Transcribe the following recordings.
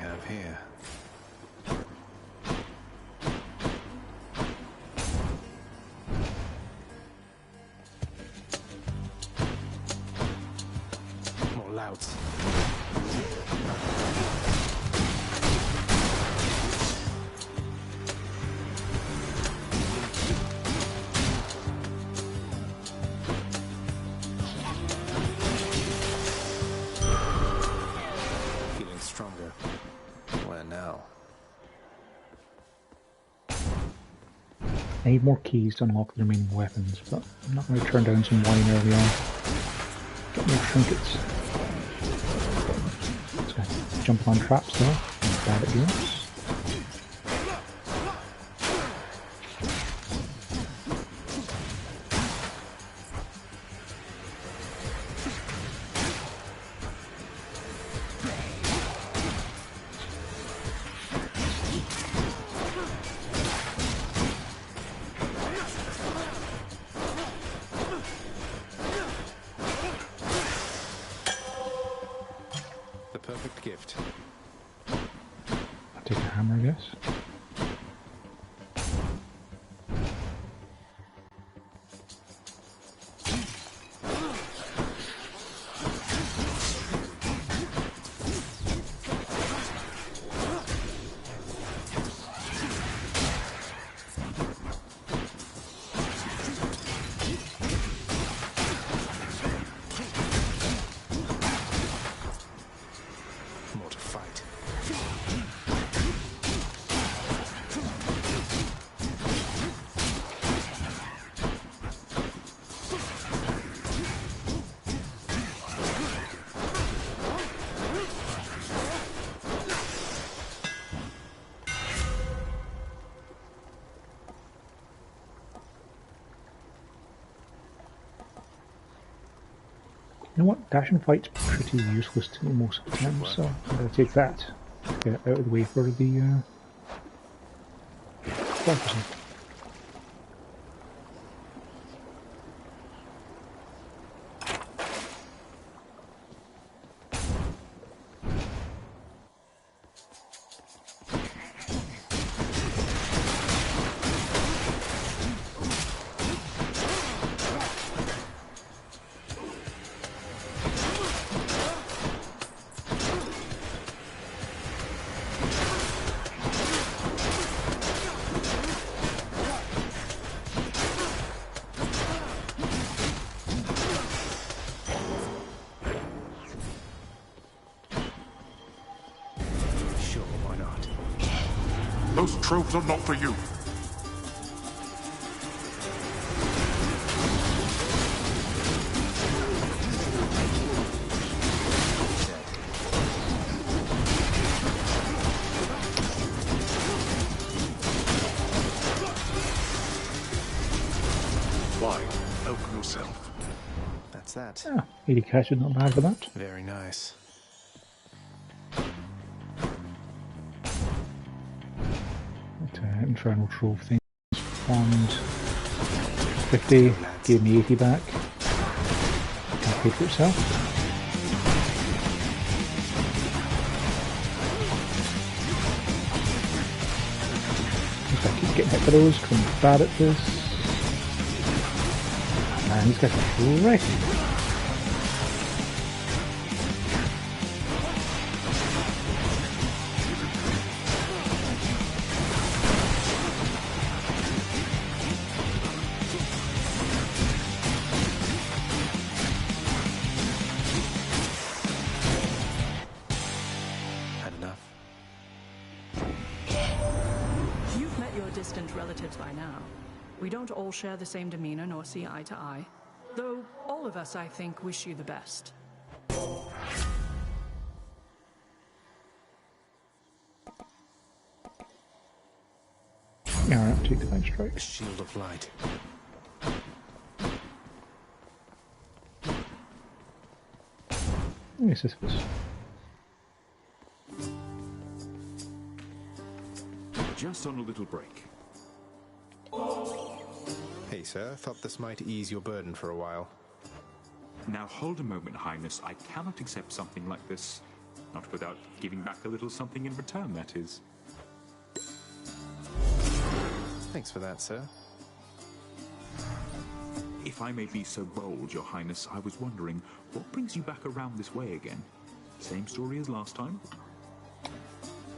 have here? More louds. Feeling stronger. Where now? I need more keys to unlock the remaining weapons, but I'm not going to turn down some wine early on. Get more trinkets. Just going to jump on traps though. I'm bad at games. The perfect gift. I'll take a hammer, I guess. More to fight. You know what? Dash and fight's pretty useless to me most of the time, so I'm going to take that to get out of the way for the prophecy. Sure, why not? Those tropes are not for you. Why? Open yourself. That's that. Ah, 80 cash is not bad for that. Very nice. That infernal trove thing. And 50 gave me 80 back. Can pay for itself. If I keep getting hit by those, because I'm bad at this. Man, these guys are wrecking. Had enough? You've met your distant relatives by now. We don't all share the same demeanor nor see eye to eye. Though all of us, I think, wish you the best. Yeah, alright, take the line strike. A shield of light. Yes, this was. Just on a little break. Hey, sir. Thought this might ease your burden for a while. Now hold a moment, Highness. I cannot accept something like this Not without giving back a little something in return, that is. Thanks for that, sir. If I may be so bold, Your Highness, I was wondering, what brings you back around this way again? Same story as last time?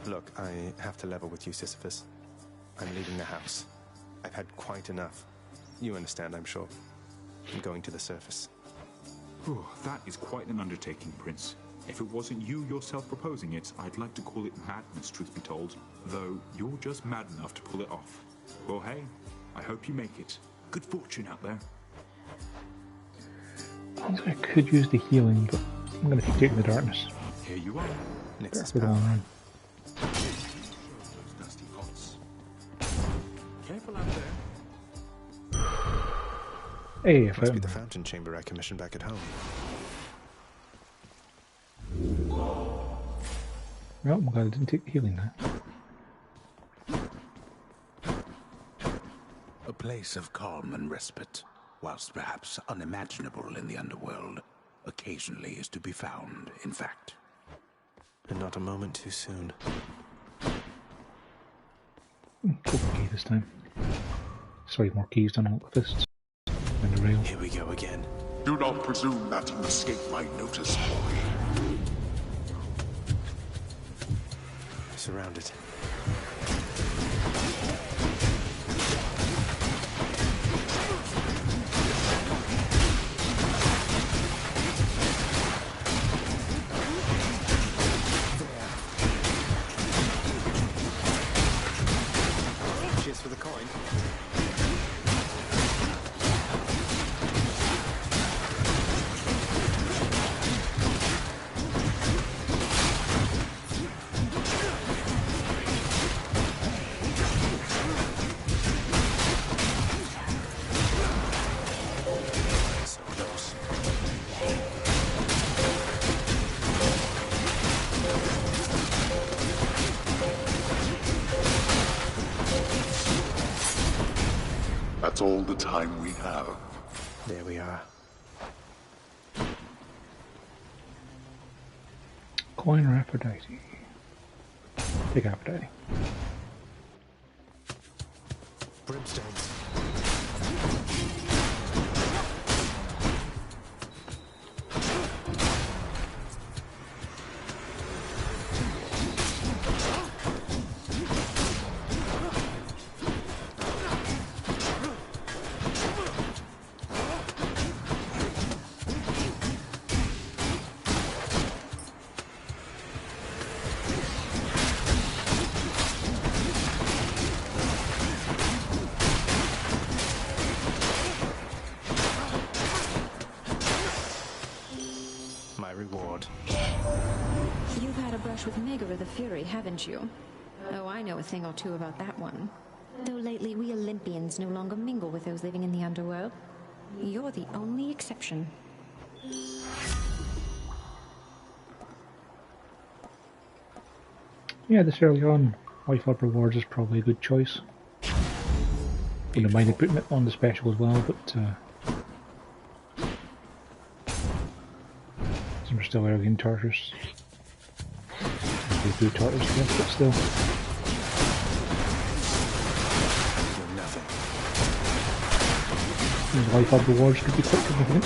Look, I have to level with you, Sisyphus. I'm leaving the house. I've had quite enough. You understand, I'm sure. I'm going to the surface. Whew, that is quite an undertaking, Prince. If it wasn't you yourself proposing it, I'd like to call it madness, truth be told. Though, you're just mad enough to pull it off. Well, hey, I hope you make it. Good fortune out there. I could use the healing, but I'm going to keep taking the darkness. Here you are. Nix's For the power. long run. Those dusty pots. Careful out there. Hey, I Must be found the that. fountain chamber I commissioned back at home. Well, I'm glad I didn't take the healing now. A place of calm and respite, whilst perhaps unimaginable in the underworld, occasionally is to be found, in fact. And not a moment too soon. Go for key this time. Sorry, more keys to unlock fists. And the rail. Here we go again. Do not presume that you escape my notice, boy. Surrounded. Cheers for the coin. So close. That's all the time we have. There we are. Coin or Aphrodite? Take Aphrodite. Brimstones. My reward. You've had a brush with Megara the Fury, haven't you? Oh, I know a thing or two about that one. Though lately we Olympians no longer mingle with those living in the underworld. You're the only exception. Yeah, this early on, Wife Up Rewards is probably a good choice. Wouldn't mind putting it on the special as well, but since we're still early in Tartarus. They do Tartarus yes, but still. You're nothing. These Wife Up Rewards could be quite significant.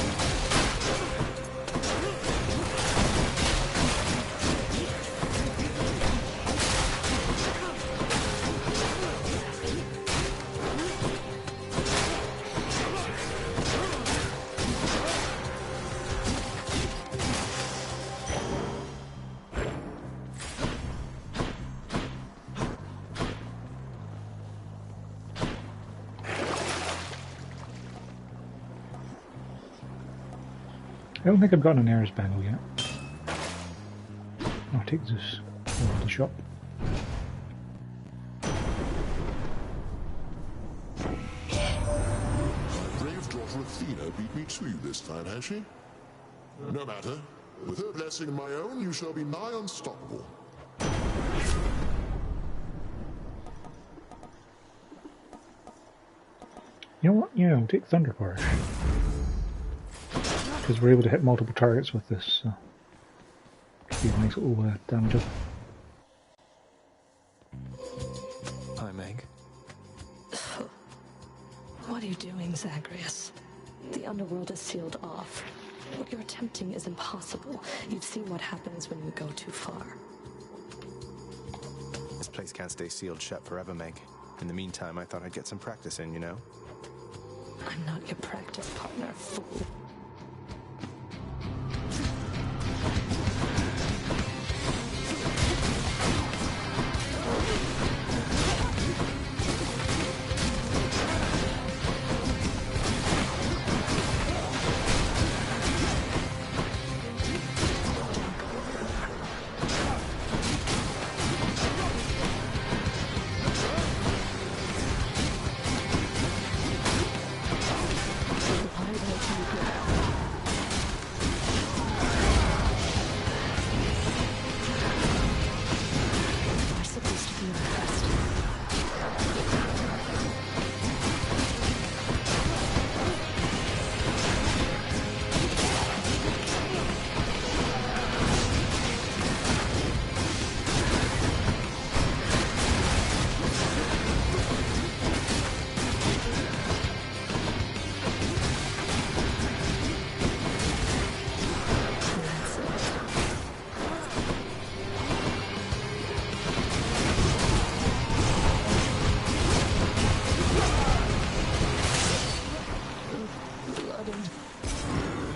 I don't think I've gotten an Ares bangle yet. I'll take this over to the shop. Brave daughter Athena beat me to you this time, has she? No matter. With her blessing and my own, you shall be nigh unstoppable. You know what? Yeah, I'll take Thunder Barge. Because we're able to hit multiple targets with this, so. Could be a nice little damage up. Hi, Meg. What are you doing, Zagreus? The underworld is sealed off. What you're attempting is impossible. You've seen what happens when you go too far. This place can't stay sealed shut forever, Meg. In the meantime, I thought I'd get some practice in, you know? I'm not your practice partner, fool.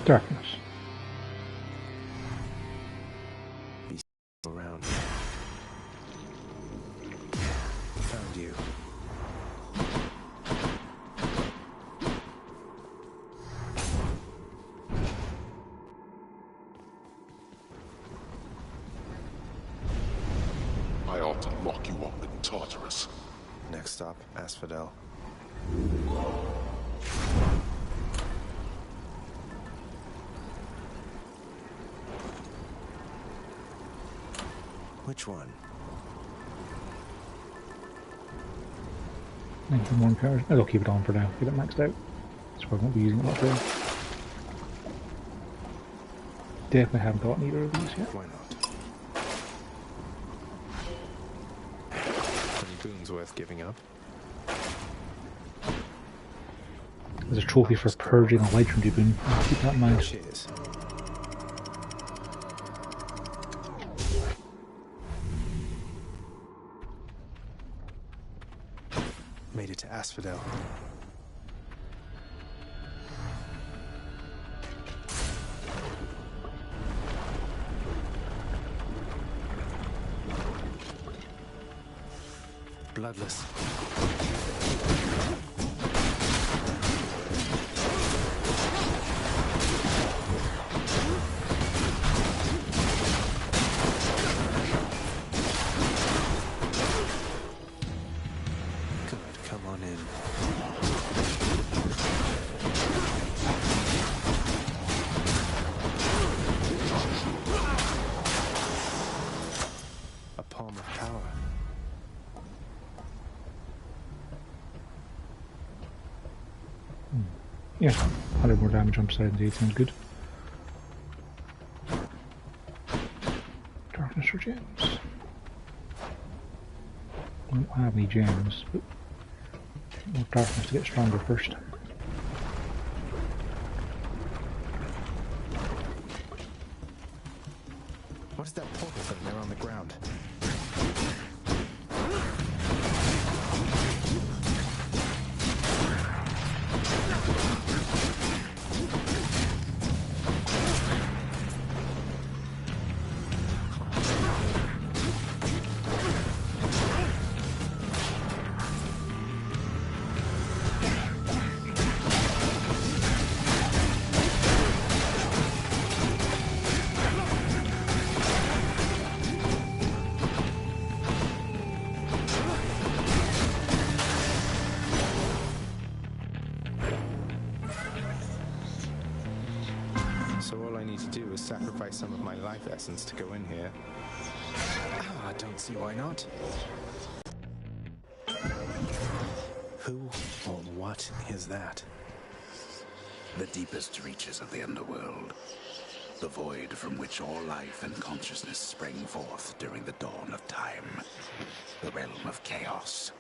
Darkness. Be around. Found you. I ought to lock you up in Tartarus. Next stop, Asphodel. Which one? 91 powers. I'll keep it on for now. Get it maxed out. So I won't be using it much more. Definitely haven't gotten either of these yet. Why not? Any boons worth giving up? There's a trophy for purging a Lytron boon. I'll keep that in mind. Cheers. Made it to Asphodel. Bloodless. Come on in. A palm of power. Yeah, 100 more damage on Poseidon's 8 sounds good. Darkness for gems. I don't have any gems, but more darkness to get stronger first. What is that portal thing there on the ground? So all I need to do is sacrifice some of my life essence to go in here. Ah, I don't see why not. Who or what is that? The deepest reaches of the underworld. The void from which all life and consciousness sprang forth during the dawn of time. The realm of chaos.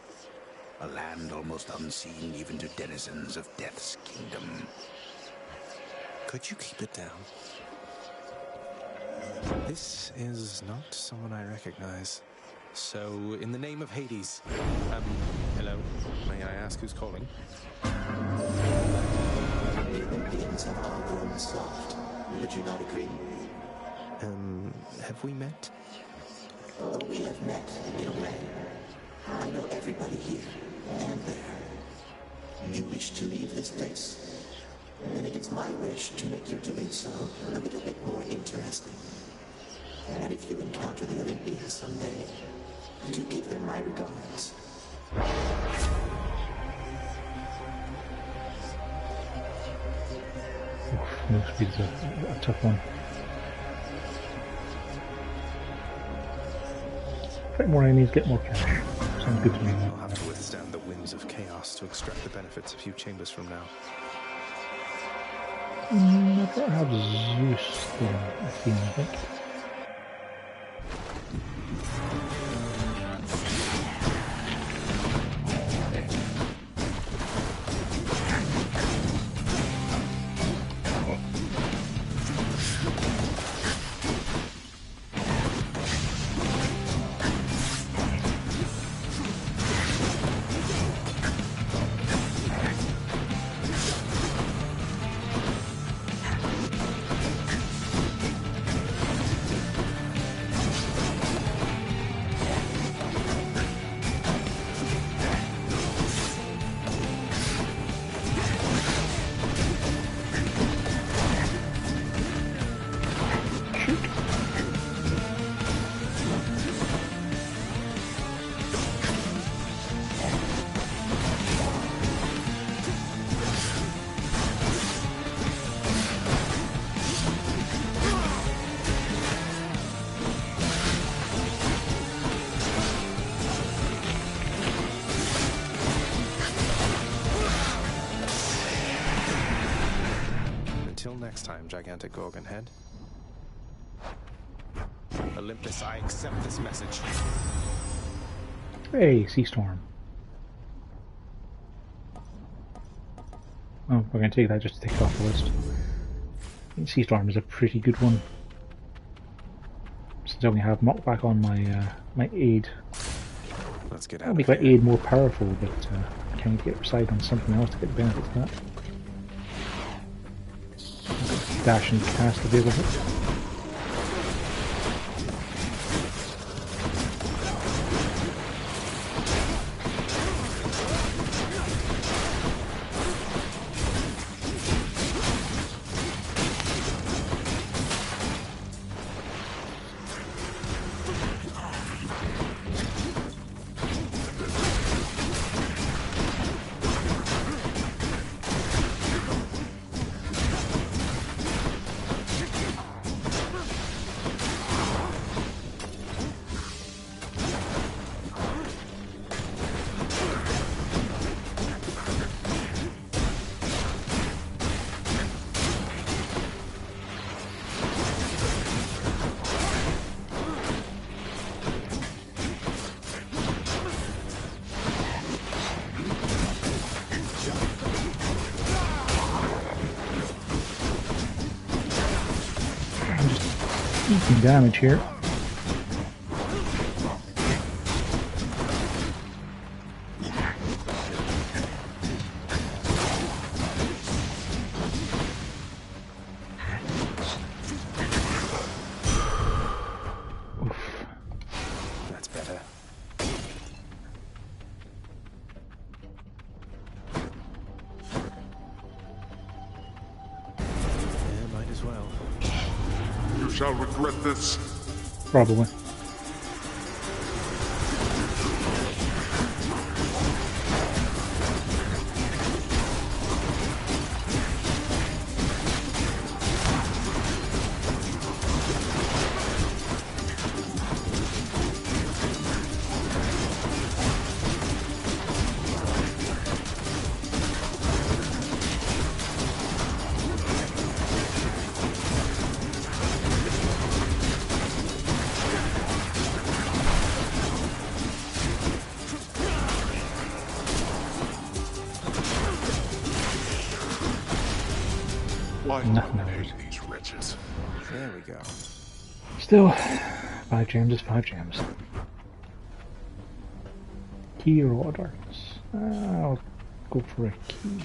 A land almost unseen even to denizens of Death's kingdom. Could you keep it down? This is not someone I recognize. So, in the name of Hades, hello, may I ask who's calling? Olympians have our bones soft. Would you not agree? Have we met? Oh, we have met in a way. I know everybody here and there. You wish to leave this place? Then it is my wish to make your doing so a little bit more interesting. And if you encounter the Olympians someday, do give them my regards. Move speed's a tough one. Fight more enemies, get more cash. Sounds good to me. I'll have to withstand the winds of chaos to extract the benefits a few chambers from now. I'd rather have Zeus than Athena, I think. Until next time, gigantic Gorgon head. Olympus, I accept this message. Hey, Sea Storm. Oh, we're going to take that just to take it off the list. I think Sea Storm is a pretty good one. Since I only have Mock back on my my aid. Let's get I'll out make of my here. aid more powerful, but can we get reside on something else to get the benefits of that? Dash and cast available. Eating damage here. Oof. That's better. Yeah, might as well. You shall regret this. Probably. I Nothing don't else. hate these wretches. There we go. Still, 5 gems is 5 gems. Key or Water Darkness? I'll go for a key.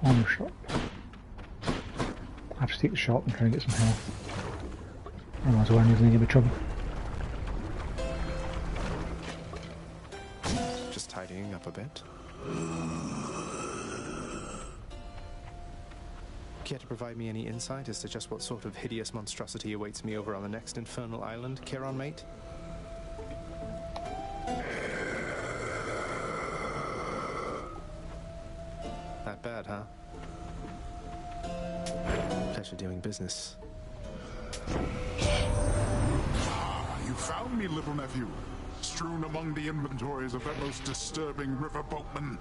Pawn shop. I have to take the shop and try and get some health. Otherwise I'm going to get in trouble. Just tidying up a bit. Care to provide me any insight as to just what sort of hideous monstrosity awaits me over on the next infernal island, Charon mate? That bad, huh? Pleasure doing business. You found me, little nephew, strewn among the inventories of that most disturbing river boatman.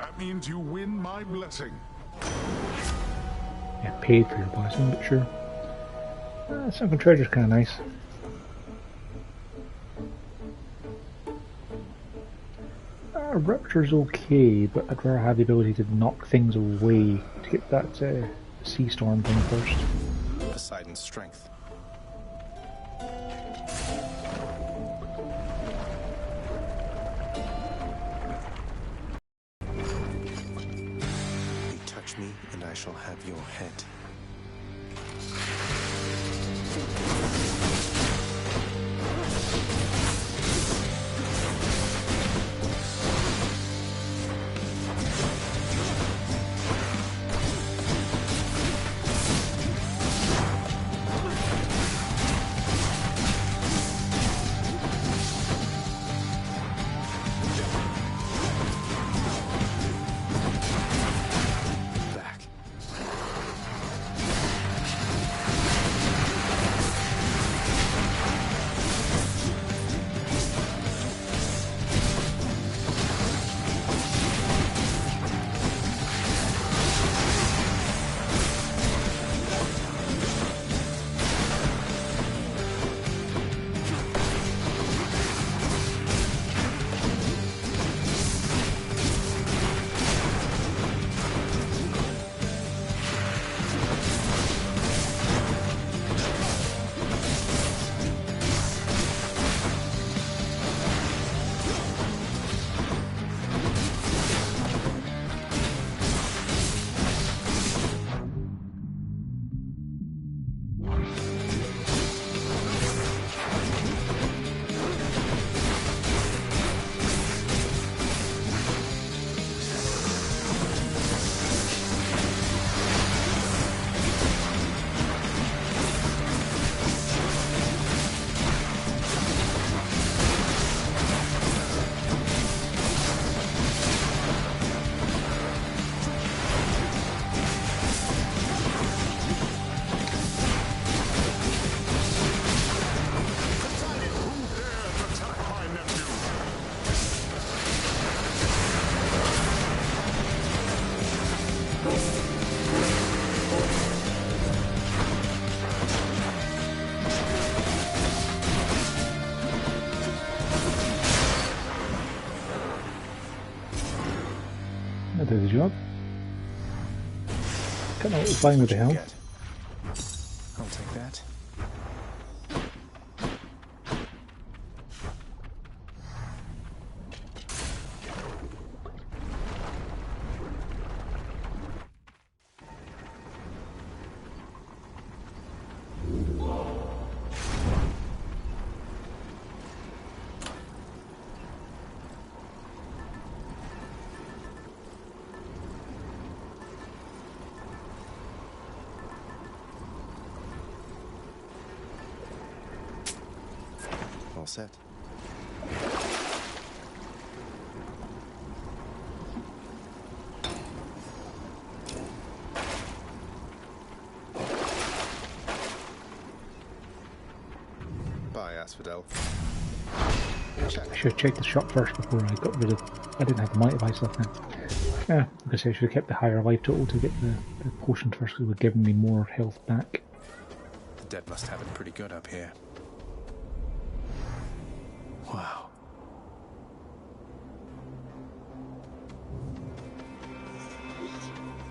That means you win my blessing. Yeah, paid for your blessing, but sure. Sunken Treasure's kind of nice. Rupture's okay, but I'd rather have the ability to knock things away to get that sea storm thing first. Poseidon's strength. You touch me, and I shall have your head. That'll do the job. Got a little fine with the health. Get. I'll take that. All set. Bye, Asphodel. I should have checked the shop first before I got rid of... I didn't have the might buy stuff now. Yeah, I guess I should have kept the higher life total to get the potion first, because it would give me more health back. The dead must have it pretty good up here. Wow.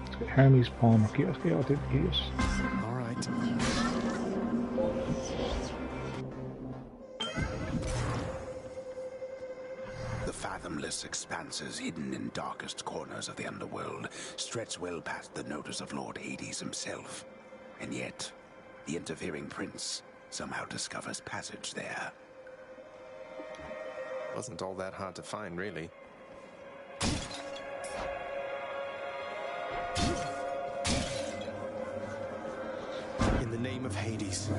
Let's get Hermes, Palmer, Chaos, Chaos, Chaos. All right. The fathomless expanses hidden in darkest corners of the underworld stretch well past the notice of Lord Hades himself. And yet, the interfering prince somehow discovers passage there. Wasn't all that hard to find, really. In the name of Hades.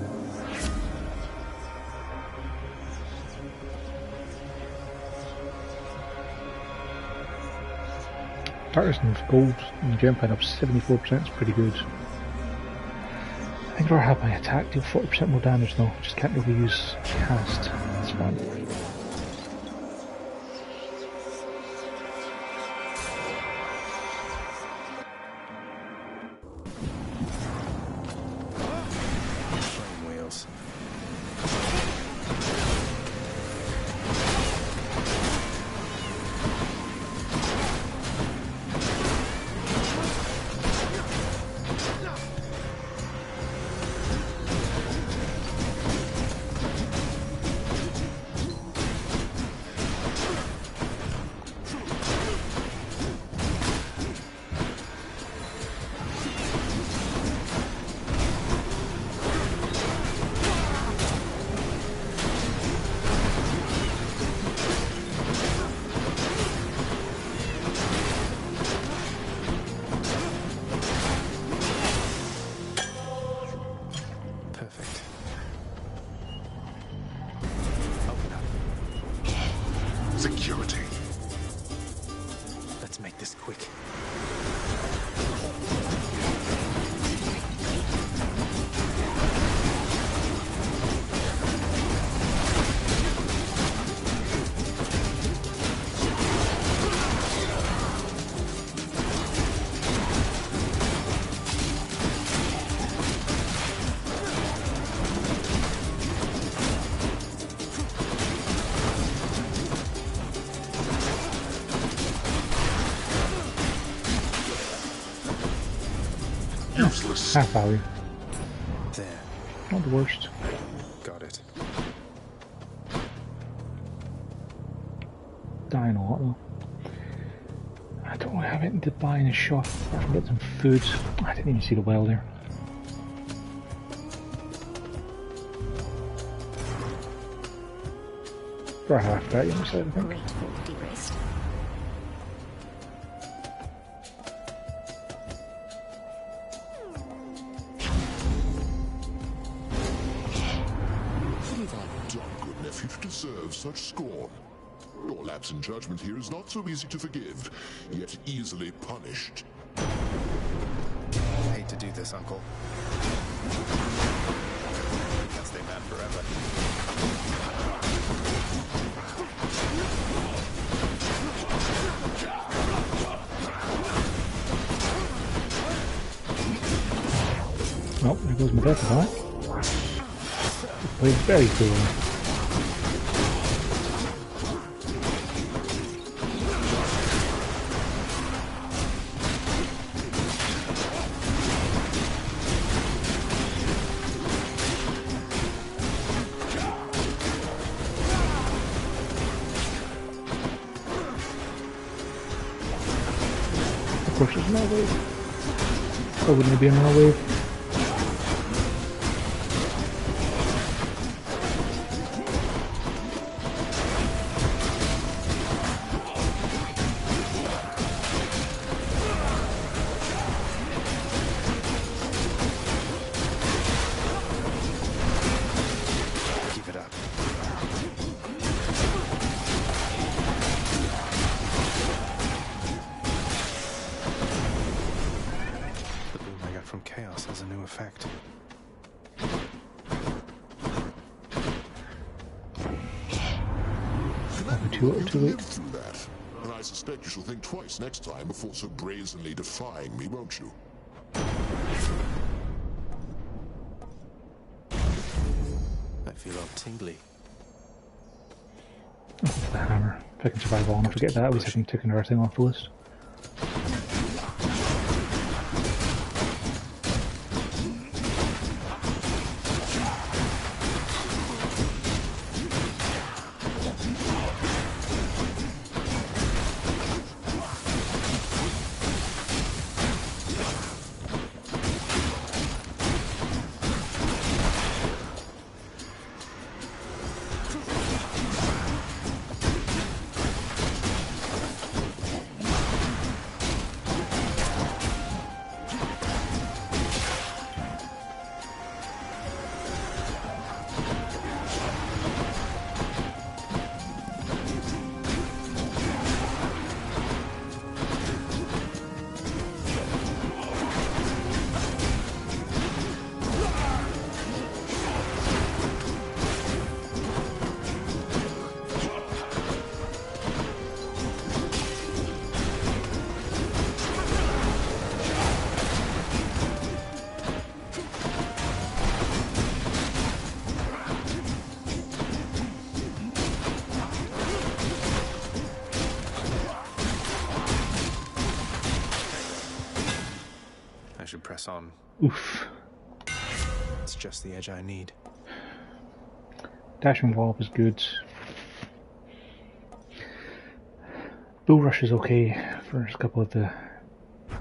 Darkness and gold and gem pile up 74% is pretty good. I think I'd rather have my attack deal 40% more damage though, just can't really use cast. That's fine. Flame wheels. Perfect. Open up. Security. Let's make this quick. Useless. Half value. There. Not the worst. Got it. Dying a lot though. I don't really have anything to buy in a shop apart from get some food. I didn't even see the well there. For half that, you know, so I think. Grateful to be raced. What have I done, good nephew, to deserve such scorn? Your lapse in judgment here is not so easy to forgive, yet easily punished. Hate to do this, Uncle. Can't stay mad forever. Oh, there goes my death attack. Played very cool. course it's another wave. Or wouldn't it be another wave? Give it up. The boom I got from Chaos has a new effect. Too little, too late. Live through that, and I suspect you shall think twice next time before so brazenly defying me, won't you? I feel all tingly. The hammer. If I can survive long enough to get that, at least I can tick another thing off the list. I should press on. Oof. It's just the edge I need. Dash and Wallop is good. Bull Rush is okay for a couple of the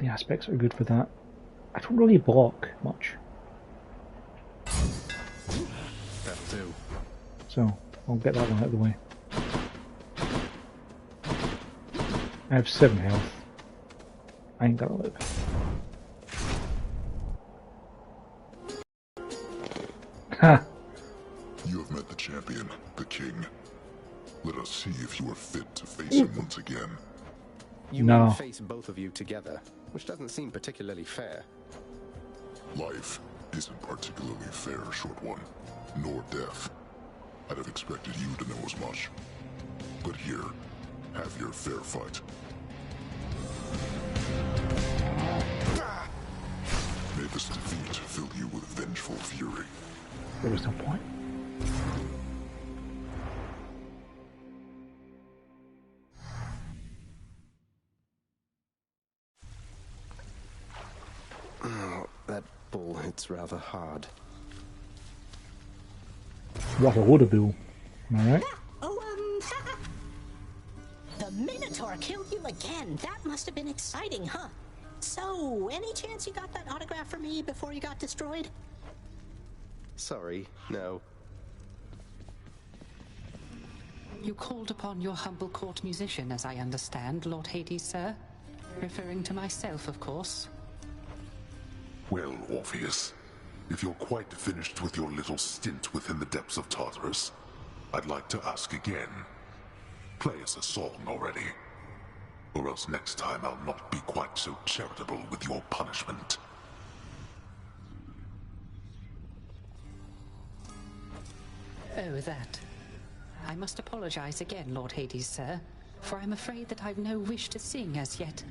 aspects that are good for that. I don't really block much. That'll do. So, I'll get that one out of the way. I have 7 health. I ain't gonna live. Ha! You have met the champion, the king. Let us see if you are fit to face him once again. You No. mean face both of you together, which doesn't seem particularly fair. Life isn't particularly fair, short one, nor death. I'd have expected you to know as much. But here, have your fair fight. May this defeat fill you with vengeful fury. There was no point. Oh, that ball hits rather hard. What a load of bull. Am I right? The Minotaur killed you again. That must have been exciting, huh? So, any chance you got that autograph for me before you got destroyed? Sorry, no. You called upon your humble court musician, as I understand, Lord Hades, sir. Referring to myself, of course. Well, Orpheus, if you're quite finished with your little stint within the depths of Tartarus, I'd like to ask again. Play us a song already. Or else next time I'll not be quite so charitable with your punishment. Oh, that. I must apologize again, Lord Hades, sir, for I'm afraid that I've no wish to sing as yet,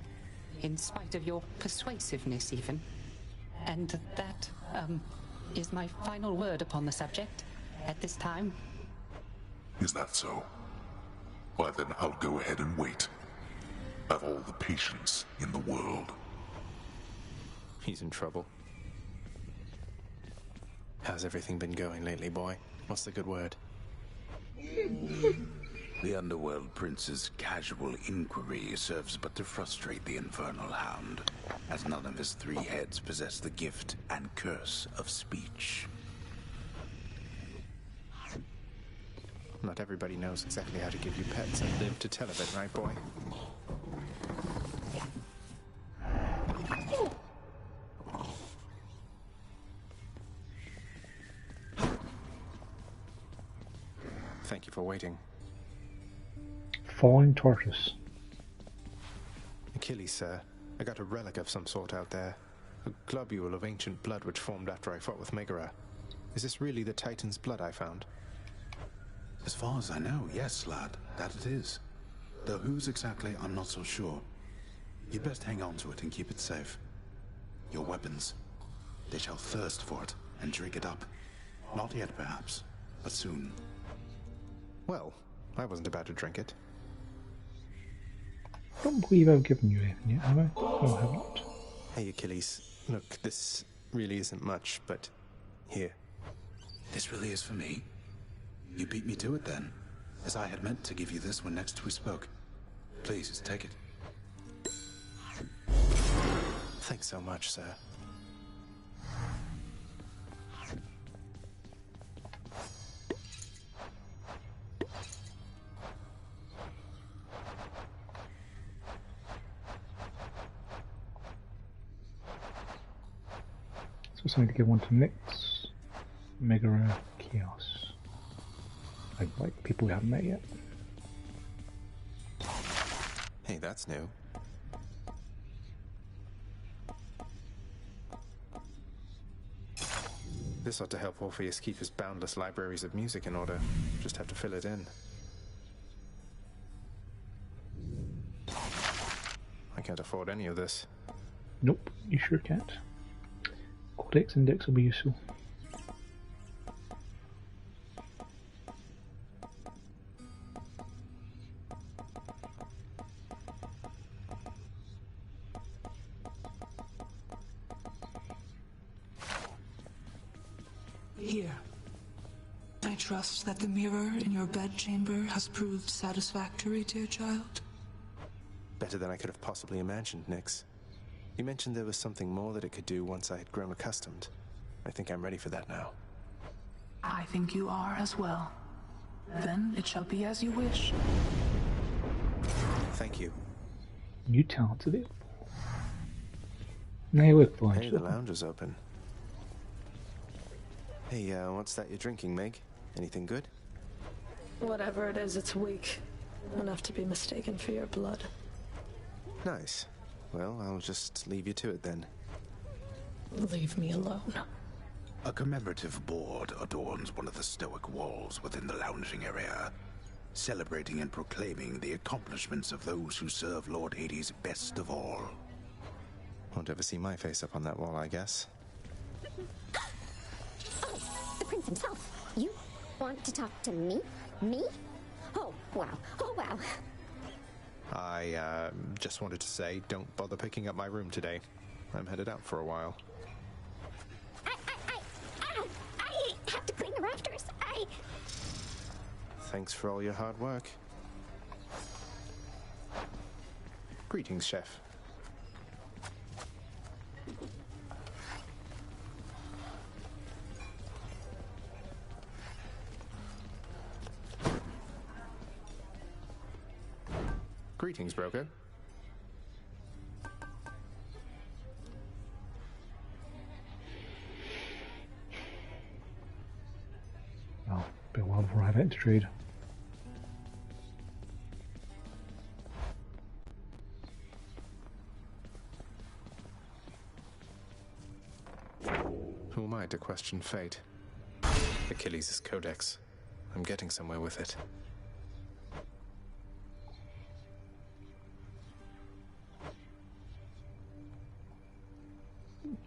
in spite of your persuasiveness, even. And that, is my final word upon the subject at this time. Is that so? Why then I'll go ahead and wait. I've all the patience in the world. He's in trouble. How's everything been going lately, boy? What's the good word? The Underworld Prince's casual inquiry serves but to frustrate the Infernal Hound, as none of his 3 heads possess the gift and curse of speech. Not everybody knows exactly how to give you pets and live to tell of it, right, boy? Thank you for waiting. Falling tortoise. Achilles, sir. I got a relic of some sort out there. A globule of ancient blood which formed after I fought with Megara. Is this really the Titan's blood I found? As far as I know, yes, lad, that it is. Though whose exactly, I'm not so sure. You'd best hang on to it and keep it safe. Your weapons, they shall thirst for it and drink it up. Not yet, perhaps, but soon. Well, I wasn't about to drink it. I don't believe I've given you anything yet, have I? No, I haven't. Hey, Achilles. Look, this really isn't much, but here. This really is for me? You beat me to it then, as I had meant to give you this when next we spoke. Please, take it. Thanks so much, sir. So something to give one to Nyx, Megara, Chaos. Like people we haven't met yet. Hey, that's new. This ought to help Orpheus keep his boundless libraries of music in order. Just have to fill it in. I can't afford any of this. Nope, you sure can't. Codex Index will be useful. Here. I trust that the mirror in your bedchamber has proved satisfactory, dear child. Better than I could have possibly imagined, Nyx. You mentioned there was something more that it could do once I had grown accustomed. I think I'm ready for that now. I think you are as well. Then it shall be as you wish. Thank you. New talent available. Now look, the lounge. Hey, the lounge is open. Hey, what's that you're drinking, Meg? Anything good? Whatever it is, it's weak. Enough to be mistaken for your blood. Nice. Well, I'll just leave you to it then. Leave me alone. A commemorative board adorns one of the stoic walls within the lounging area, celebrating and proclaiming the accomplishments of those who serve Lord Hades best of all. Won't ever see my face up on that wall, I guess. Oh, the prince himself. You want to talk to me? Me? Oh, wow. Oh, wow. I just wanted to say, don't bother picking up my room today. I'm headed out for a while. I have to clean the rafters. Thanks for all your hard work. Greetings, Chef. Greetings, broker. Well, be a while before I have it to trade. Who am I to question fate? Achilles' codex. I'm getting somewhere with it.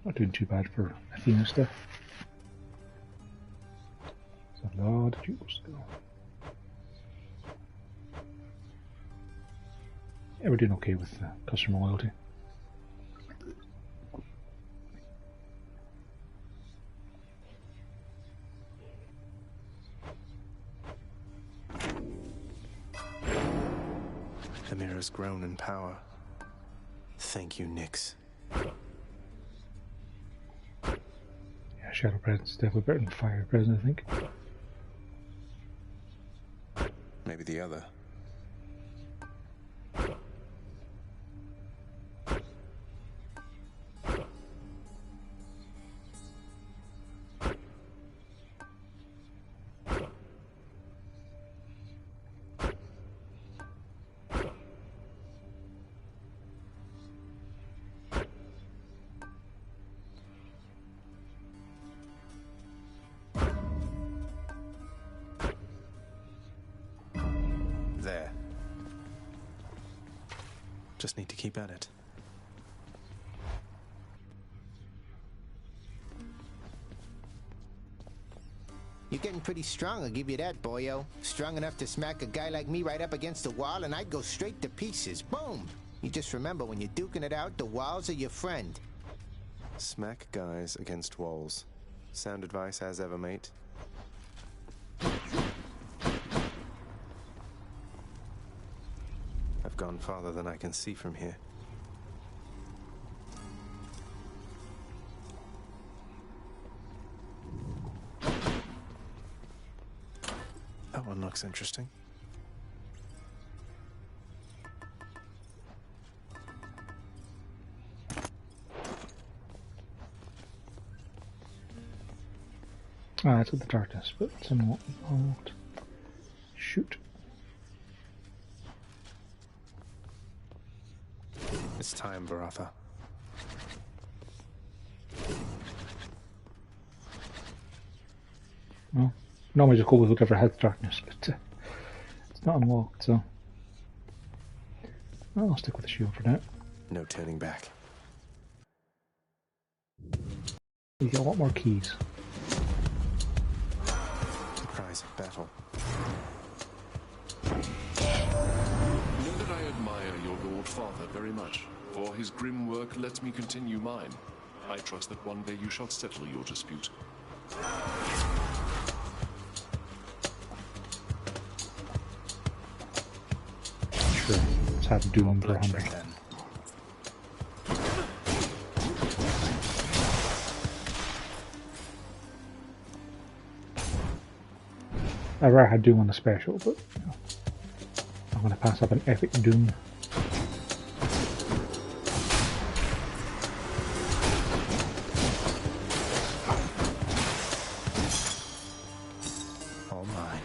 Not doing too bad for Athena stuff. There's a lot of jewels still. Yeah, we're doing okay with customer loyalty. The mirror's grown in power. Thank you, Nyx. Yeah, Shadow Presence is definitely better than Fire Presence, I think. Maybe the other. There. Just need to keep at it. You're getting pretty strong, I'll give you that, boyo. Strong enough to smack a guy like me right up against the wall and I'd go straight to pieces. Boom! You just remember, when you're duking it out, the walls are your friend. Smack guys against walls. Sound advice as ever, mate. I've gone farther than I can see from here. That one looks interesting. Ah, it's with the darkness, but it's unlocked. Shoot. It's time, Baratha. Well, normally just go with whatever has darkness, but it's not unlocked, so I'll stick with the shield for now. No turning back. You get a lot more keys. The prize of battle. Know that I admire your Lord Father very much. For his grim work, let me continue mine. I trust that one day you shall settle your dispute. Sure, let's have Doom for 100. I rather had Doom on the special, but you know, I'm going to pass up an epic Doom. All mine.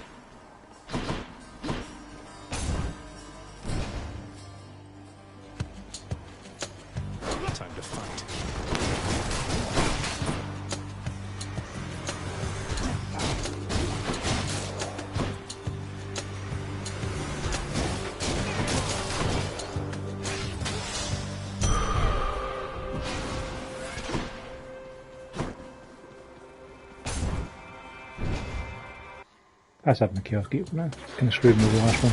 Time to fight. That's having the Chaos Gate for now. Kind of screwed me with the last one.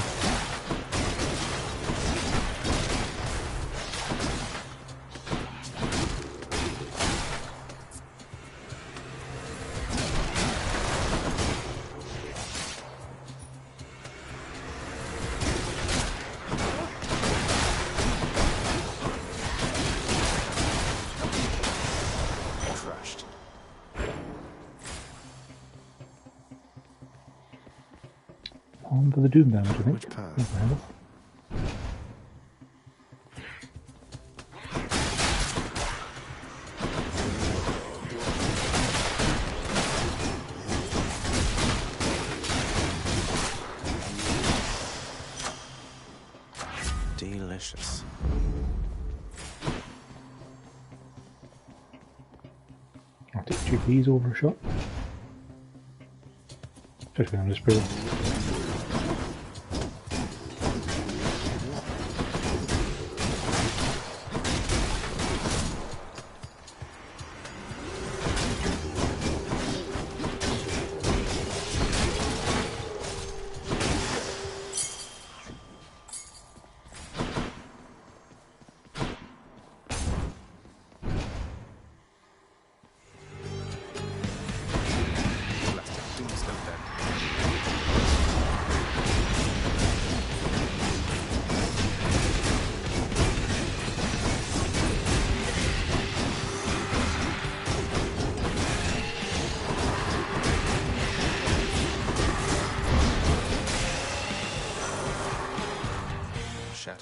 Crushed. On for the Doom damage, I think. Which path? Delicious. I'll take 2 keys over a shot. Especially on this build.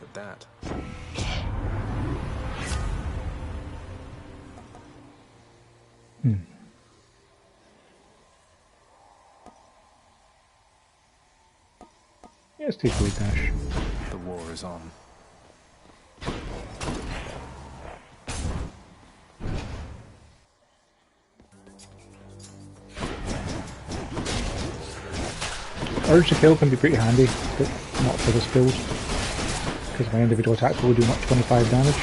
at that. Let's take away dash. The war is on. Urge to kill can be pretty handy, but not for this build. Because my individual attack will do not 25 damage.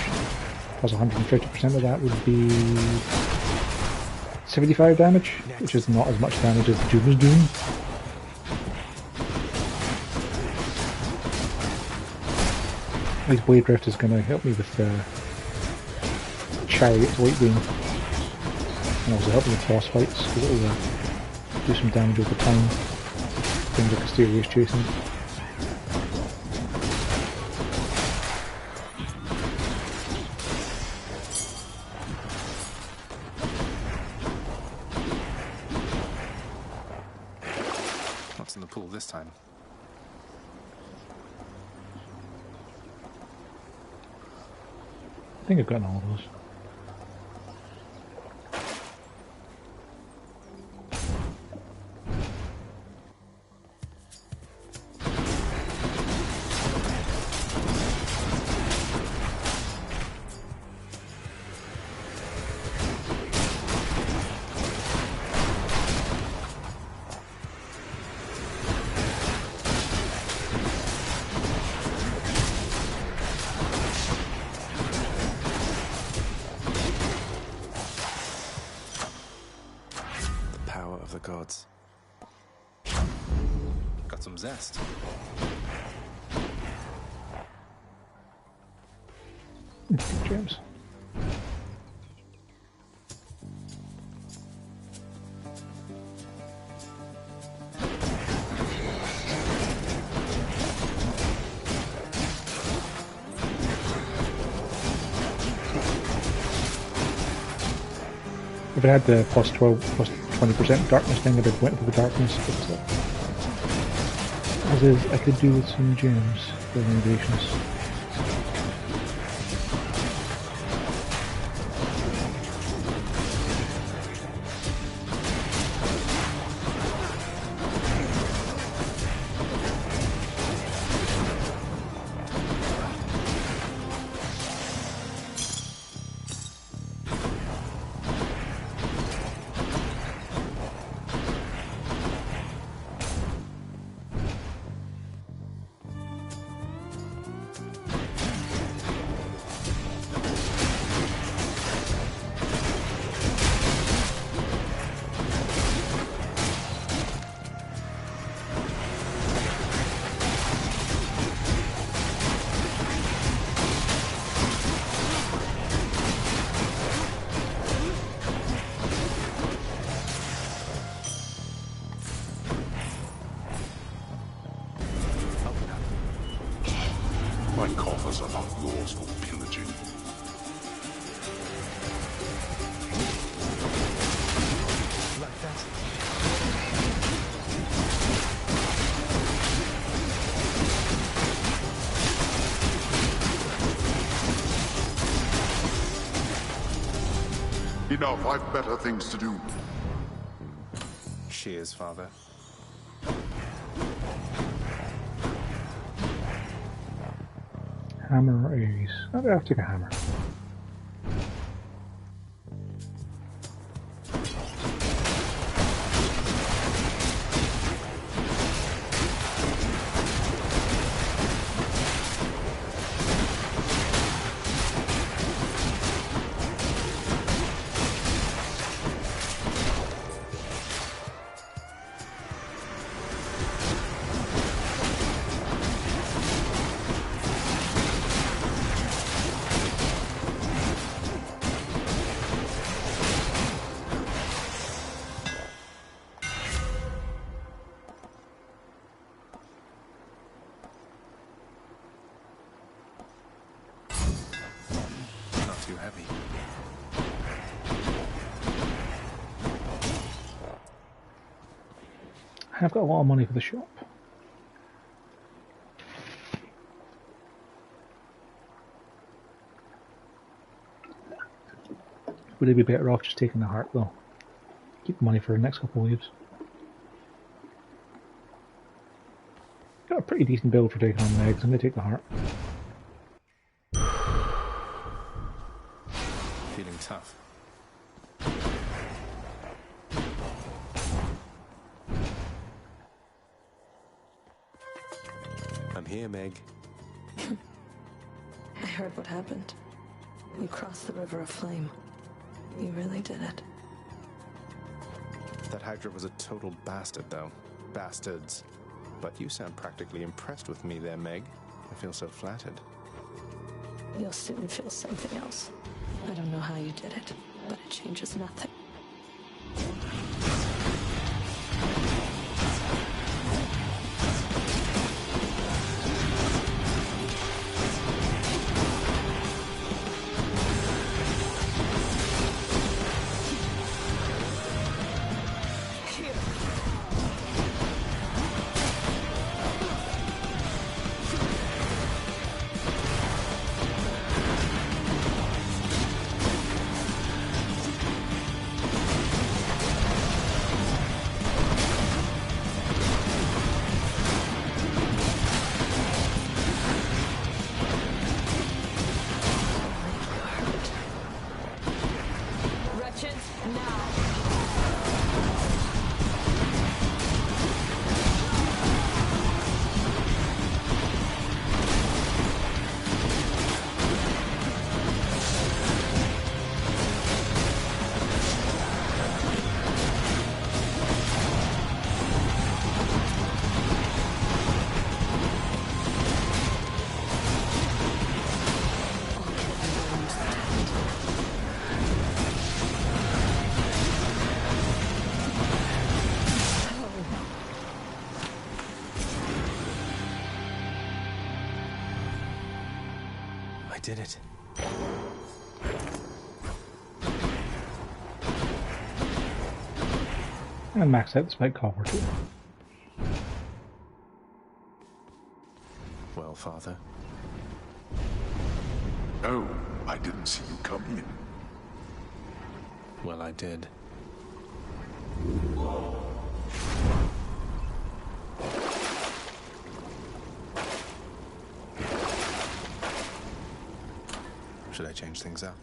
Plus 150% of that would be 75 damage, which is not as much damage as the Doom is doing. At least Blade Drift is going to help me with Chariot's White Wing. And also help me with boss fights, because it will do some damage over time. Things like Asterius chasing. What's in the pool this time? I think I've gotten all of those. Gods. Got some zest. Gems. If it had the plus 12, plus 20% darkness thing, I'd have went for the darkness, but as is, I could do with some gems for renovations. My coffers are not yours for pillaging. Like that. Enough, I've better things to do. She is, Father. Hammer or Ares? I'll take a hammer. Too heavy. I've got a lot of money for the shop. Would they be better off just taking the heart though? Keep the money for the next couple of waves. Got a pretty decent build for taking on the eggs. I'm going to take the heart. Feeling tough. I'm here, Meg. I heard what happened. You crossed the River of Flame. You really did it. That Hydra was a total bastard, though. Bastards. But you sound practically impressed with me there, Meg. I feel so flattered. You'll soon feel something else. I don't know how you did it, but it changes nothing. I did it. And max out the spike copper too. Well, Father. No, I didn't see you come in. Well, I did. Should I change things up?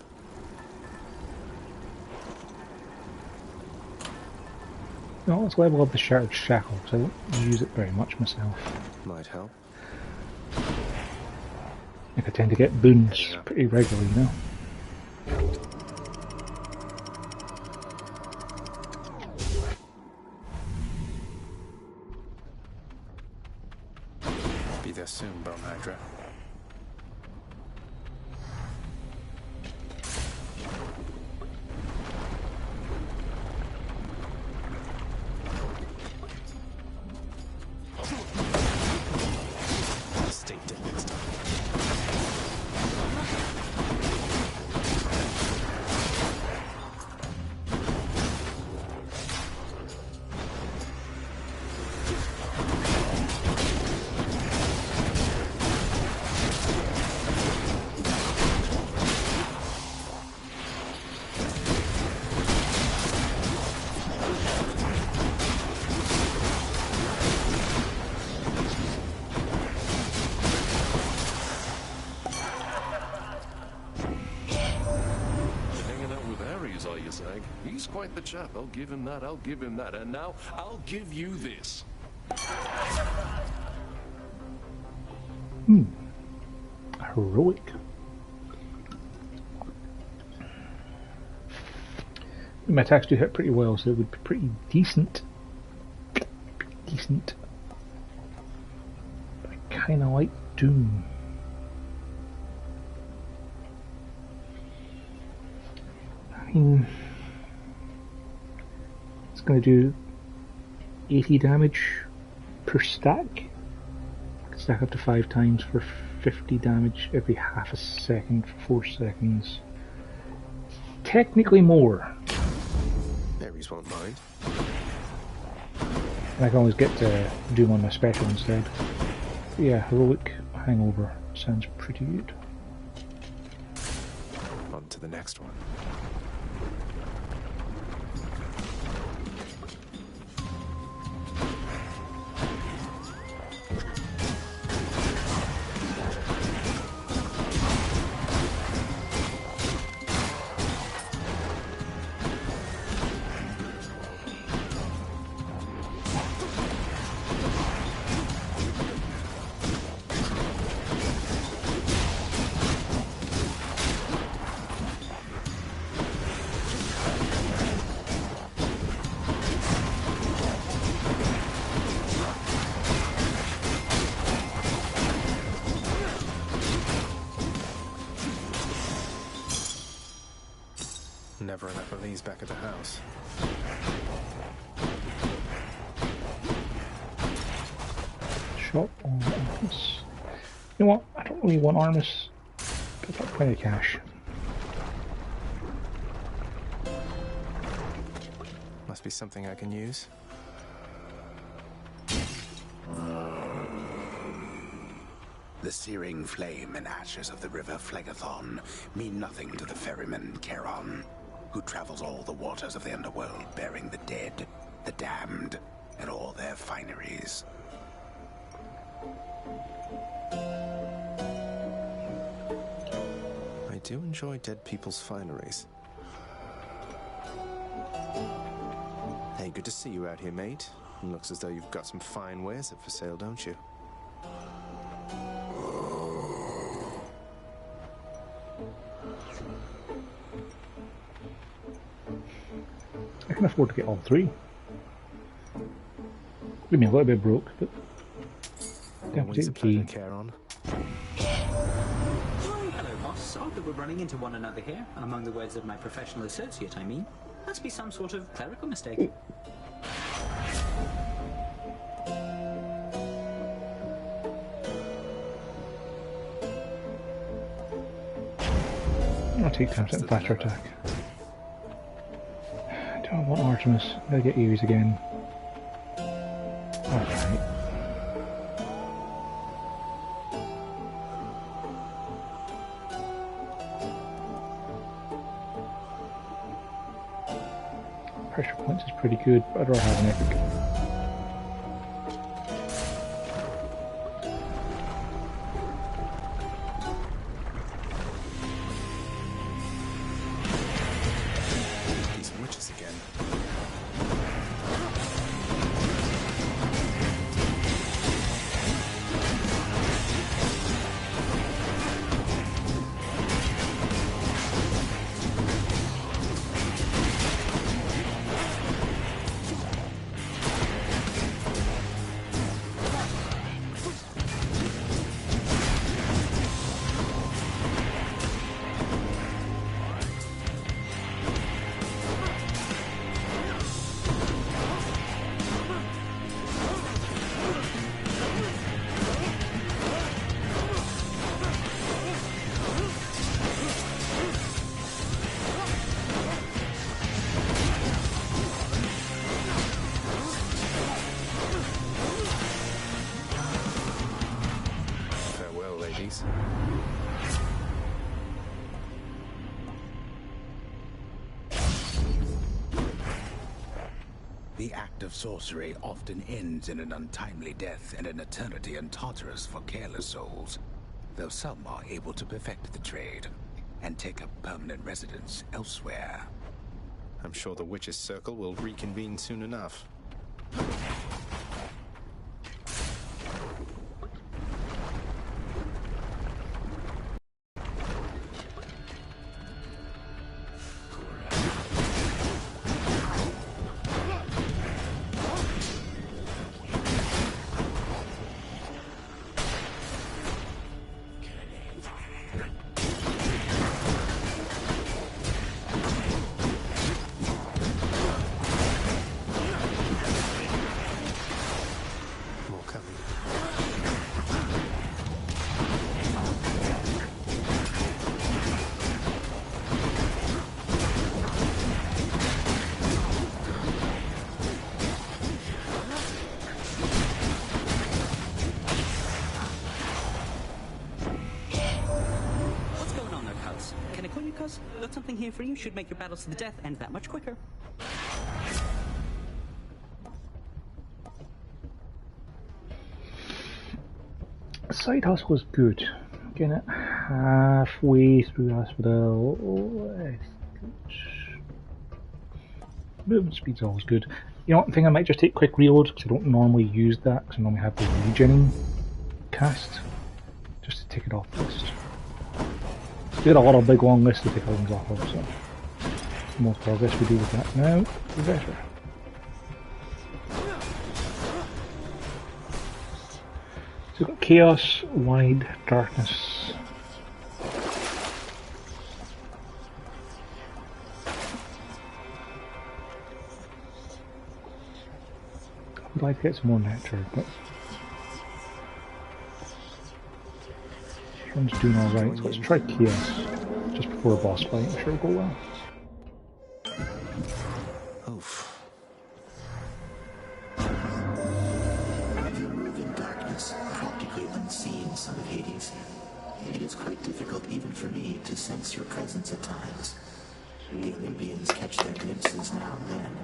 No, let's level up the Shattered Shackle, because I don't use it very much myself. Might help. Like I tend to get boons pretty regularly, you know. Be there soon, Bone Hydra. Stay dead next time. He's quite the chap. I'll give him that. I'll give him that. And now I'll give you this. Heroic. My attacks do hit pretty well, so it would be pretty decent. Decent. But I kinda like Doom. I mean, it's going to do 80 damage per stack. Stack up to 5 times for 50 damage every half a second for 4 seconds. Technically more. Ares won't mind. And I can always get to Doom on my special instead. But yeah, Heroic Hangover sounds pretty good. On to the next one. Never enough of these back at the house. Shop on Artemis. You know what? I don't really want Artemis. I've got plenty of cash. Must be something I can use. The searing flame and ashes of the river Phlegethon mean nothing to the ferryman Charon, who travels all the waters of the underworld bearing the dead, the damned, and all their fineries. I do enjoy dead people's fineries. Hey, good to see you out here, mate. Looks as though you've got some fine wares up for sale, don't you? I can afford to get all three. Leave me a little bit broke, but Always a pleasure, Charon. Hello, boss. Odd that we're running into one another here. Among the words of my professional associate, I mean. Must be some sort of clerical mistake. I'll take 10% faster attack. Do I want Artemis? I'll get Ares again. Alright. Pressure points is pretty good, but I'd rather have an epic. The act of sorcery often ends in an untimely death and an eternity in Tartarus for careless souls, though some are able to perfect the trade and take up permanent residence elsewhere. I'm sure the Witches' Circle will reconvene soon enough. Got something here for you. Should make your battles to the death end that much quicker. Side hustle was good. Getting it halfway through Asphodel. Movement speed's always good. You know what, I think I might just take quick reload because I don't normally use that because I normally have the regening cast just to tick it off the list. We had a lot of big long lists to take things off of, so the more progress we do with that now, the better. So we've got Chaos, Wide, Darkness. would like to get some more nectar, but this one's doing alright, so let's try Chaos just before a boss fight. I'm sure it'll go well. Oof. You move in darkness, practically unseen, son of Hades. It is quite difficult even for me to sense your presence at times. The Olympians catch their glimpses now and then,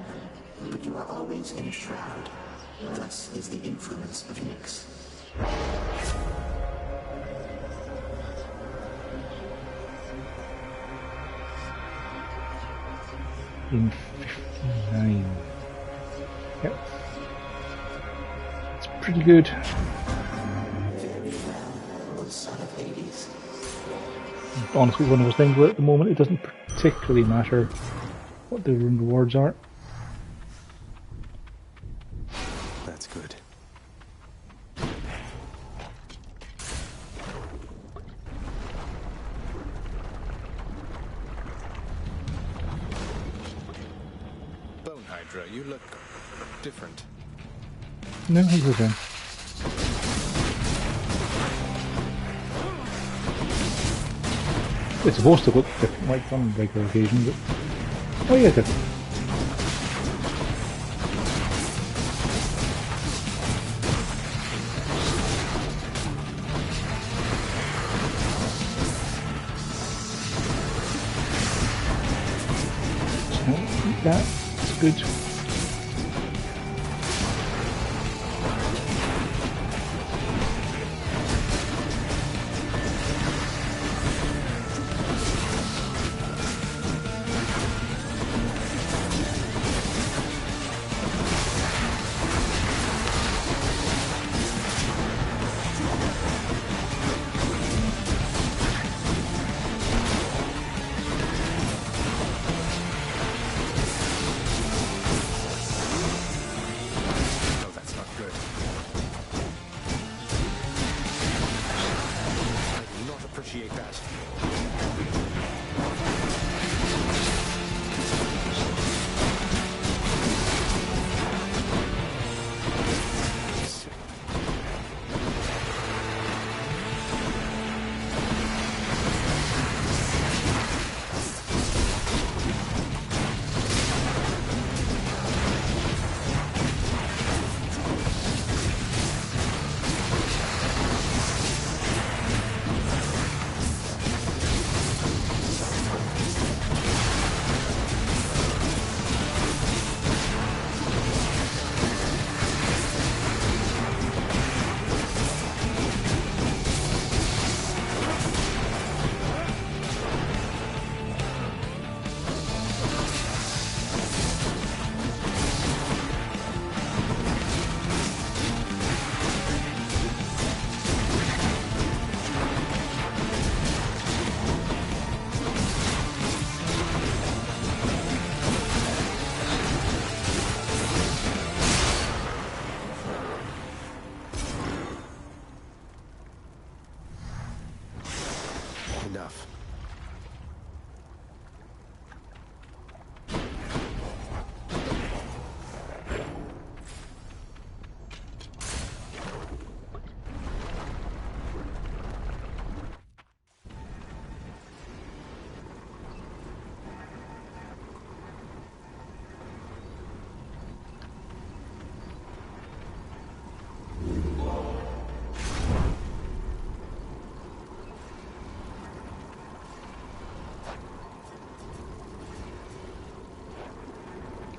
but you are always in a shroud. Thus is the influence of Nyx. In 59. Yep. It's pretty good. Very well, son of Hades. Honestly, one of those things where at the moment it doesn't particularly matter what the rewards are. That's good. Bone Hydra, you look different. No, he's okay. It's supposed to look different like on regular occasions, but... Oh yeah, good. So, eat that. It's good. Enough.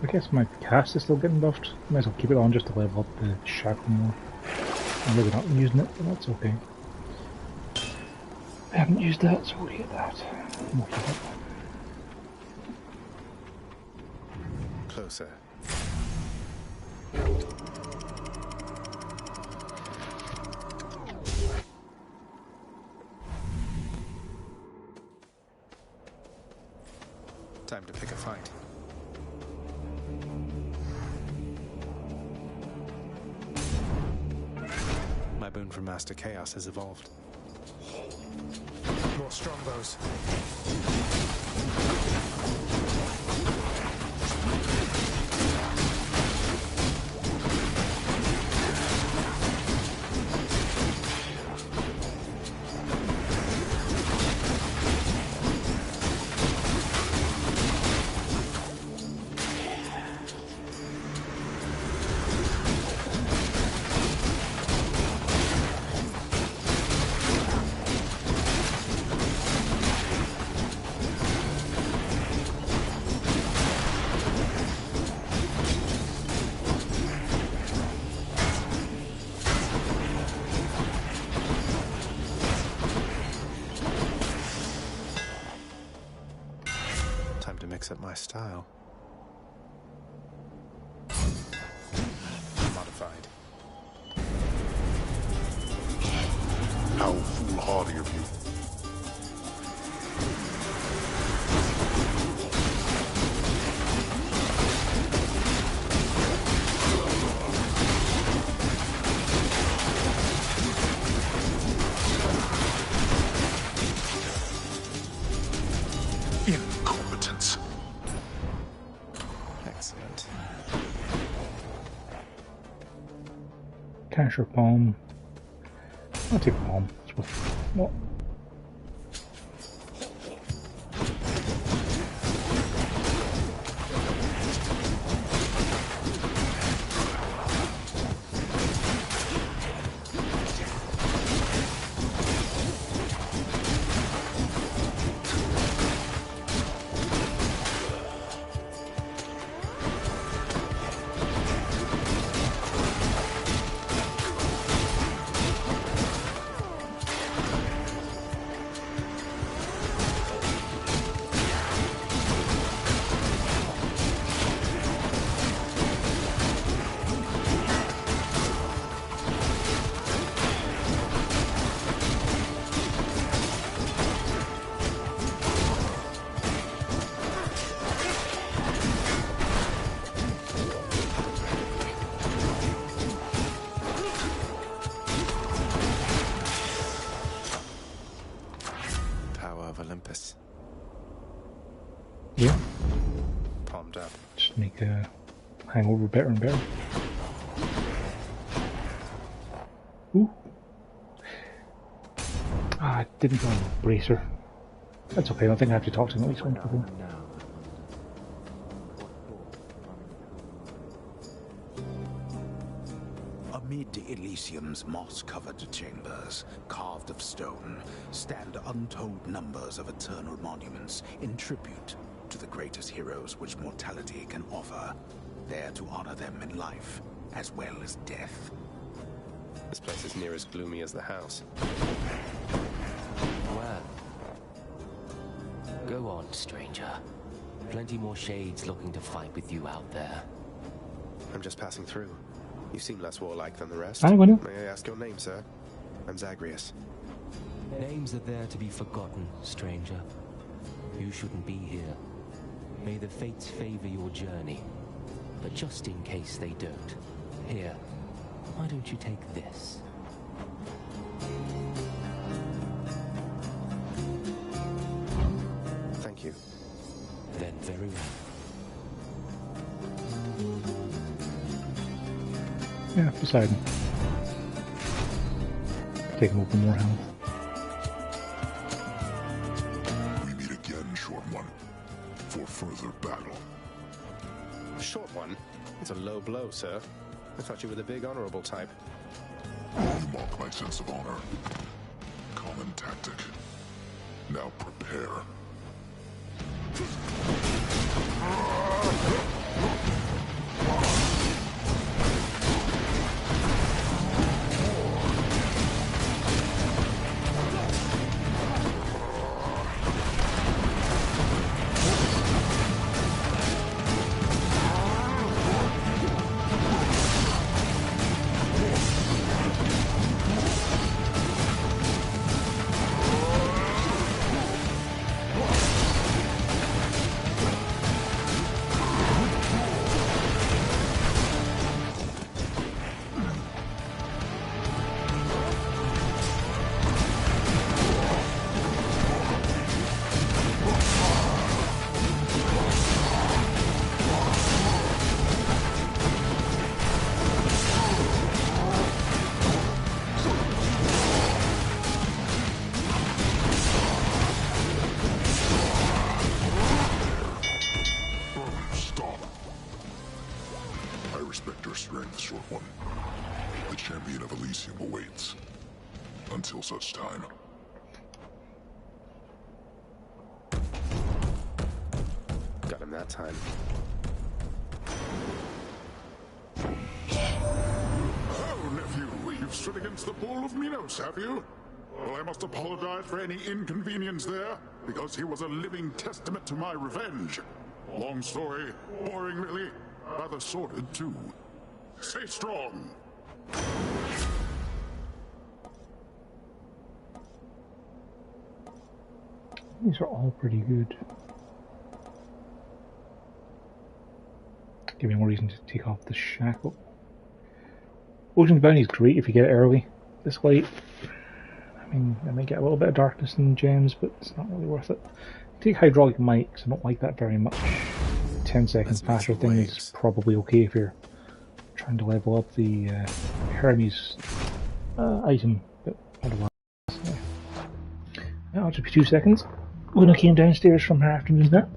I guess my cast is still getting buffed. Might as well keep it on just to level up the shackle more. I'm really not using it, but that's okay. I haven't used that, so we'll get that. We'll keep it. Closer. Time to pick a fight. My boon from Master Chaos has evolved. More strongbows. mix up my style. Modified. How foolhardy of you. Incompetence. Excellent. Cash or palm? I'll take palm. It's worth what? Olympus. Yeah. Palmed up. Just make the hangover better and better. Ooh. Ah, I didn't go on Bracer. That's okay, I don't think I have to talk to him at least once before. Amid Elysium's moss-covered chambers, carved of stone, stand untold numbers of eternal monuments in tribute to the greatest heroes which mortality can offer, there to honor them in life as well as death. This place is near as gloomy as the house. Well, go on, stranger. Plenty more shades looking to fight with you out there. I'm just passing through. You seem less warlike than the rest. I will. May I ask your name, sir? I'm Zagreus. Names are there to be forgotten, stranger. You shouldn't be here. May the fates favor your journey. But just in case they don't, here, why don't you take this? Thank you. Then very well. Yeah, Poseidon. Take him up for more health. We meet again, Short One, for further battle. Short One? It's a low blow, sir. I thought you were the big honorable type. You mock my sense of honor. Common tactic. Now prepare. Awaits. Until such time. Got him that time. Oh, nephew, you've stood against the Bull of Minos, have you? Well, I must apologize for any inconvenience there, because he was a living testament to my revenge. Long story, boring really, rather sordid too. Stay strong. These are all pretty good. Give me more reason to take off the shackle. Ocean's Bounty is great if you get it early. This light, I mean, I might get a little bit of darkness in gems, but it's not really worth it. Take Hydraulic Might, because I don't like that very much. 10 seconds faster thing is probably okay if you're trying to level up the Hermes item, but otherwise, yeah. I'll just be 2 seconds. Luna came downstairs from her afternoon nap,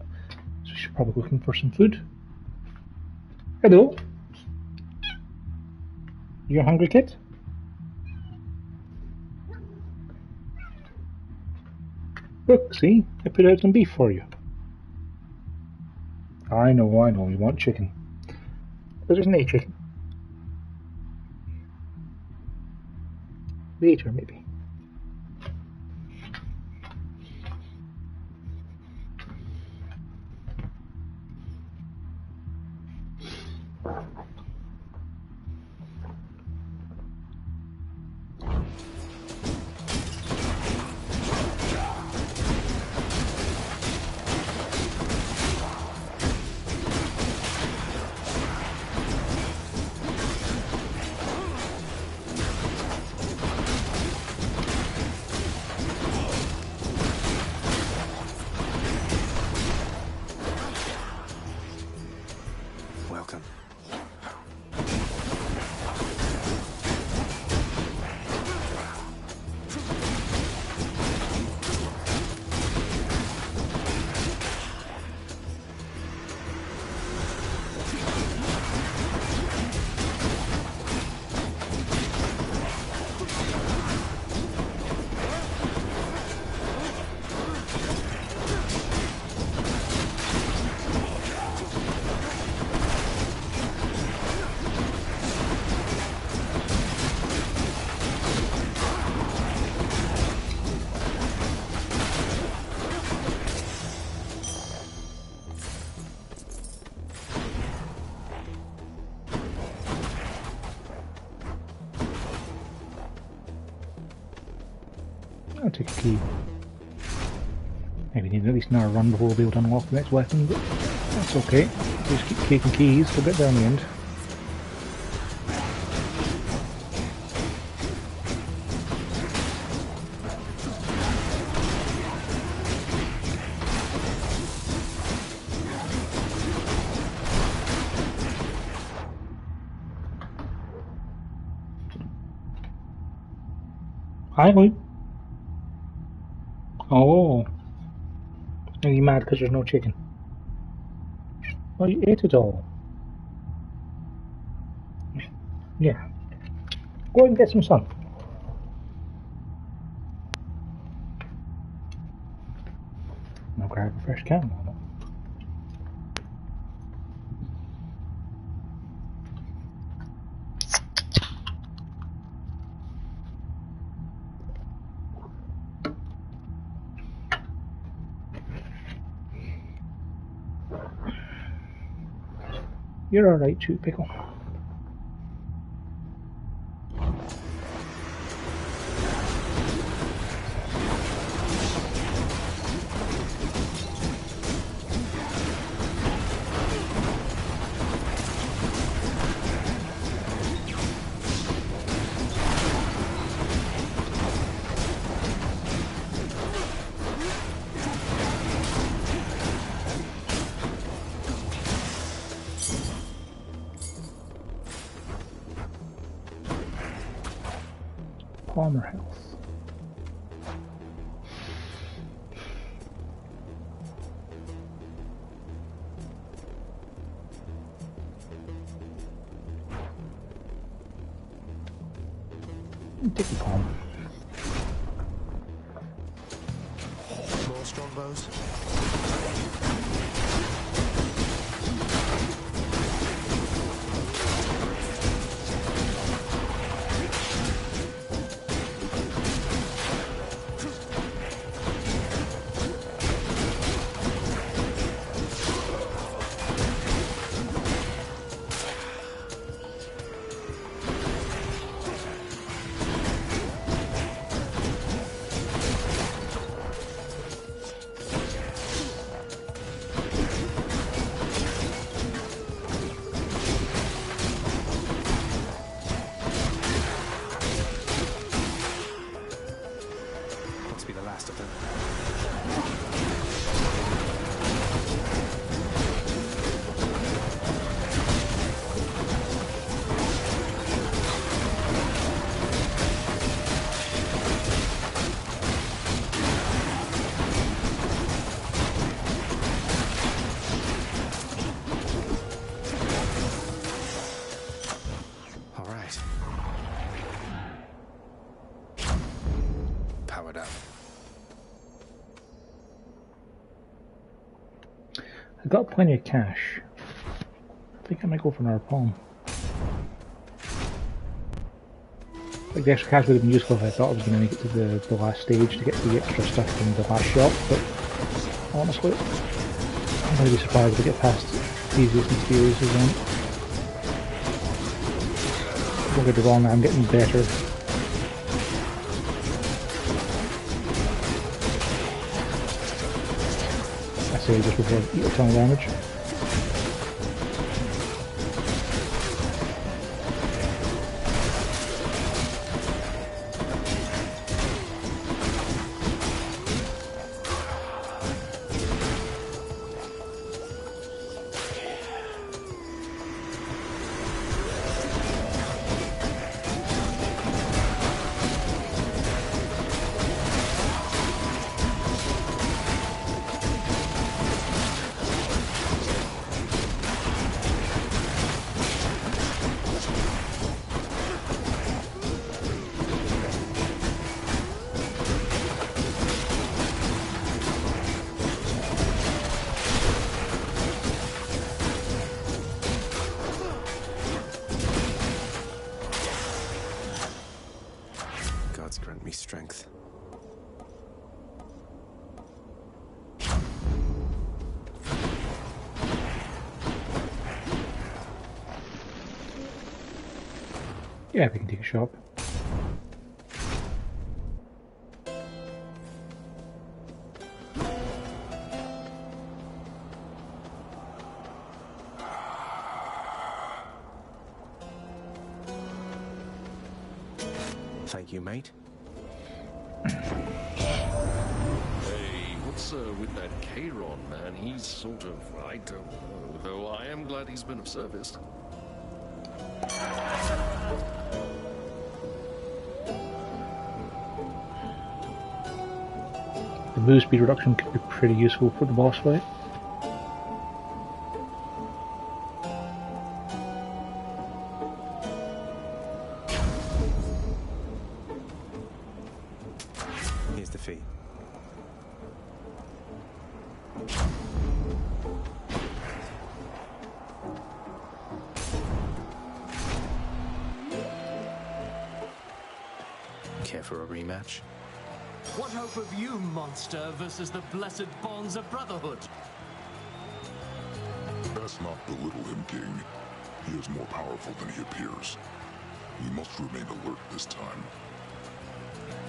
so she's probably looking for some food. Hello? You a hungry kid? Look, see, I put out some beef for you. I know, you want chicken. But there's no chicken. Later, maybe. I'll take a key. Maybe need at least another run before we'll be able to unlock the next weapon, but that's okay. Just keep taking keys, we'll get there in the end. Hi, Lee. Oh. Are you mad because there's no chicken? Oh, you ate it all. Yeah. Go and get some sun. Now grab a fresh camera. You're alright, Chew Pickle. Palmer House. Dickie Palmer. More strongbows. I got plenty of cash. I think I might go for another palm. Like the extra cash would have been useful if I thought I was going to make it to the last stage to get the extra stuff from the last shop, but honestly, I'm going to be surprised if I get past Theseus and Mysterious again. Don't get me wrong, I'm getting better. I say just before I eat a ton of damage. Grant me strength. Yeah, we can take a shop. Thank you, mate. Hey, what's with that Charon man? He's sort of, I don't know, though I am glad he's been of service. The move speed reduction could be pretty useful for the boss fight. Here's the fee. Care for a rematch? What hope have you, monster, versus the blessed bonds of brotherhood? Best not belittle him, King. He is more powerful than he appears. We must remain alert this time.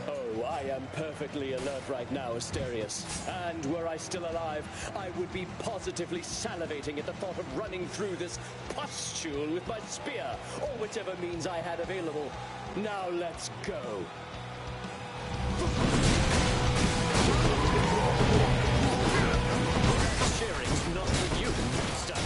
Oh, I am perfectly alert right now, Asterius. And were I still alive, I would be positively salivating at the thought of running through this pustule with my spear, or whichever means I had available. Now let's go. Sharing's not with you, monster.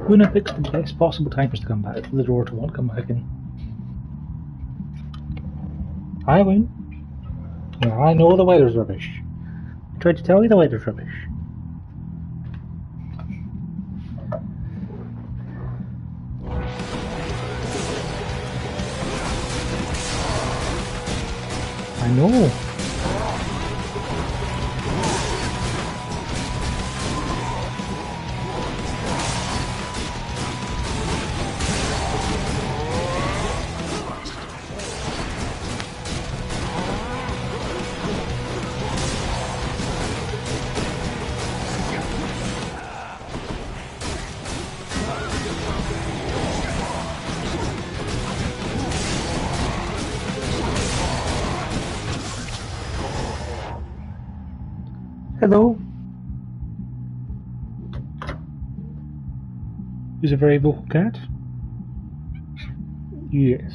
Luna picks the best possible time for us to come back for the door to want to come back in. I win. Yeah, I know the weather's rubbish. I tried to tell you the weather's rubbish. I know. Hello. Is a very vocal cat? Yes.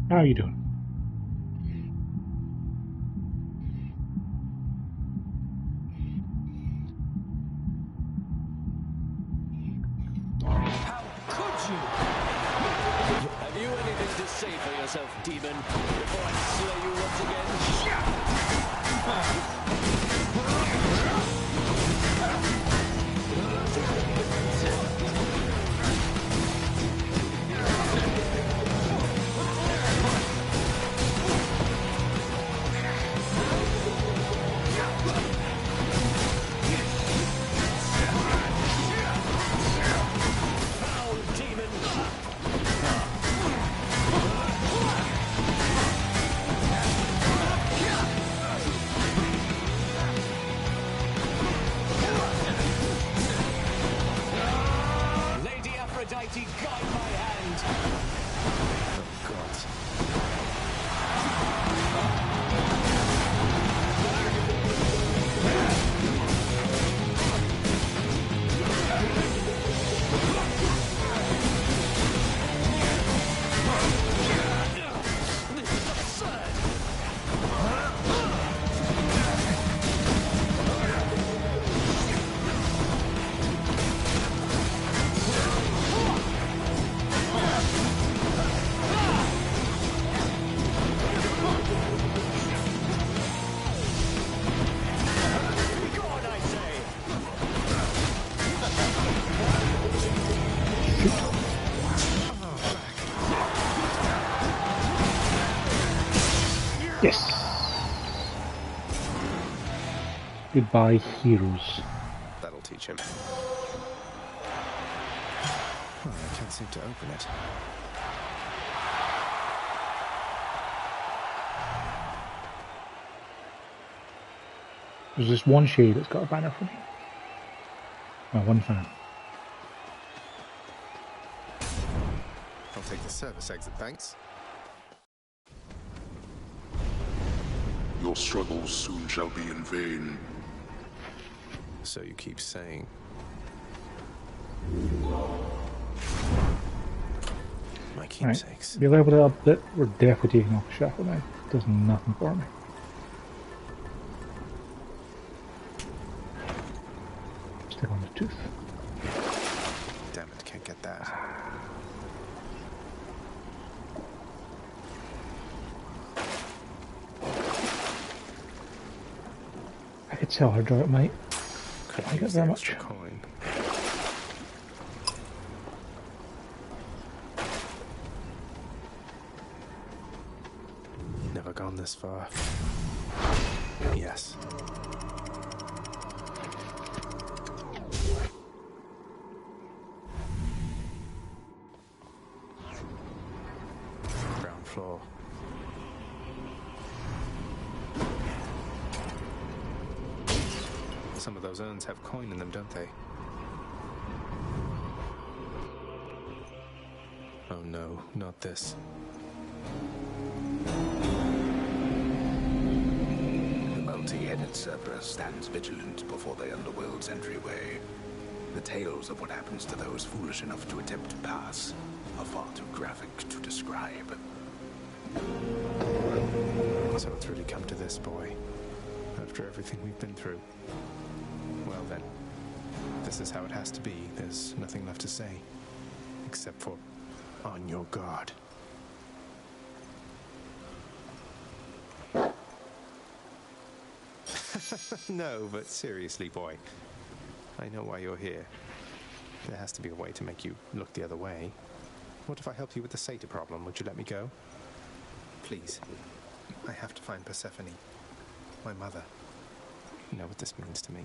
How are you doing? yourself, demon, before I slay you once again. Yes. Goodbye, heroes. That'll teach him. Oh, I can't seem to open it. There's this one shade that's got a banner for me. Oh, one fan. I'll take the service exit, thanks. Your struggles soon shall be in vain. So you keep saying. My keepsakes. Right. We leveled it up a bit. We're definitely taking off the shuffle now. Does nothing for me. Stick on the tooth. Damn it, can't get that. I could sell her drought, mate. I get very much. Coin. Never gone this far. Yes. Ground floor. Some of those urns have coin in them, don't they? Oh no, not this. The multi-headed Cerberus stands vigilant before the Underworld's entryway. The tales of what happens to those foolish enough to attempt to pass are far too graphic to describe. So it's really come to this, boy. After everything we've been through. Well then, this is how it has to be. There's nothing left to say. Except for, on your guard. No, but seriously, boy. I know why you're here. There has to be a way to make you look the other way. What if I help you with the satyr problem? Would you let me go? Please. I have to find Persephone. My mother. You know what this means to me.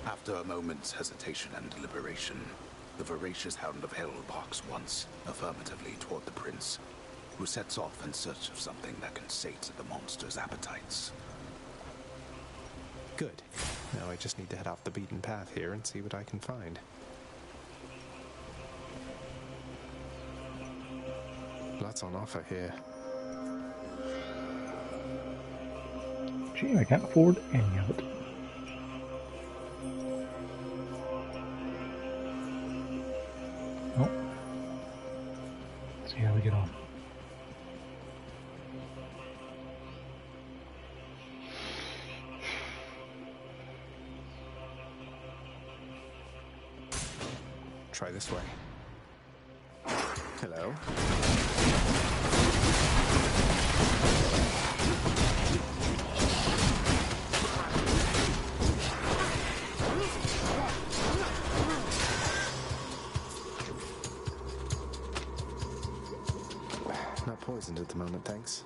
After a moment's hesitation and deliberation, the voracious Hound of Hell barks once, affirmatively toward the prince, who sets off in search of something that can sate the monster's appetites. Good. Now I just need to head off the beaten path here and see what I can find. Lots on offer here. Gee, I can't afford any of it. Oh. Let's see how we get on. Try this way. Hello. Not poisoned at the moment, thanks.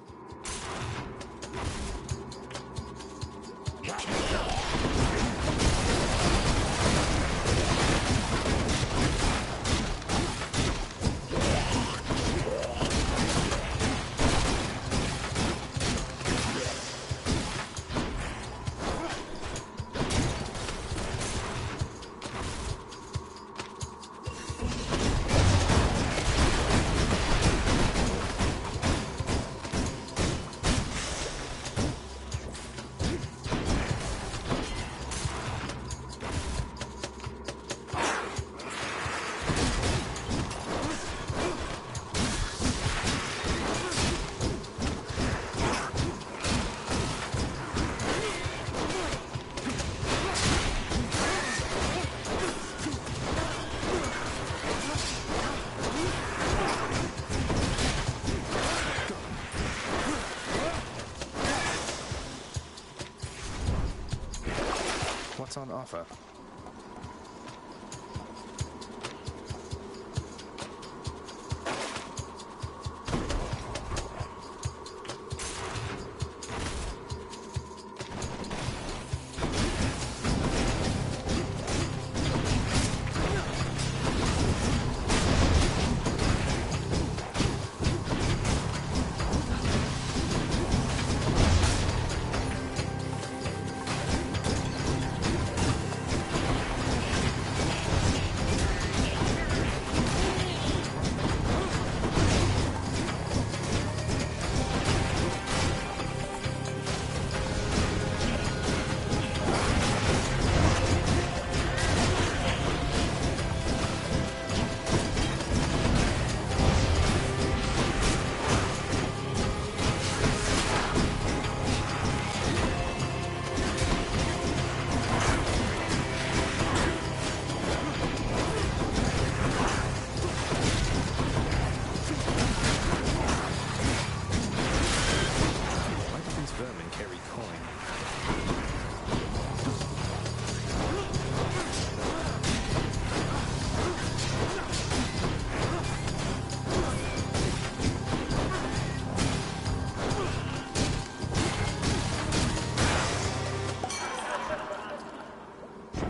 What's on offer?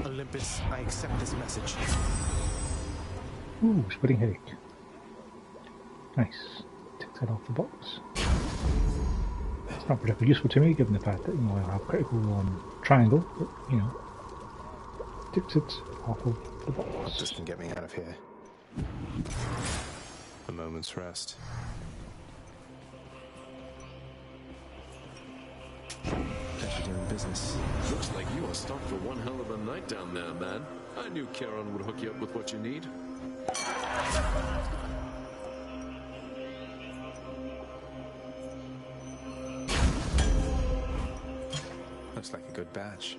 Olympus, I accept this message. Ooh, spreading headache. Nice. Take that off the box. It's not particularly useful to me, given the fact that, you know, I have critical triangle, but, you know, takes it off of the box. This can get me out of here. A moment's rest. Pleasure doing business. Looks like you are stocked for one hell of a night down there, man. I knew Charon would hook you up with what you need. Looks like a good batch.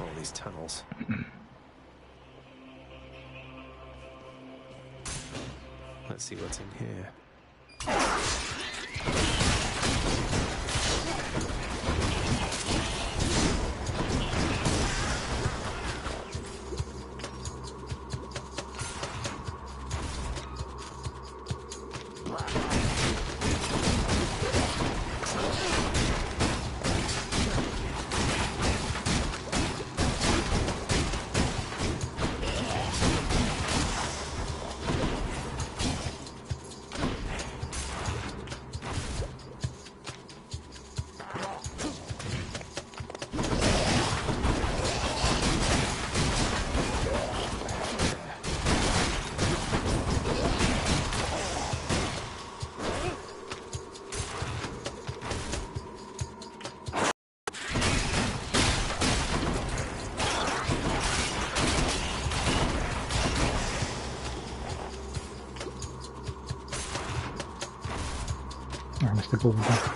All these tunnels. Let's see what's in here. I missed the gold back.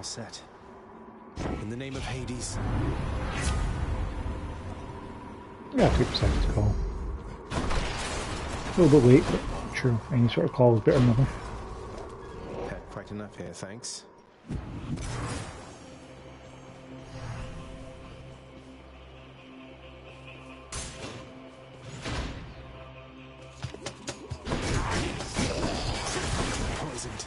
set. In the name of Hades. Yeah, 2% to call. A little bit late, but sure, any sort of call is better than nothing. Had quite enough here, thanks. Poisoned.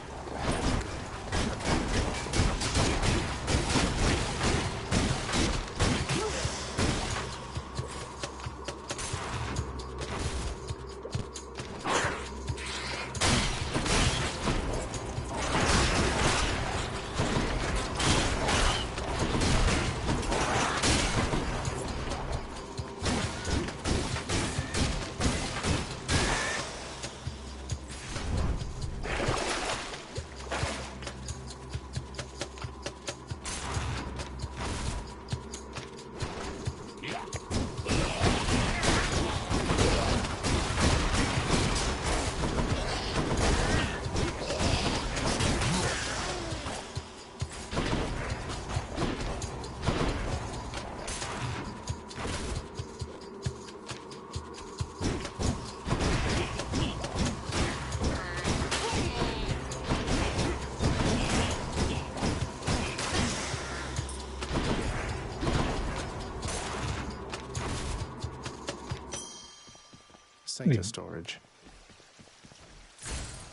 Satyr storage.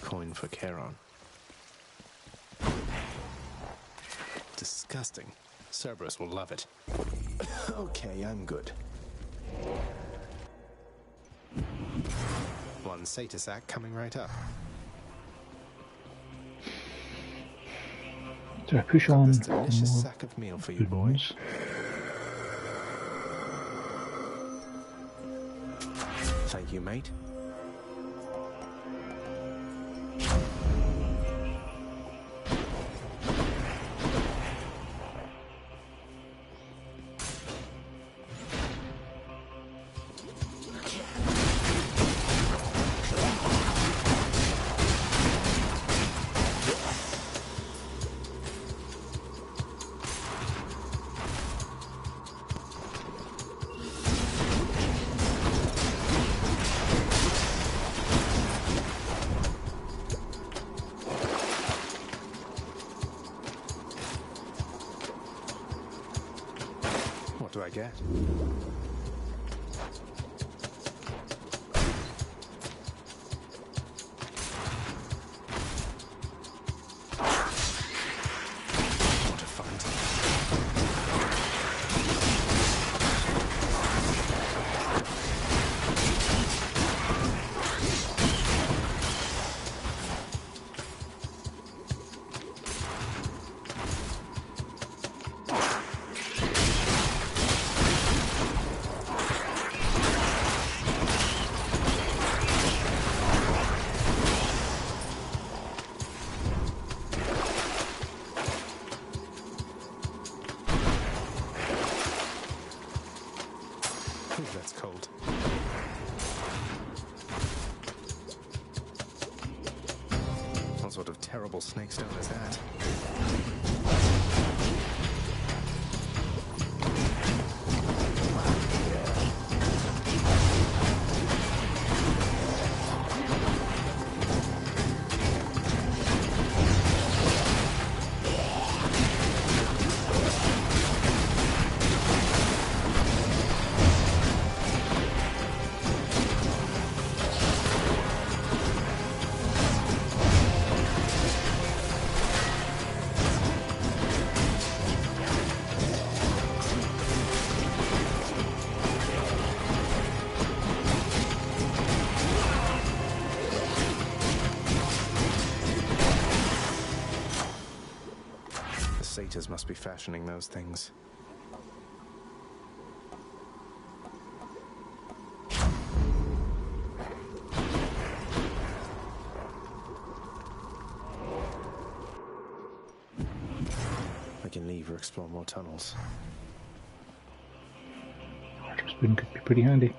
Coin for Charon. Disgusting. Cerberus will love it. Okay, I'm good. One Satyr sack coming right up. So I push on This more delicious sack of meal for you, boy. boys. Thank you, mate. What do I get? What a fight. Ooh, that's cold. What sort of terrible snake stone is that? Satyrs must be fashioning those things. I can leave or explore more tunnels. Archer spoon could be pretty handy.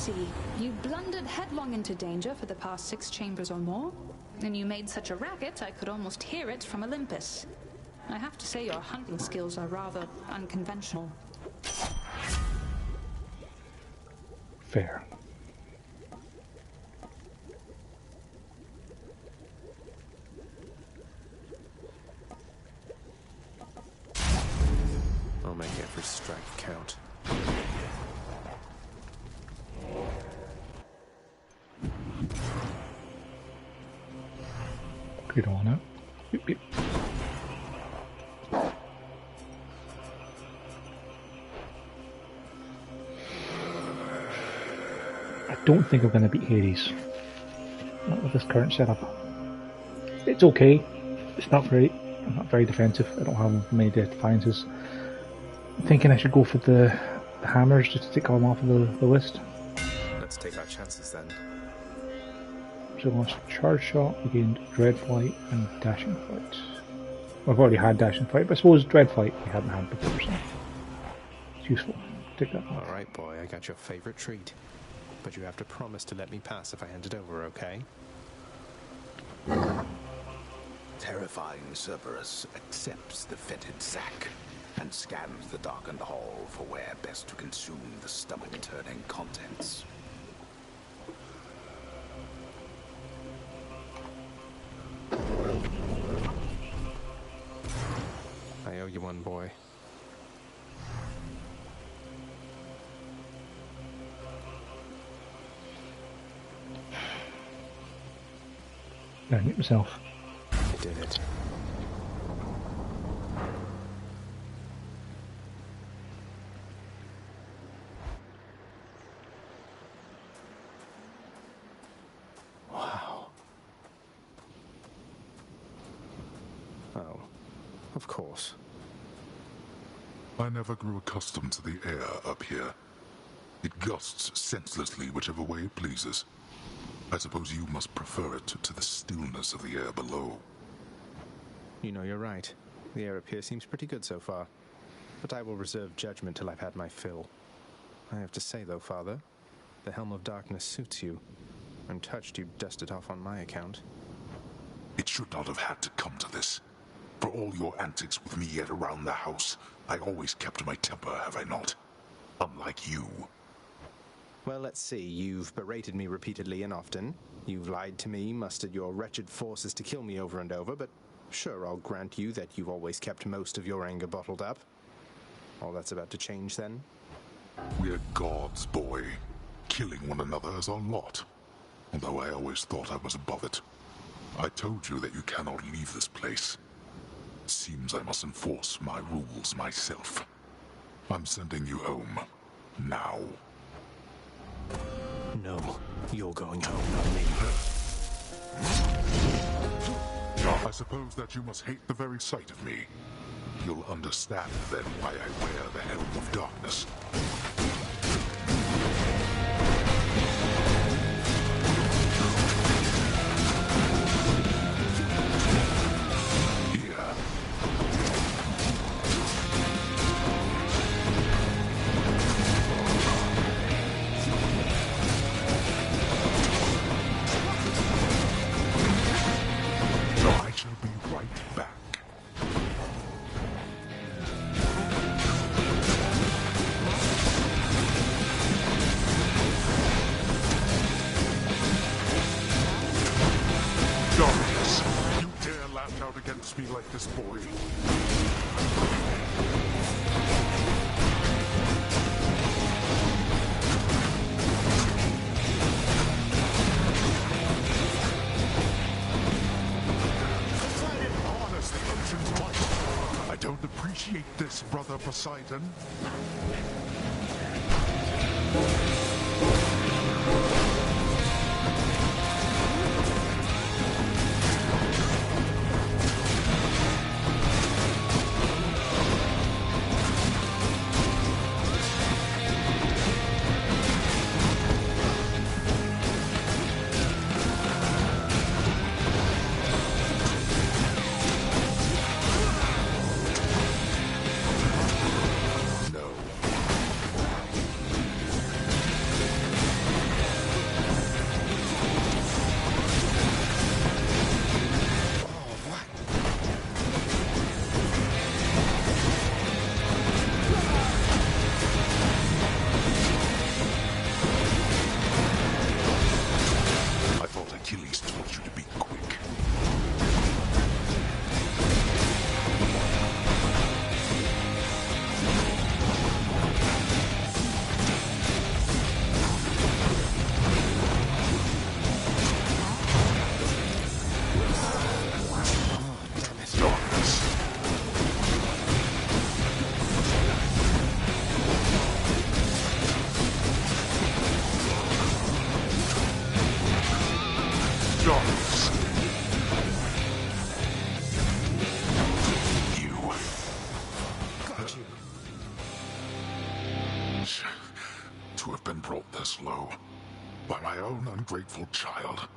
see. You blundered headlong into danger for the past 6 chambers or more, and you made such a racket I could almost hear it from Olympus. I have to say your hunting skills are rather unconventional. Fair. I'll make every strike count. Good on it. Yep, yep. I don't think I'm going to beat Hades. Not with this current setup. It's okay. It's not great. I'm not very defensive. I don't have many defiances. I'm thinking I should go for the hammers just to take them off of the list. Let's take our chances then. So I launched Charge Shot, we gained Dread Flight and Dashing Flight. Well, I've already had Dashing Flight, but I suppose Dread Flight we hadn't had before, so it's useful. Take that off. Alright, boy, I got your favorite treat. But you have to promise to let me pass if I hand it over, okay? Terrifying Cerberus accepts the fetid sack and scans the darkened hall for where best to consume the stomach-turning contents. I owe you one, boy. Gotta get myself. I did it. Wow. Oh, of course. I never grew accustomed to the air up here. It gusts senselessly whichever way it pleases. I suppose you must prefer it to the stillness of the air below. You know, you're right. The air up here seems pretty good so far. But I will reserve judgment till I've had my fill. I have to say, though, Father, the Helm of Darkness suits you. I'm touched you dust it off on my account. It should not have had to come to this. For all your antics with me yet around the house, I always kept my temper, have I not? Unlike you. Well, let's see. You've berated me repeatedly and often. You've lied to me, mustered your wretched forces to kill me over and over, but sure, I'll grant you that you've always kept most of your anger bottled up. All that's about to change, then? We're gods, boy. Killing one another is our lot. Although I always thought I was above it. I told you that you cannot leave this place. It seems I must enforce my rules myself. I'm sending you home. Now. No, you're going home, not me. I suppose that you must hate the very sight of me. You'll understand then why I wear the Helm of Darkness. Brother Poseidon. blow. By my own ungrateful child.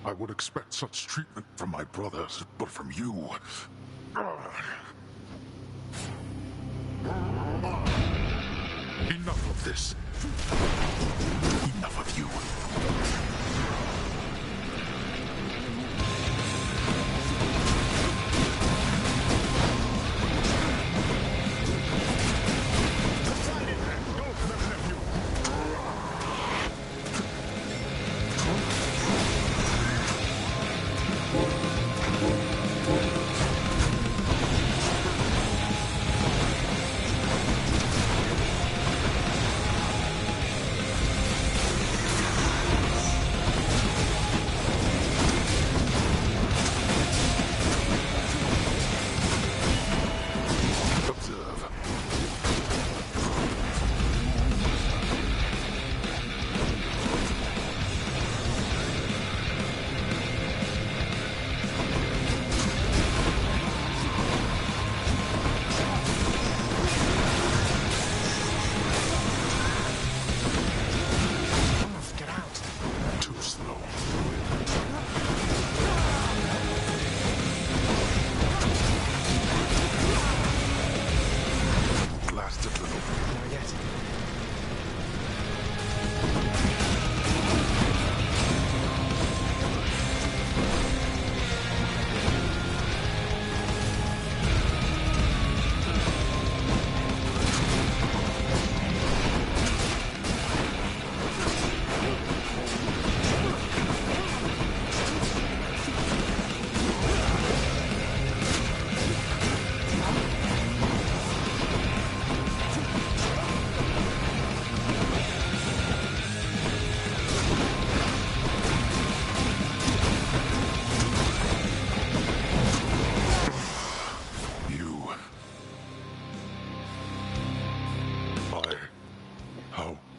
I would expect such treatment from my brothers, but from you... Enough of this. Enough of you.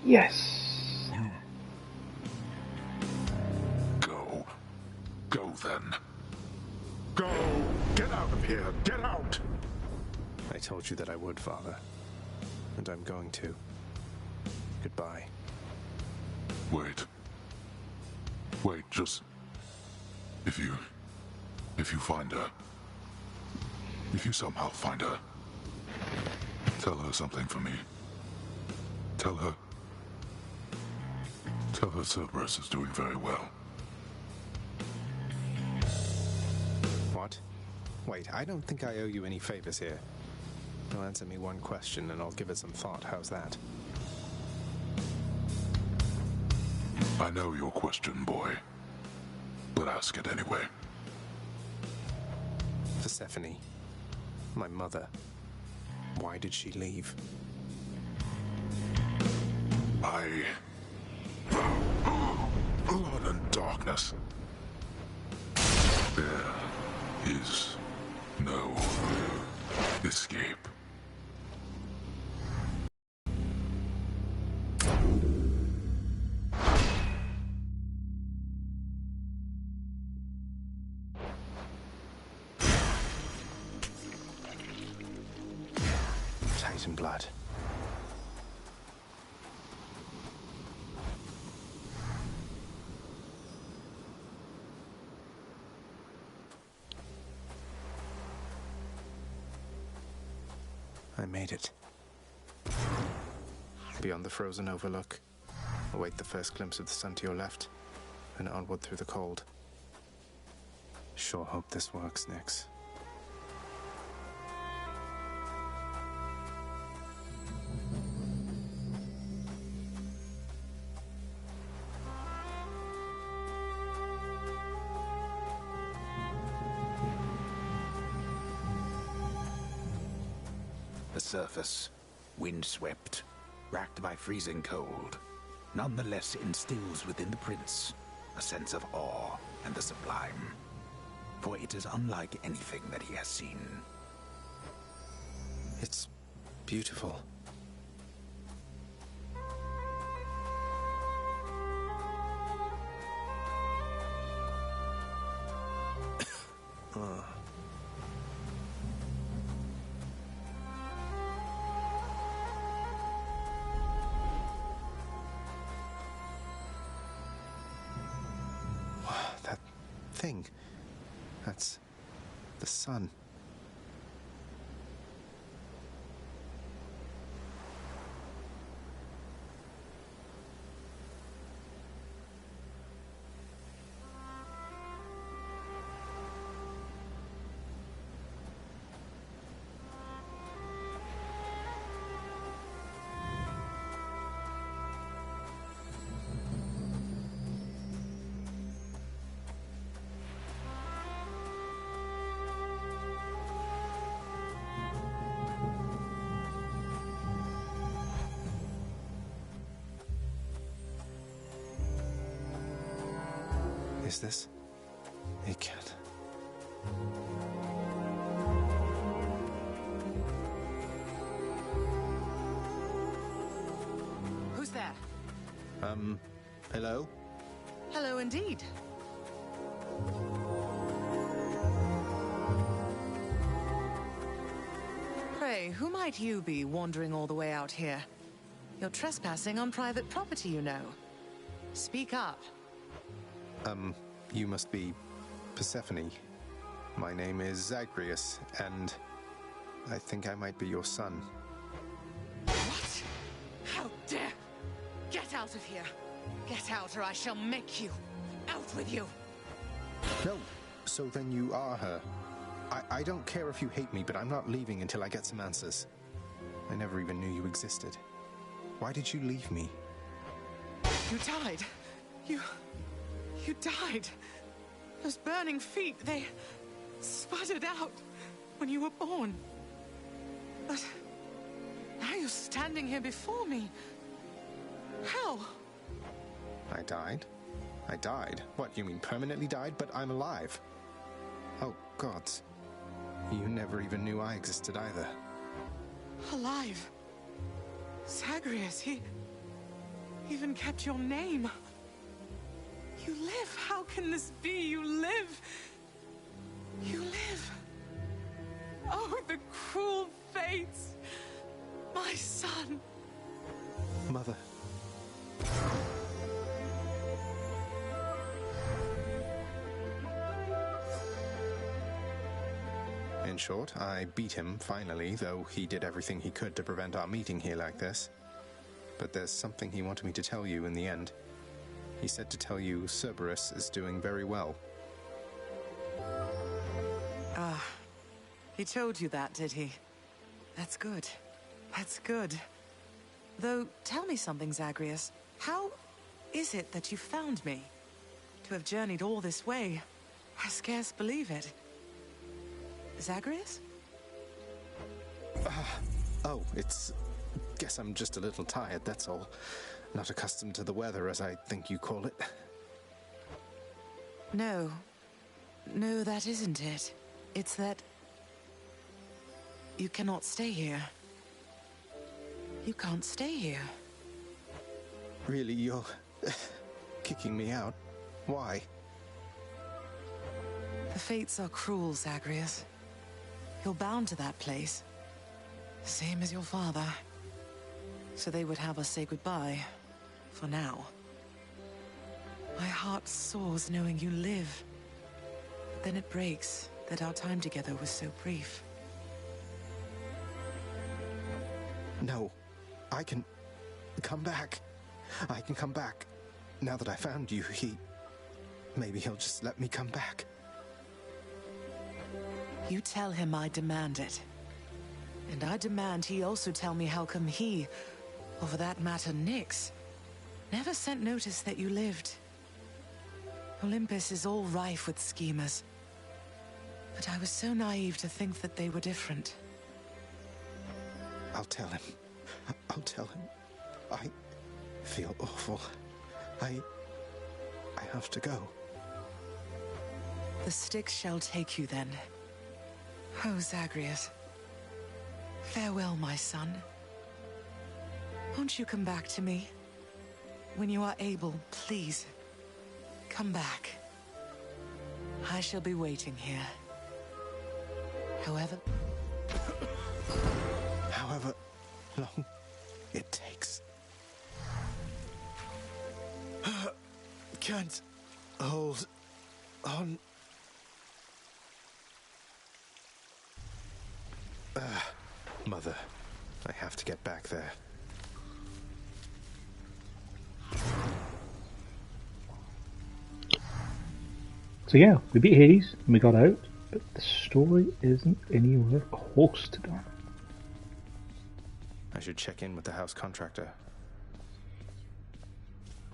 Yes. Go. Go then. Go! Get out of here! Get out! I told you that I would, Father. And I'm going to. Goodbye. Wait. Wait, just... If you find her... If you somehow find her... Tell her something for me. Tell her Cerberus is doing very well. What? Wait, I don't think I owe you any favors here. You'll answer me one question and I'll give it some thought. How's that? I know your question, boy. But ask it anyway. Persephone, my mother, why did she leave? Blood and darkness. There is no escape. Titan blood. I made it. Beyond the frozen overlook, await the first glimpse of the sun to your left, and onward through the cold. Sure hope this works, Nyx. The surface, windswept, racked by freezing cold, nonetheless instills within the prince a sense of awe and the sublime, for it is unlike anything that he has seen. It's beautiful. thing. That's the sun. Is this? It can't. Who's there? Hello? Hello indeed. Pray, who might you be wandering all the way out here? You're trespassing on private property, you know. Speak up. You must be Persephone. My name is Zagreus, and I think I might be your son. What? How dare! Get out of here! Get out or I shall make you! Out with you! No, so then you are her. I don't care if you hate me, but I'm not leaving until I get some answers. I never even knew you existed. Why did you leave me? You died. You died. Those burning feet, they sputtered out when you were born. But now you're standing here before me. How? I died? I died? What, you mean permanently died? But I'm alive. Oh, gods. You never even knew I existed either. Alive? Zagreus, he even kept your name. You live. How can this be? You live. You live. Oh, the cruel fates. My son. Mother. In short, I beat him, finally, though he did everything he could to prevent our meeting here like this. But there's something he wanted me to tell you in the end. He said to tell you Cerberus is doing very well. Ah, he told you that, did he? That's good. That's good. Though, tell me something, Zagreus. How is it that you found me? To have journeyed all this way, I scarce believe it. Zagreus? Oh, guess I'm just a little tired, that's all. Not accustomed to the weather, as I think you call it. No. No, that isn't it. It's that you cannot stay here. You can't stay here. Really, you're kicking me out? Why? The fates are cruel, Zagreus. You're bound to that place. Same as your father. So they would have us say goodbye. For now. My heart soars knowing you live. But then it breaks that our time together was so brief. No. I can come back. I can come back. Now that I found you, maybe he'll just let me come back. You tell him I demand it. And I demand he also tell me how come he, or for that matter Nyx, never sent notice that you lived. Olympus is all rife with schemers. But I was so naive to think that they were different. I'll tell him. I'll tell him. I feel awful. I have to go. The Styx shall take you then. Oh, Zagreus. Farewell, my son. Won't you come back to me? When you are able, please. Come back. I shall be waiting here. However long it takes. Can't hold on Mother, I have to get back there. So yeah, we beat Hades and we got out, but the story isn't anywhere close to done. I should check in with the house contractor.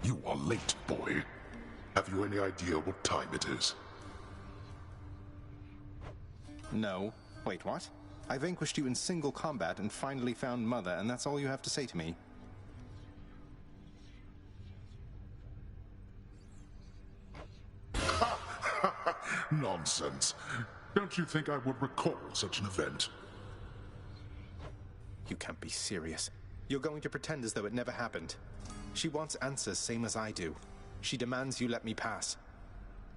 You are late, boy. Have you any idea what time it is? No. Wait, what? I vanquished you in single combat and finally found Mother, and that's all you have to say to me? Nonsense. Don't you think I would recall such an event? You can't be serious. You're going to pretend as though it never happened. She wants answers same as I do. She demands you let me pass.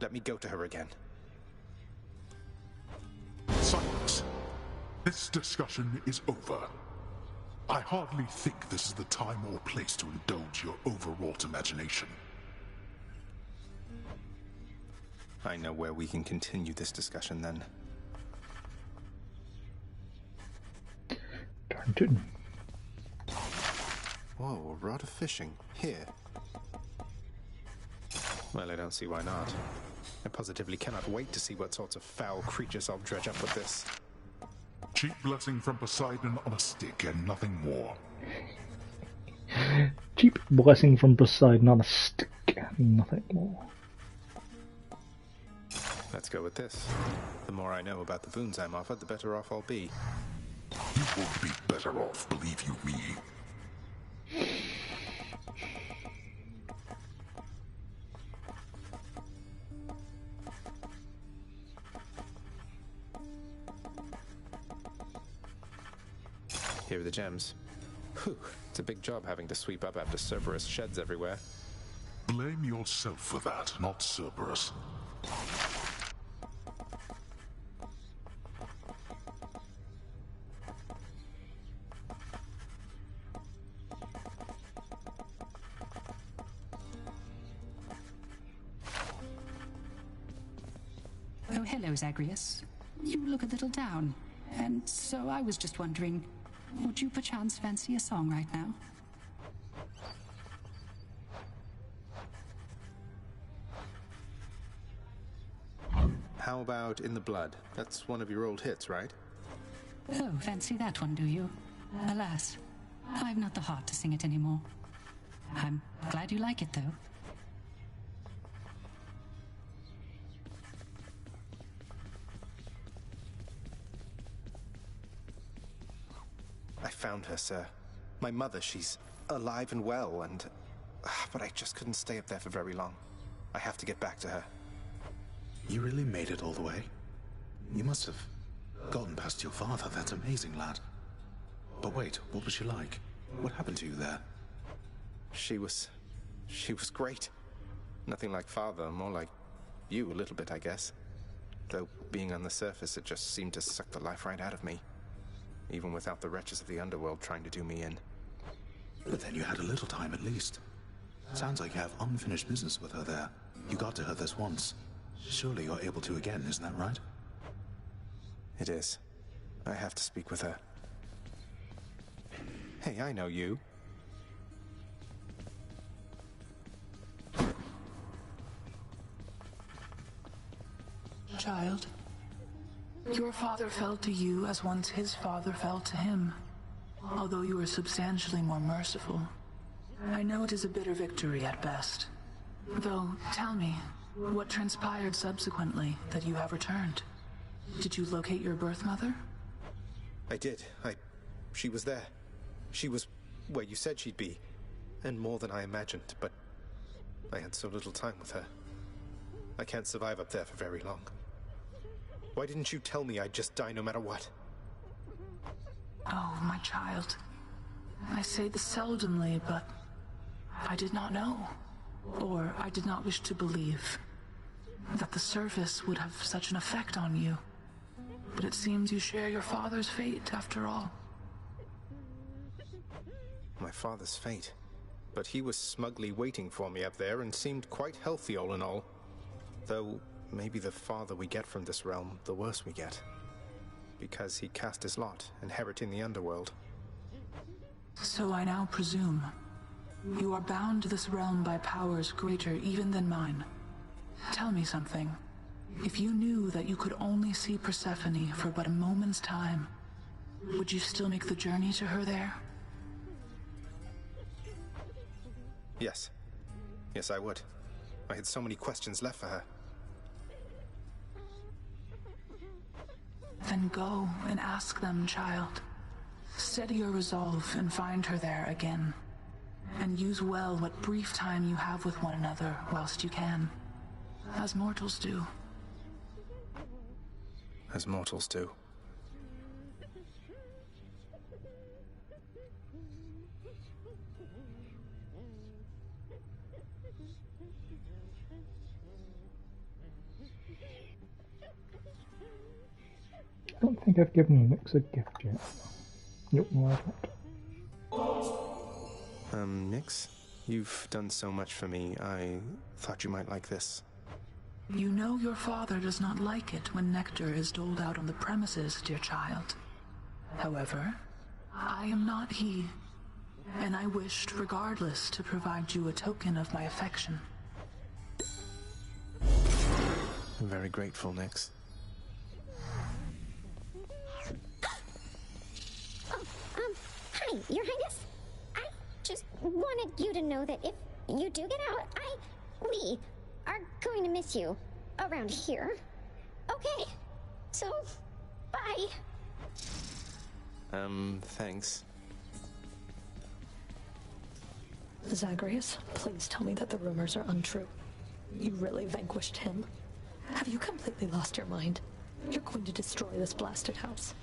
Let me go to her again. Silence. This discussion is over. I hardly think this is the time or place to indulge your overwrought imagination. I know where we can continue this discussion then. Darn tootin'. Whoa, a rod of fishing. Here. Well, I don't see why not. I positively cannot wait to see what sorts of foul creatures I'll dredge up with this. Cheap blessing from Poseidon on a stick and nothing more. Cheap blessing from Poseidon on a stick and nothing more. Let's go with this. The more I know about the boons I'm offered, the better off I'll be. You won't be better off, believe you me. Here are the gems. Whew, it's a big job having to sweep up after Cerberus sheds everywhere. Blame yourself for that, not Cerberus. Oh, hello, Zagreus. You look a little down, and so I was just wondering, would you perchance fancy a song right now? How about In the Blood? That's one of your old hits, right? Oh, fancy that one, do you? Alas, I've not the heart to sing it anymore. I'm glad you like it, though. I found her, sir. My mother, she's alive and well, and... but I just couldn't stay up there for very long. I have to get back to her. You really made it all the way? You must have gotten past your father. That's amazing, lad. But wait, what was she like? What happened to you there? She was great. Nothing like father, more like you a little bit, I guess. Though, being on the surface, it just seemed to suck the life right out of me. Even without the wretches of the underworld trying to do me in. But then you had a little time at least. Sounds like you have unfinished business with her there. You got to her this once. Surely you're able to again, isn't that right? It is. I have to speak with her. Hey, I know you. Child, your father fell to you as once his father fell to him, although you were substantially more merciful. I know it is a bitter victory at best. Though, tell me, what transpired subsequently that you have returned? Did you locate your birth mother? I did. She was there. She was where you said she'd be. And more than I imagined, but I had so little time with her. I can't survive up there for very long. Why didn't you tell me I'd just die no matter what? Oh, my child. I say this seldomly, but I did not know. Or I did not wish to believe that the surface would have such an effect on you. But it seems you share your father's fate, after all. My father's fate? But he was smugly waiting for me up there and seemed quite healthy all in all. Though, maybe the farther we get from this realm, the worse we get. because he cast his lot, inheriting the underworld. So I now presume you are bound to this realm by powers greater even than mine. Tell me something. If you knew that you could only see Persephone for but a moment's time, would you still make the journey to her there? Yes. Yes, I would. I had so many questions left for her. Then go and ask them, child. Steady your resolve and find her there again. And use well what brief time you have with one another whilst you can. As mortals do. As mortals do. I don't think I've given Nix a gift yet. Nope, no, I haven't. Nix? You've done so much for me, I thought you might like this. You know your father does not like it when nectar is doled out on the premises, dear child. However, I am not he, and I wished, regardless, to provide you a token of my affection. I'm very grateful, Nix. Hi, Your Highness. I just wanted you to know that if you do get out, we are going to miss you around here. Okay, so, bye. Thanks. Zagreus, please tell me that the rumors are untrue. You really vanquished him? Have you completely lost your mind? You're going to destroy this blasted house.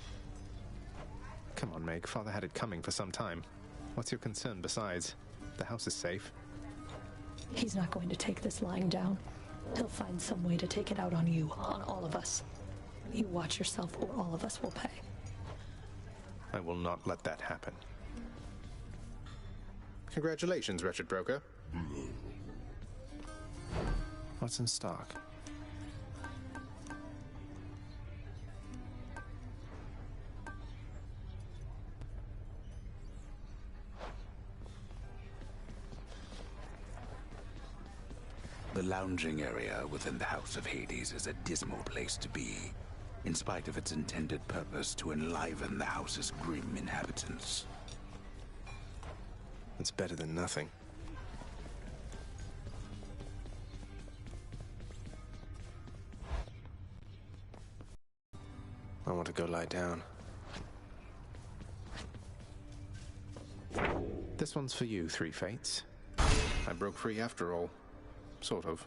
Come on, Meg. Father had it coming for some time. What's your concern besides? The house is safe. He's not going to take this lying down. He'll find some way to take it out on you, on all of us. You watch yourself or all of us will pay. I will not let that happen. Congratulations, wretched broker. What's in stock? The lounging area within the House of Hades is a dismal place to be, in spite of its intended purpose to enliven the house's grim inhabitants. It's better than nothing. I want to go lie down. This one's for you, Three Fates. I broke free after all. Sort of.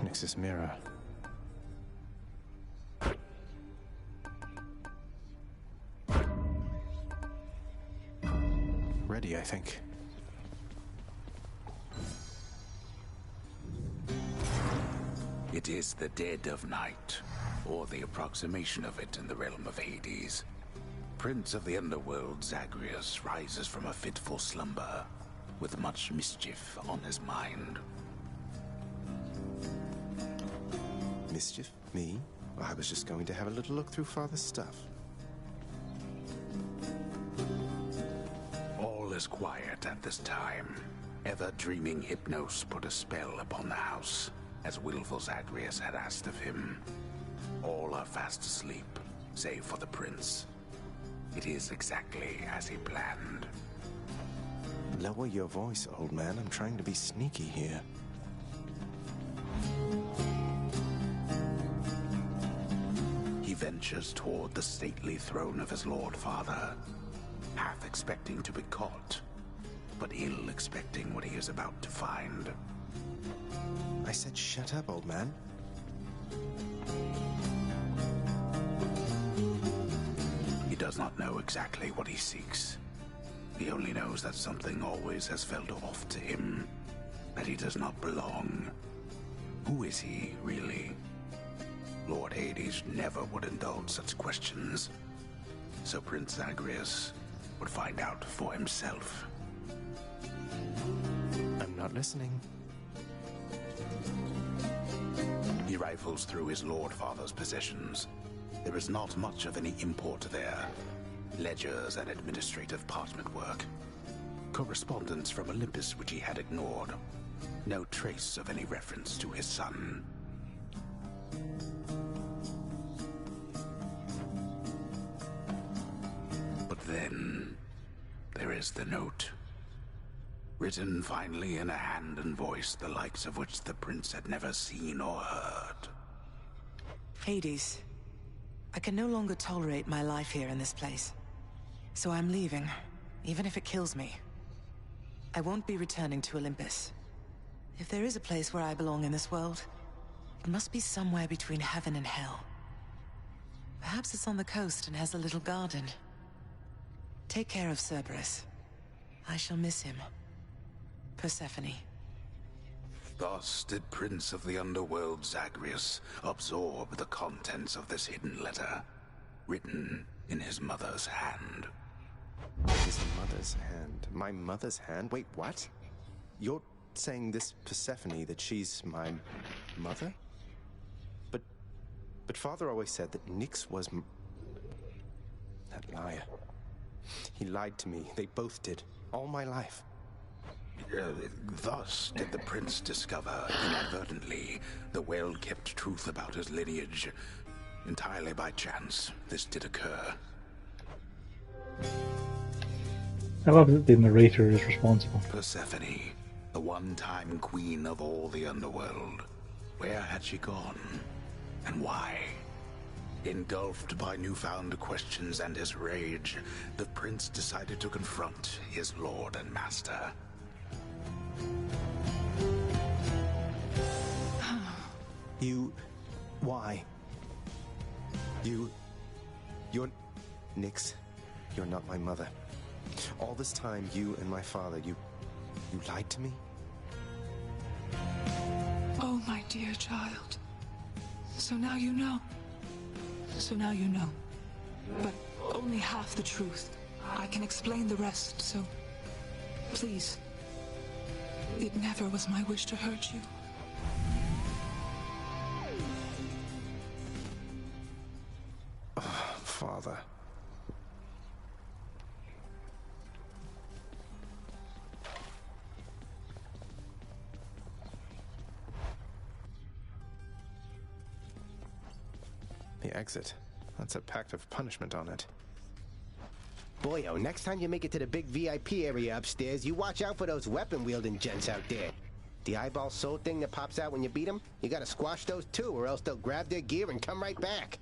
Nix's mirror. Ready, I think. It is the dead of night, or the approximation of it in the realm of Hades. Prince of the underworld, Zagreus, rises from a fitful slumber, with much mischief on his mind. Mischief? Me? I was just going to have a little look through Father's stuff. All is quiet at this time. Ever-dreaming Hypnos put a spell upon the house, as willful Zagreus had asked of him. All are fast asleep, save for the prince. It is exactly as he planned. Lower your voice, old man. I'm trying to be sneaky here. He ventures toward the stately throne of his Lord Father, half expecting to be caught, but ill expecting what he is about to find. I said shut up, old man. He does not know exactly what he seeks, He only knows that something always has felt off to him, that he does not belong. Who is he, really? Lord Hades never would indulge such questions, so Prince Zagreus would find out for himself. I'm not listening. He rifles through his Lord Father's possessions. There is not much of any import there. Ledgers and administrative parchment work. Correspondence from Olympus which he had ignored. No trace of any reference to his son. But then, there is the note. Written finally in a hand and voice the likes of which the prince had never seen or heard. Hades, I can no longer tolerate my life here in this place. So I'm leaving, even if it kills me. I won't be returning to Olympus. If there is a place where I belong in this world, it must be somewhere between heaven and hell. Perhaps it's on the coast and has a little garden. Take care of Cerberus. I shall miss him. Persephone. Thus did Prince of the Underworld Zagreus absorb the contents of this hidden letter, written in his mother's hand. His mother's hand? My mother's hand? Wait, what? You're saying this Persephone, that she's my mother? But Father always said that Nyx was that liar. He lied to me. They both did. All my life. Thus did the prince discover, inadvertently, the well-kept truth about his lineage. Entirely by chance, this did occur. I love that the narrator is responsible. Persephone, the one-time queen of all the underworld. Where had she gone? And why? Engulfed by newfound questions and his rage, the prince decided to confront his lord and master. Why? You're... Nyx, you're not my mother. All this time, you and my father, you lied to me? Oh, my dear child. So now you know. So now you know. But only half the truth. I can explain the rest, so... Please. It never was my wish to hurt you. Father. The exit. That's a pact of punishment on it. Boyo, next time you make it to the big VIP area upstairs, you watch out for those weapon-wielding gents out there. The eyeball soul thing that pops out when you beat them, you gotta squash those too, or else they'll grab their gear and come right back.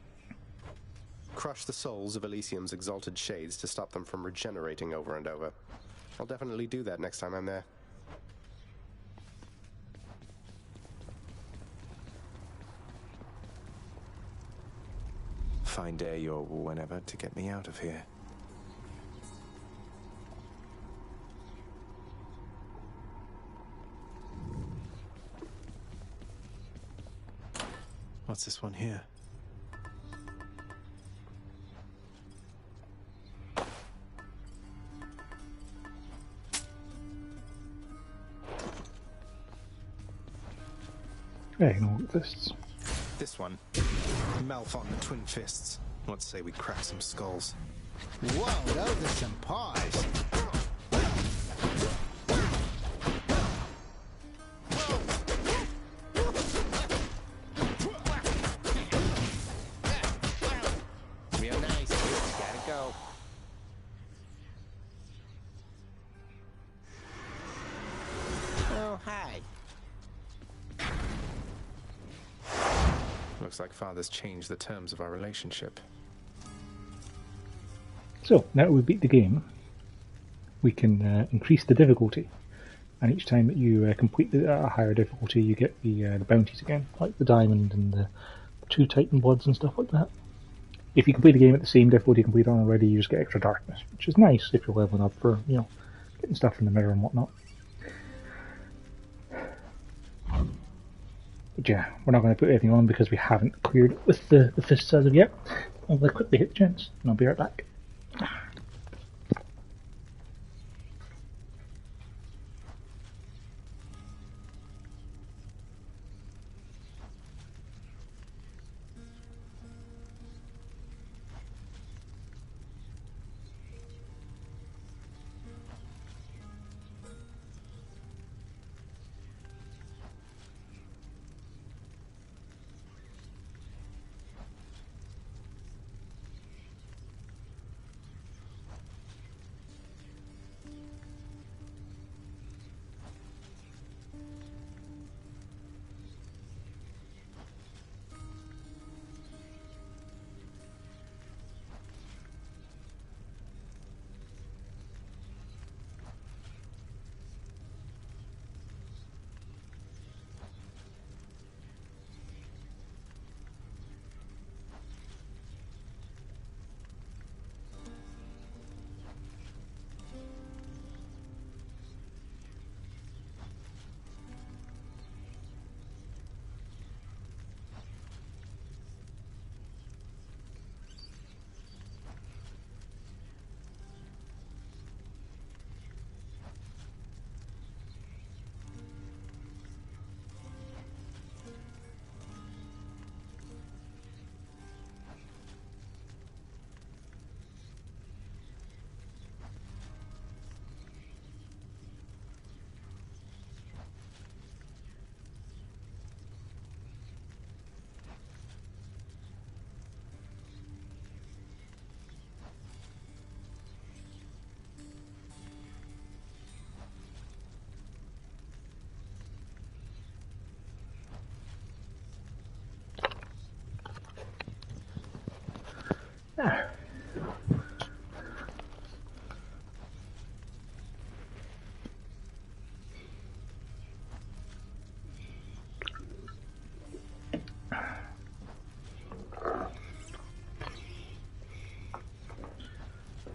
Crush the souls of Elysium's exalted shades to stop them from regenerating over and over. I'll definitely do that next time I'm there. Fine day or whenever to get me out of here. What's this one here? Yeah, you know what this. This one. Malphon the Twin Fists. Let's say we crack some skulls. Whoa, those are some paws. Real nice. Gotta go. Oh, hi. Looks like Father's changed the terms of our relationship. So, now that we've beat the game, we can increase the difficulty. And each time that you complete a higher difficulty, you get the bounties again, like the diamond and the 2 Titan bloods and stuff like that. if you complete the game at the same difficulty you complete on already, you just get extra darkness, which is nice if you're leveling up for, you know, getting stuff from the mirror and whatnot. But yeah, we're not going to put anything on because we haven't cleared it with the fists as of yet. I'm going to quickly hit the gents, and I'll be right back.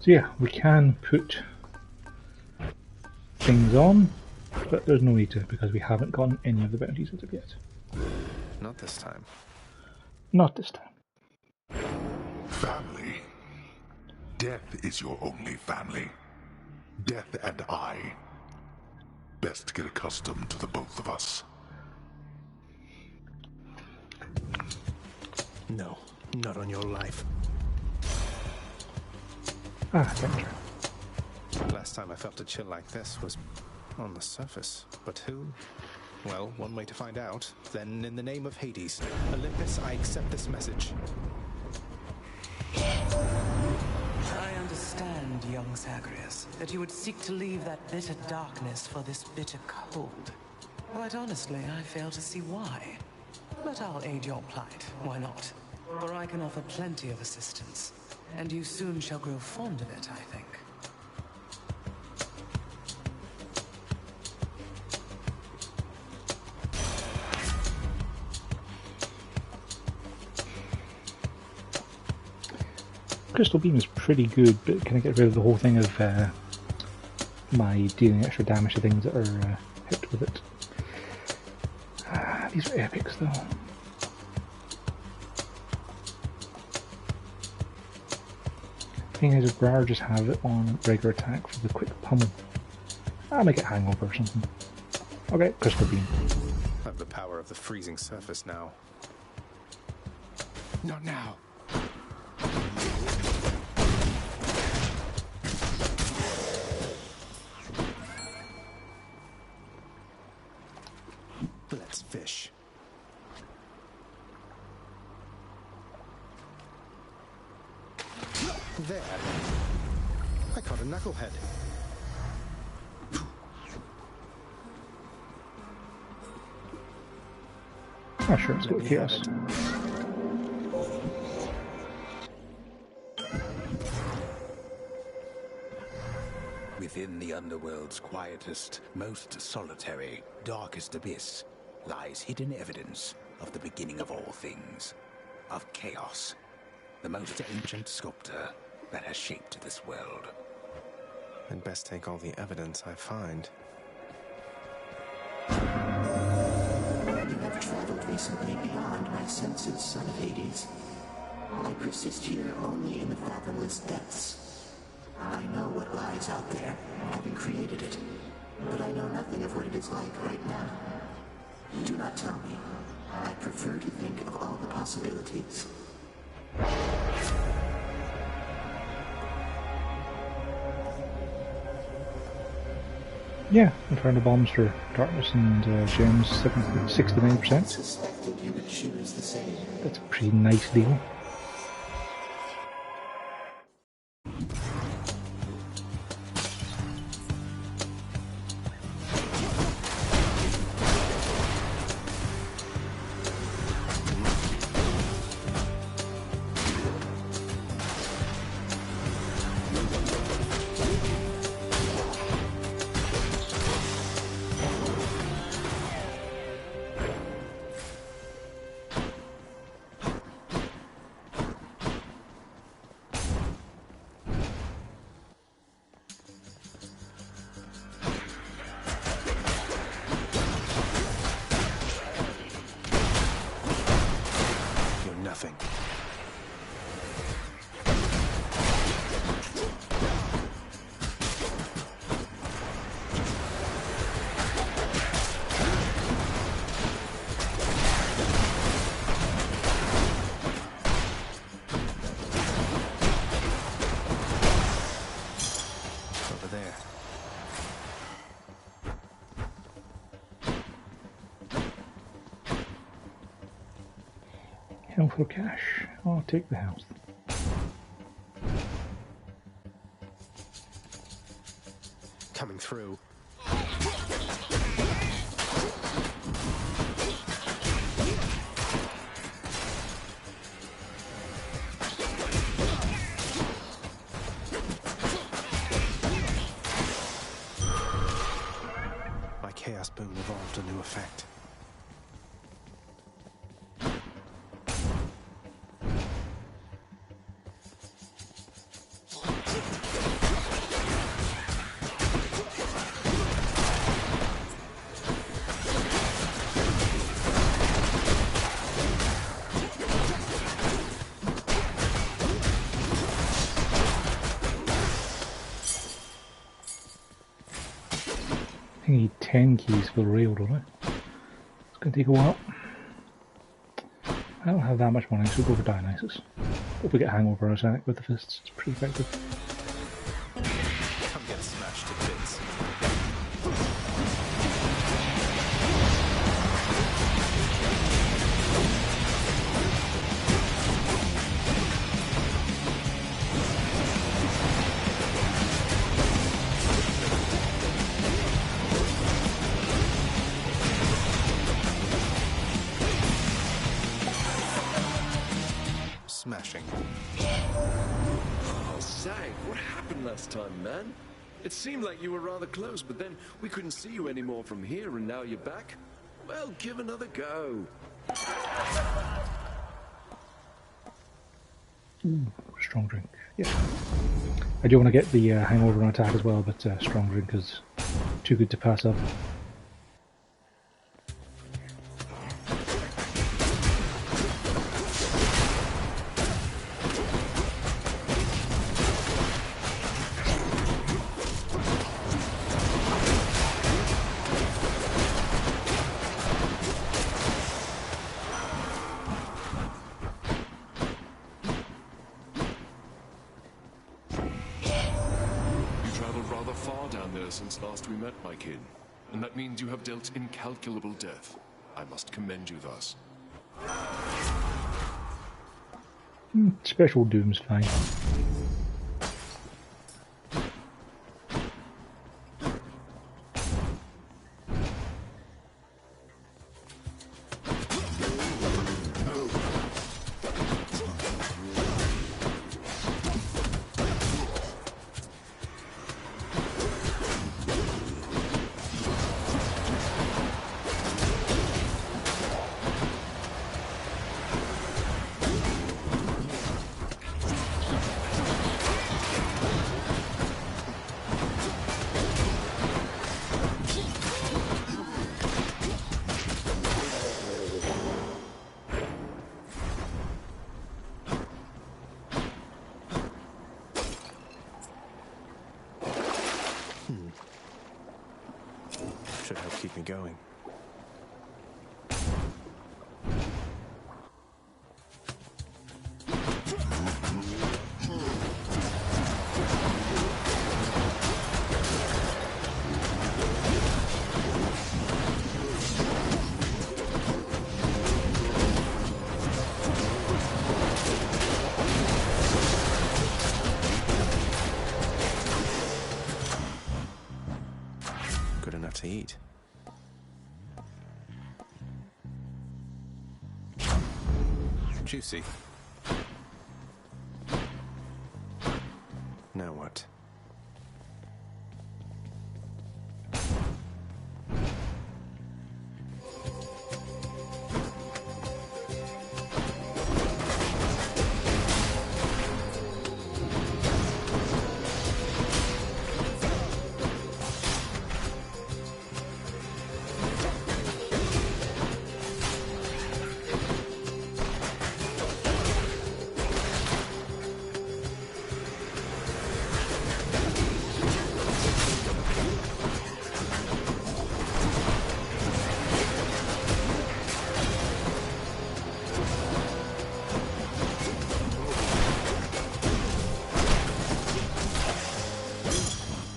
So yeah, we can put things on, but there's no need to because we haven't gotten any of the bounties as of yet. Not this time. Not this time. Family. Death is your only family. Death and I. Best get accustomed to the both of us. No, not on your life. Ah, danger. Last time I felt a chill like this was on the surface. But who? Well, one way to find out. Then, in the name of Hades, Olympus, I accept this message. I understand, young Zagreus, that you would seek to leave that bitter darkness for this bitter cold. Quite honestly, I fail to see why. But I'll aid your plight, why not? For I can offer plenty of assistance, and you soon shall grow fond of it, I think. Crystal Beam is pretty good, but can I get rid of the whole thing of my dealing extra damage to things that are hit with it? These are epics though. Thing is, I'd rather just have it on regular attack for the quick pummel. I'll make it hangover or something. Okay, Crystal Beam. I have the power of the freezing surface now. Not now. Let's fish. There. I caught a knucklehead. Ah, sure, let's go with Chaos. Within the underworld's quietest, most solitary, darkest abyss lies hidden evidence of the beginning of all things, of chaos. The most ancient sculptor that has shaped this world. I'd best take all the evidence I find. You have traveled recently beyond my senses, son of Hades. I persist here only in the fathomless depths. I know what lies out there, having created it, but I know nothing of what it is like right now. Do not tell me. I prefer to think of all the possibilities. Yeah, I found the bombs for darkness and gems, 69%. Suspected you would choose the same. That's a pretty nice deal. Health or cash? I'll take the health. Coming through. My Chaos Boon evolved a new effect. I need 10 keys for the rail, don't I? It's going to take a while. I don't have that much money, so we'll go for Dionysus. Hope we get Hangover Arsenic with the fists, it's pretty effective. Come get smashed to bits. Smashing. Oh, Zag, what happened last time, man? It seemed like you were rather close, but then we couldn't see you anymore from here, and now you're back? Well, give another go. Ooh, strong drink. Yeah. I do want to get the hangover on attack as well, but strong drink is too good to pass up. Since last we met, my kin, and that means you have dealt incalculable death. I must commend you thus. Special Doom's fine. me going. Good enough to eat. Juicy. Now what?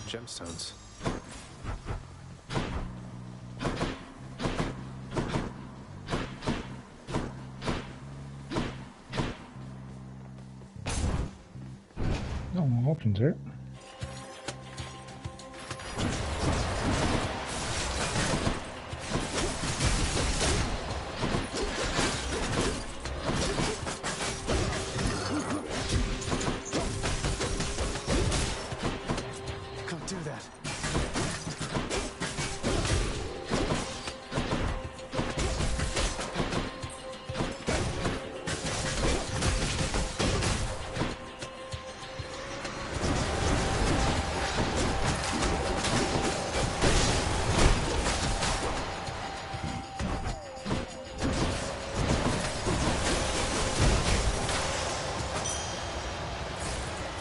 Gemstones. No more options here. Can't do that.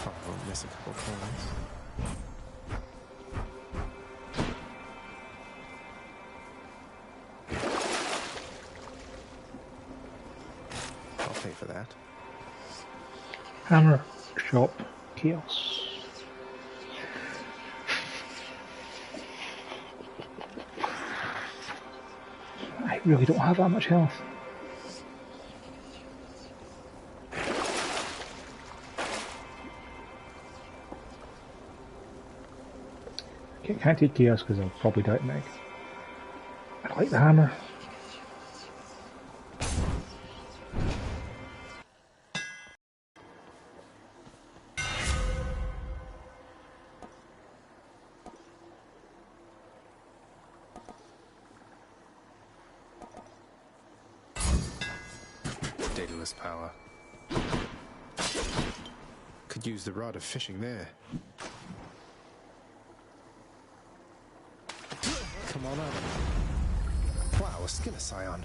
I won't miss a couple coins. I'll pay for that. Hammer, shop, chaos. I really don't have that much health. Okay, can't take chaos because I'll probably die tonight. I like the hammer. Daedalus power. Could use the rod of fishing there. Come on up. Wow, a Skilla Scion.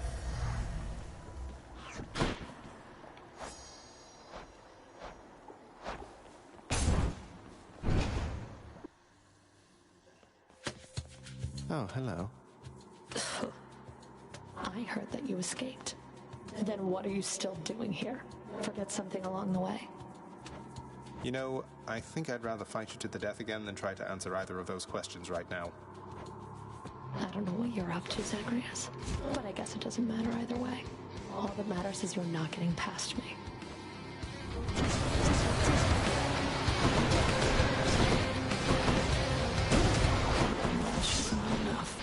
Oh, hello. I heard that you escaped. Then what are you still doing here? Forget something along the way? You know, I think I'd rather fight you to the death again than try to answer either of those questions right now. I don't know what you're up to, Zagreus, but I guess it doesn't matter either way. All that matters is you're not getting past me. That's just not enough.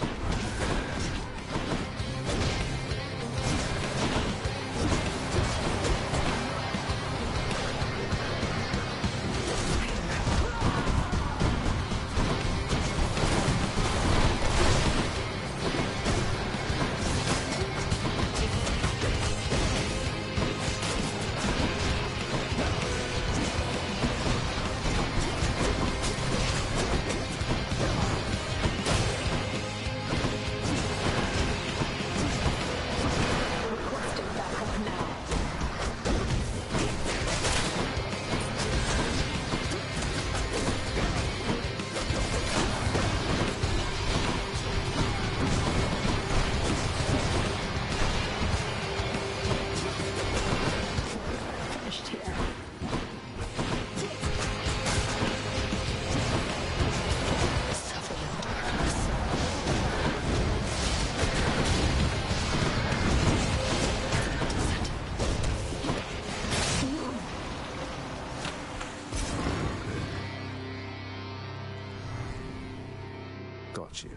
got you.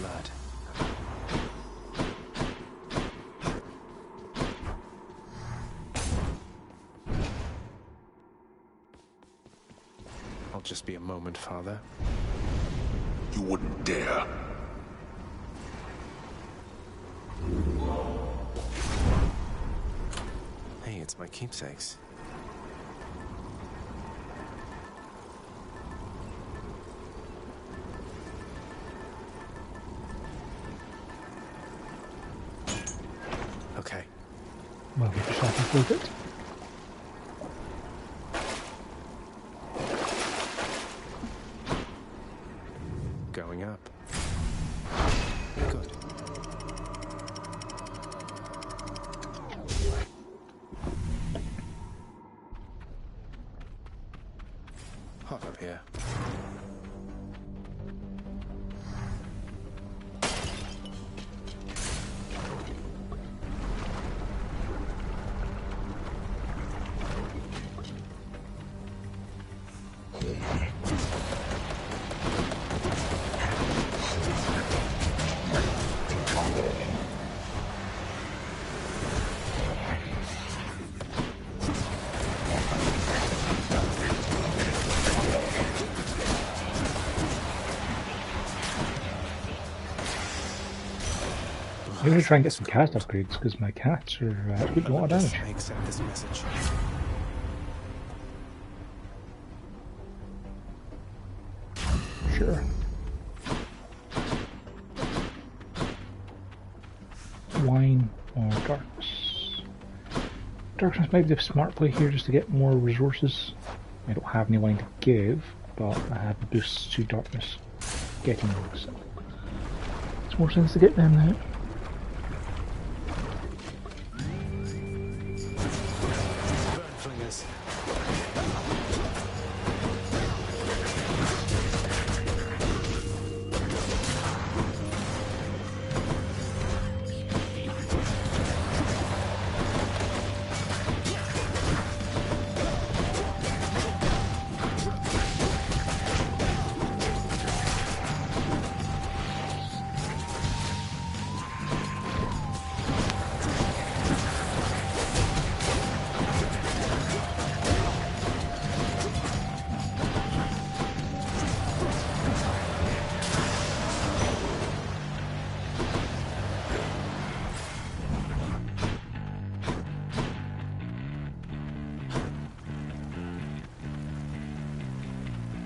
Blood. I'll just be a moment, Father. You wouldn't dare. Hey, it's my keepsakes. Okay. Well, get yourself included. Going up. Good. Hot up here. I'm going to try and get some cat upgrades because my cats are doing a lot of damage. I accept this message. Sure. Wine or darkness. Darkness might be the smart play here just to get more resources. I don't have any wine to give, but I have the boosts to darkness getting them, so it's more sense to get them now.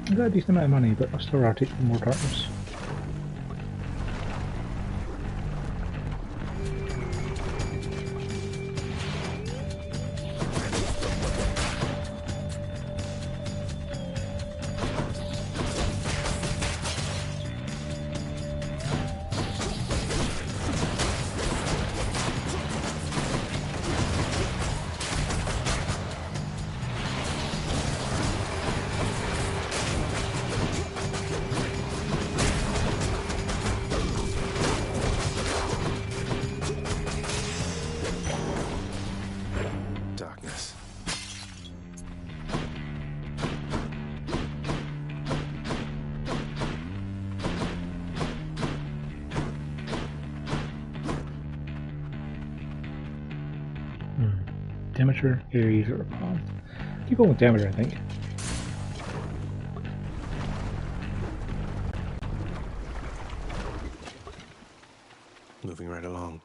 I got a decent amount of money, but I'll still rather take more darkness. Demeter, Ares, or Path. Keep going with Demeter, I think. Moving right along.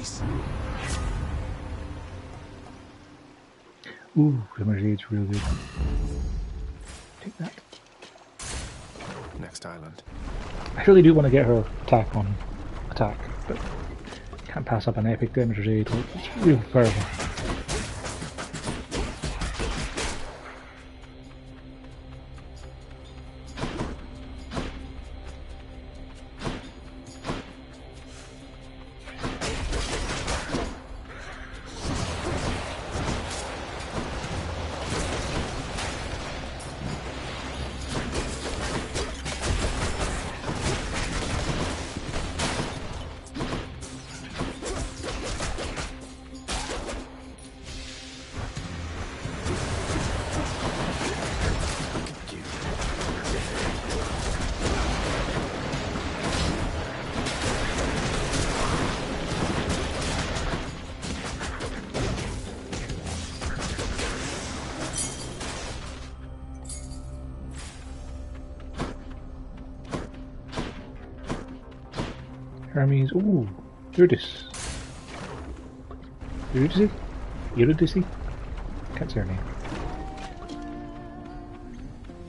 place. Ooh, Rimmer's Aid's real good. Take that. Next island. I really do want to get her attack, but can't pass up an epic Rimmer's Aid. Like, it's real fervor. Hermes, ooh, Eurydice. Eurydice? Eurydice? Can't say her name.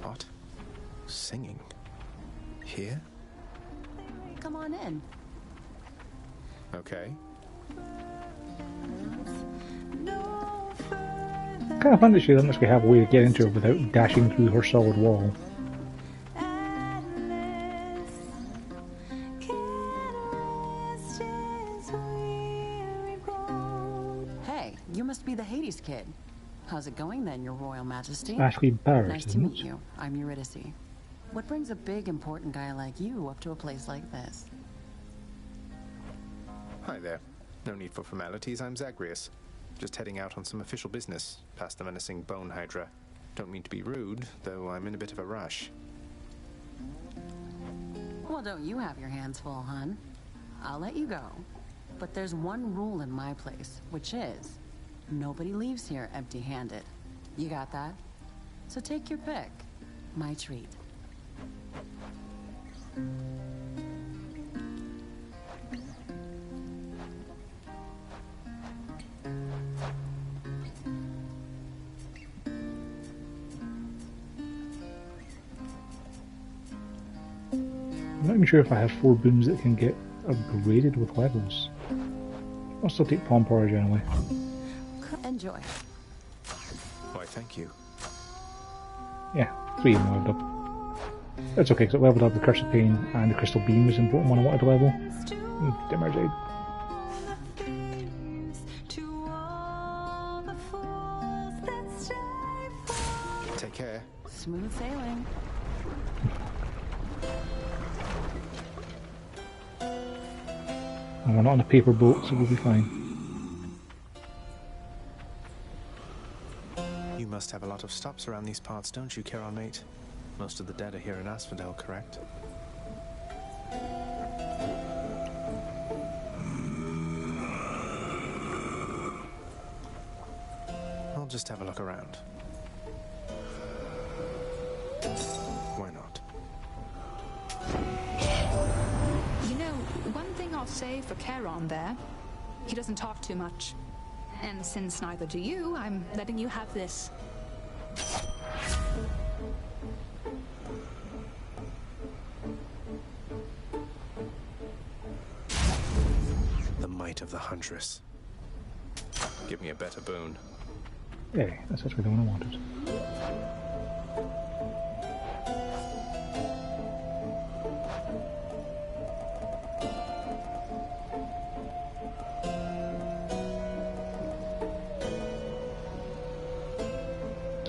What? Singing? Here? Come on in. Okay. Kind of fun that she doesn't actually have a way to get into her without dashing through her solid wall. Hey, you must be the Hades kid. How's it going then, Your Royal Majesty? Ashley Barrett, Nice to isn't meet it? you. I'm Eurydice. What brings a big, important guy like you up to a place like this? Hi there. No need for formalities, I'm Zagreus. Just heading out on some official business, past the menacing Bone Hydra. Don't mean to be rude, though I'm in a bit of a rush. Well, don't you have your hands full, hun? I'll let you go. But there's one rule in my place, which is nobody leaves here empty-handed. You got that? So take your pick. My treat. I'm not even sure if I have 4 boons that can get upgraded with levels. I'll still take Palm Porridge anyway. Enjoy. Why, thank you. Yeah, 3 of them leveled up. That's okay, because it leveled up the Curse of Pain and the Crystal Beam was the important one I wanted to level. Dimmer's Aid. Take care. Smooth sailing. And we're not on a paper boat, so we'll be fine. You must have a lot of stops around these parts, don't you, Charon, mate? Most of the dead are here in Asphodel, correct? I'll just have a look around. Why not? You know, one thing I'll say for Charon there, he doesn't talk too much. And since neither do you, I'm letting you have this. The might of the Huntress. Give me a better boon. Hey, that's actually the one I wanted.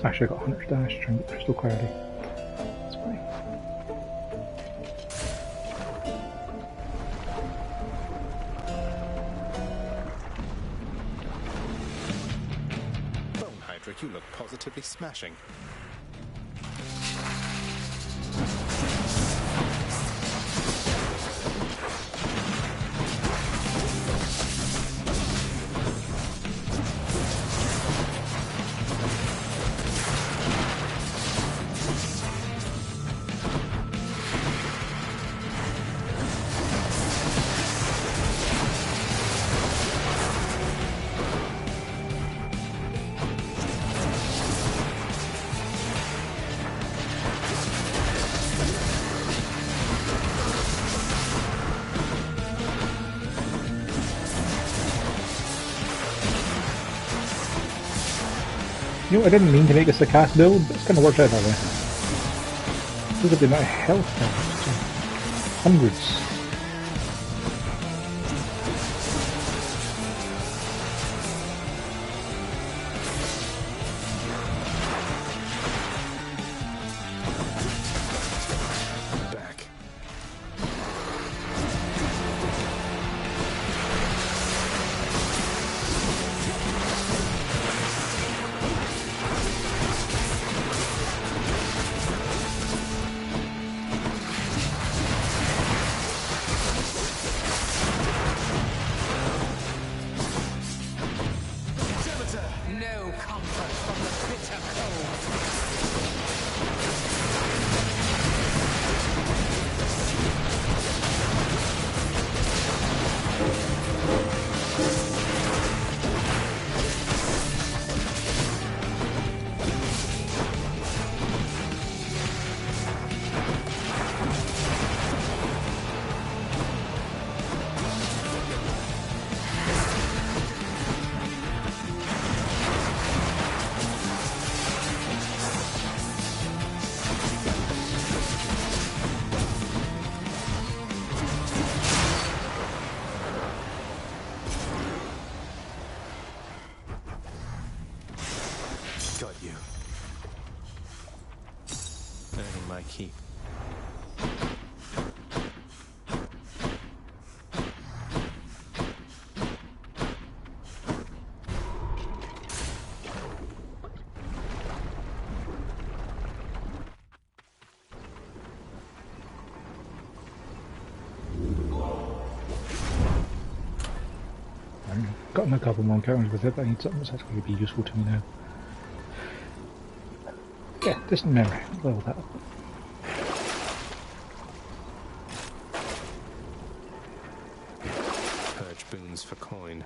Actually, I got Hunter's Dash to try and get Crystal Clarity. That's fine. Bone Hydric, you look positively smashing. You know, I didn't mean to make this a cast build, but it's kind of worked out that way. Look at the amount of health now. Hundreds. Keep. I've gotten a couple more encounters with it, but I need something that's actually going to be useful to me now. Yeah, distant memory. Level that up. Purge boons for coin.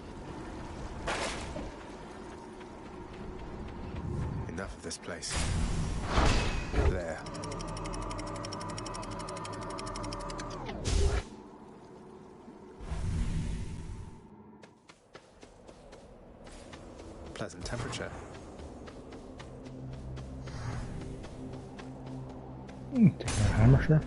Enough of this place. There. Pleasant temperature. Take our hammer, sure.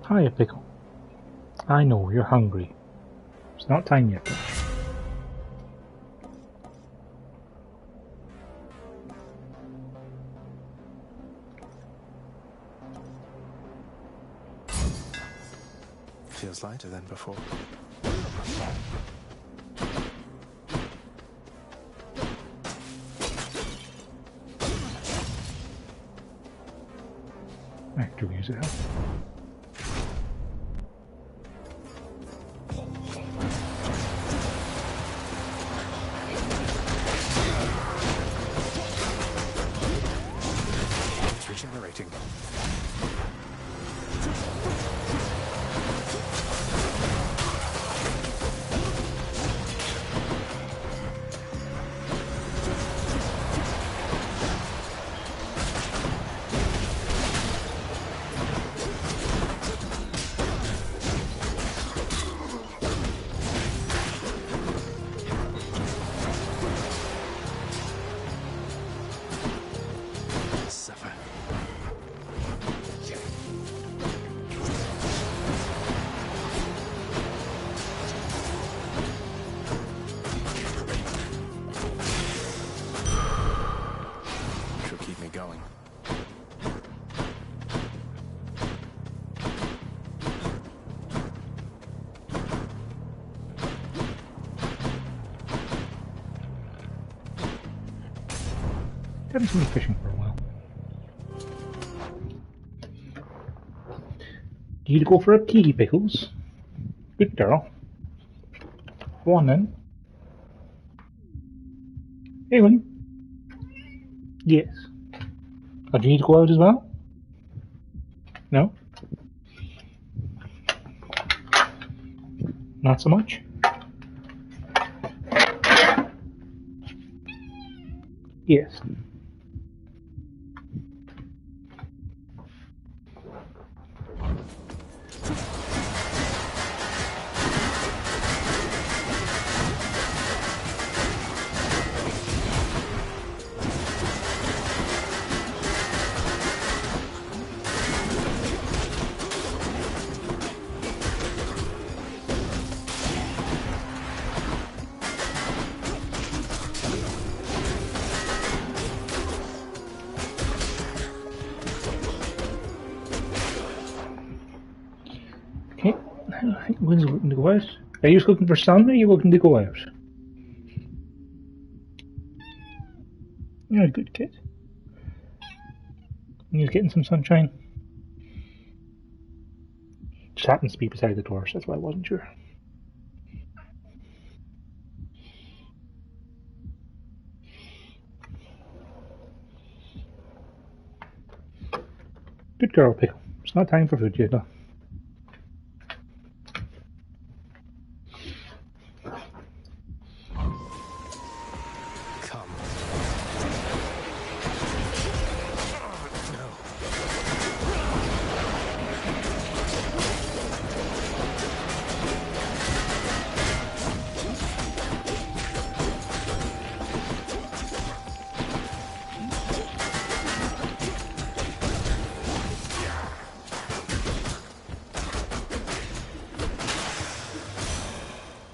Hiya, Pickle. I know, you're hungry. It's not time yet, though. Feels lighter than before. I do use it. It's regenerating. haven't seen me fishing for a while. Do you go for a pea, Pickles? Good girl. Go on then. Ewan? Yes. Oh, do you need to go out as well? No? Not so much? Yes. Okay, I think Wynn's looking to go out. Are you just looking for sun or are you looking to go out? You're a good kid. You're getting some sunshine. Just happens to be beside the door, so that's why I wasn't sure. Good girl, Pickle. It's not time for food yet, though.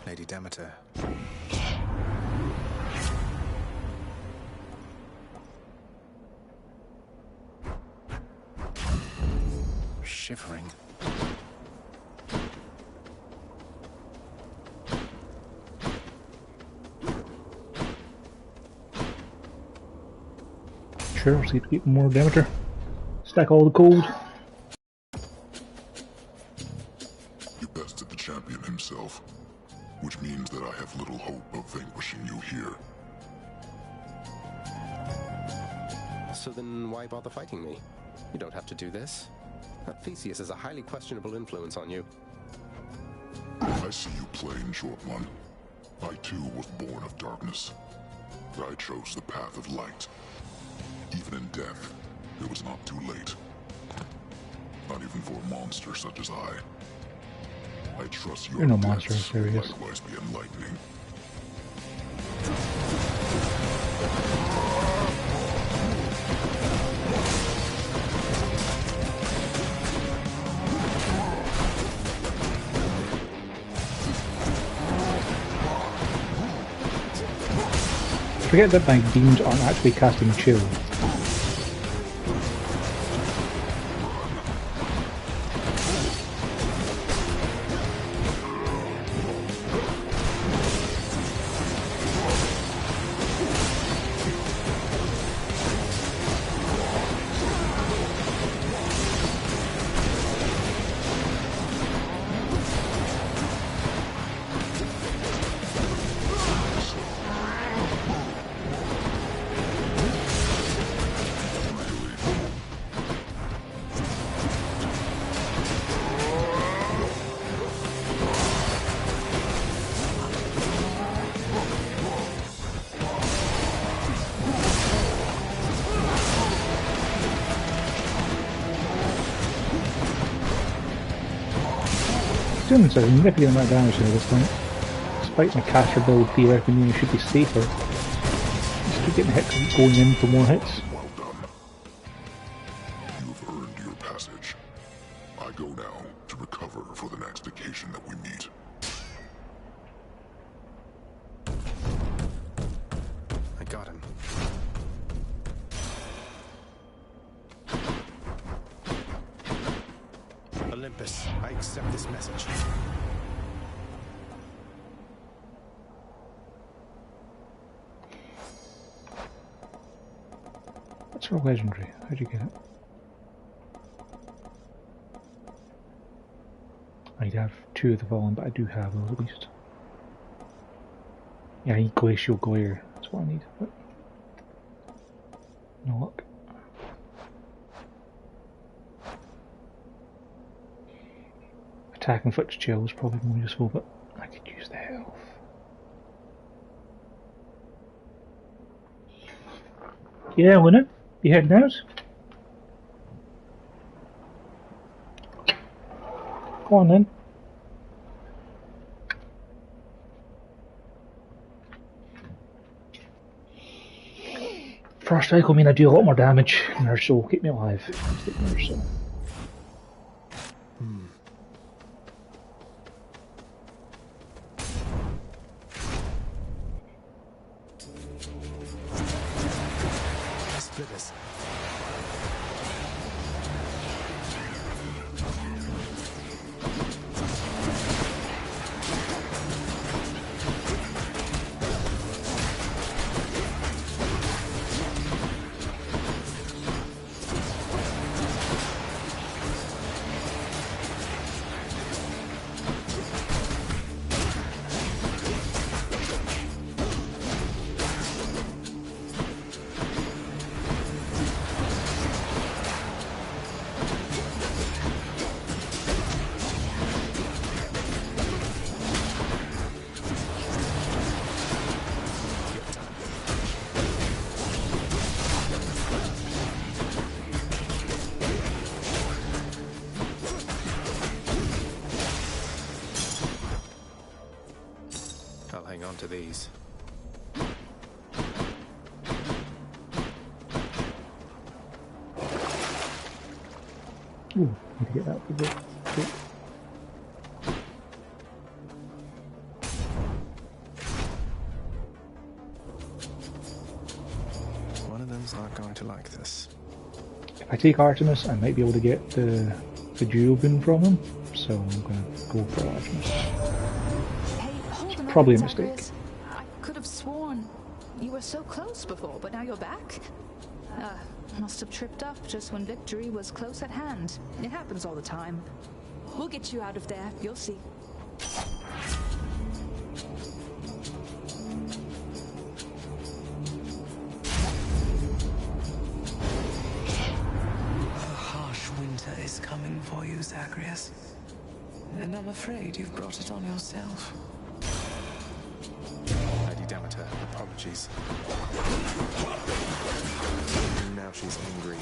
Lady Demeter. Shivering. Sure, see to get more Demeter. Stack all the gold. You bested the champion himself, which means that I have little hope of vanquishing you here. So then why bother fighting me? You don't have to do this. Theseus has a highly questionable influence on you. I see you playing, short one. I too was born of darkness. But I chose the path of light. Even in death, it was not too late. Not even for a monster such as I. I trust your You're no monster, deaths will serious. likewise be enlightening. Forget that my beams aren't actually casting chill. Doing such a significant amount of damage here this time. Despite my caster build theoretically meaning I should be safer. Just keep getting hit going in for more hits. Well done. You've earned your passage. I go now to recover for the next occasion that we meet. I got him. Olympus, I accept this message. That's for legendary. How'd you get it? I'd have 2 of the Fallen, but I do have those at least. Yeah, I need Glacial Glare. That's what I need. But no luck. Attack and Inflict Chill is probably more useful, but I could use the health. Yeah, Luna, you heading out? Go on then. First strike will mean I do a lot more damage, and her soul will keep me alive. Take her soul. Split us. I'll hang on to these. Ooh, need to get that for the bit. One of them's not going to like this. If I take Artemis, I might be able to get the duo boon from him, so I'm going to go for Artemis. Probably a mistake. I could have sworn you were so close before, but now you're back? Must have tripped up just when victory was close at hand. It happens all the time. We'll get you out of there, you'll see. A harsh winter is coming for you, Zagreus. And I'm afraid you've brought it on yourself. Lady Demeter, apologies. Now she's angry.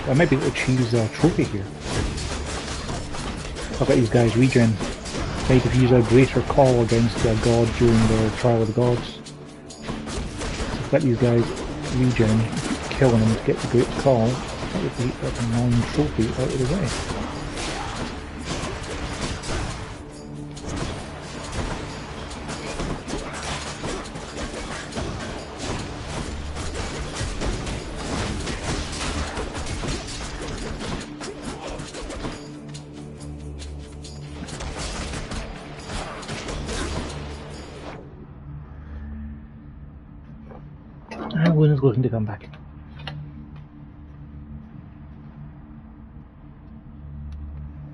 I might be able to choose a trophy here. I'll let these guys regen. Maybe if you use a greater call against a god during the Trial of the Gods. So let these guys regen, killing them to get the great call. That would be like a non-trophy out of the way. Luna's looking to come back.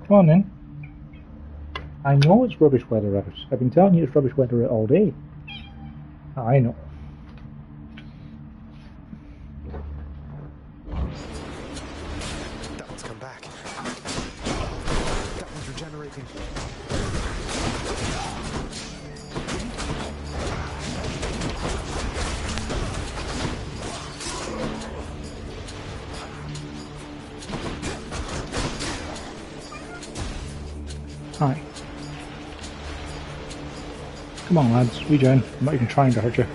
Come on then. I know it's rubbish weather out. I've been telling you it's rubbish weather all day. I know. That one's come back. That one's regenerating. Hi. Come on lads, regen. I'm not even trying to hurt you.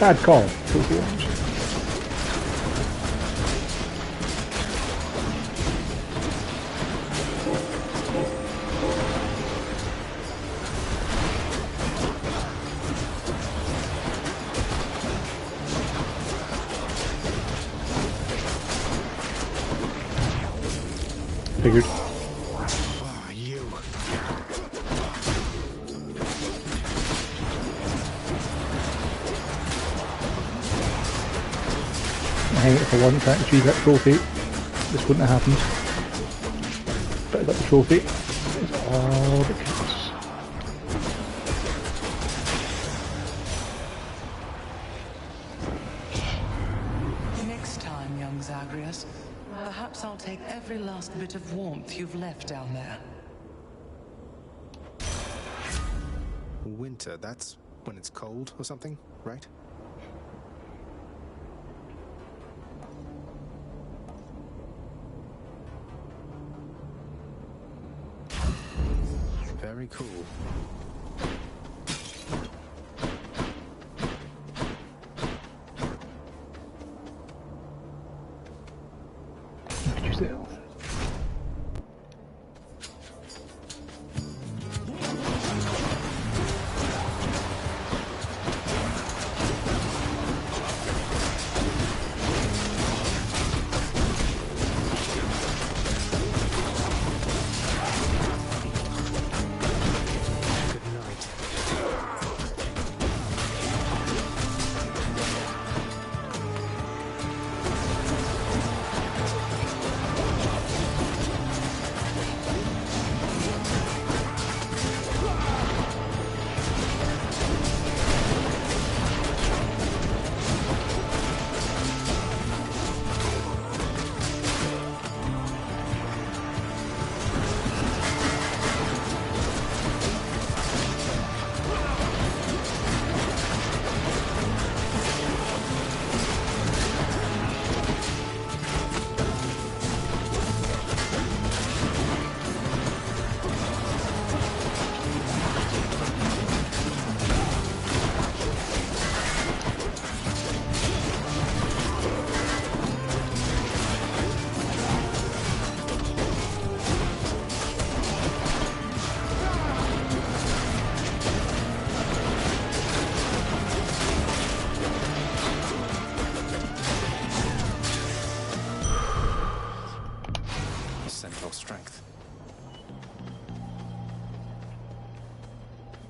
Bad call. Trophy orange. Figured. Oh, you. Hey, if I wasn't trying to achieve that trophy, this wouldn't have happened. But I got the trophy. It's all that counts. Next time, young Zagreus, perhaps I'll take every last bit of warmth you've left down there. Winter, that's when it's cold or something, right? Very cool. Look at yourself.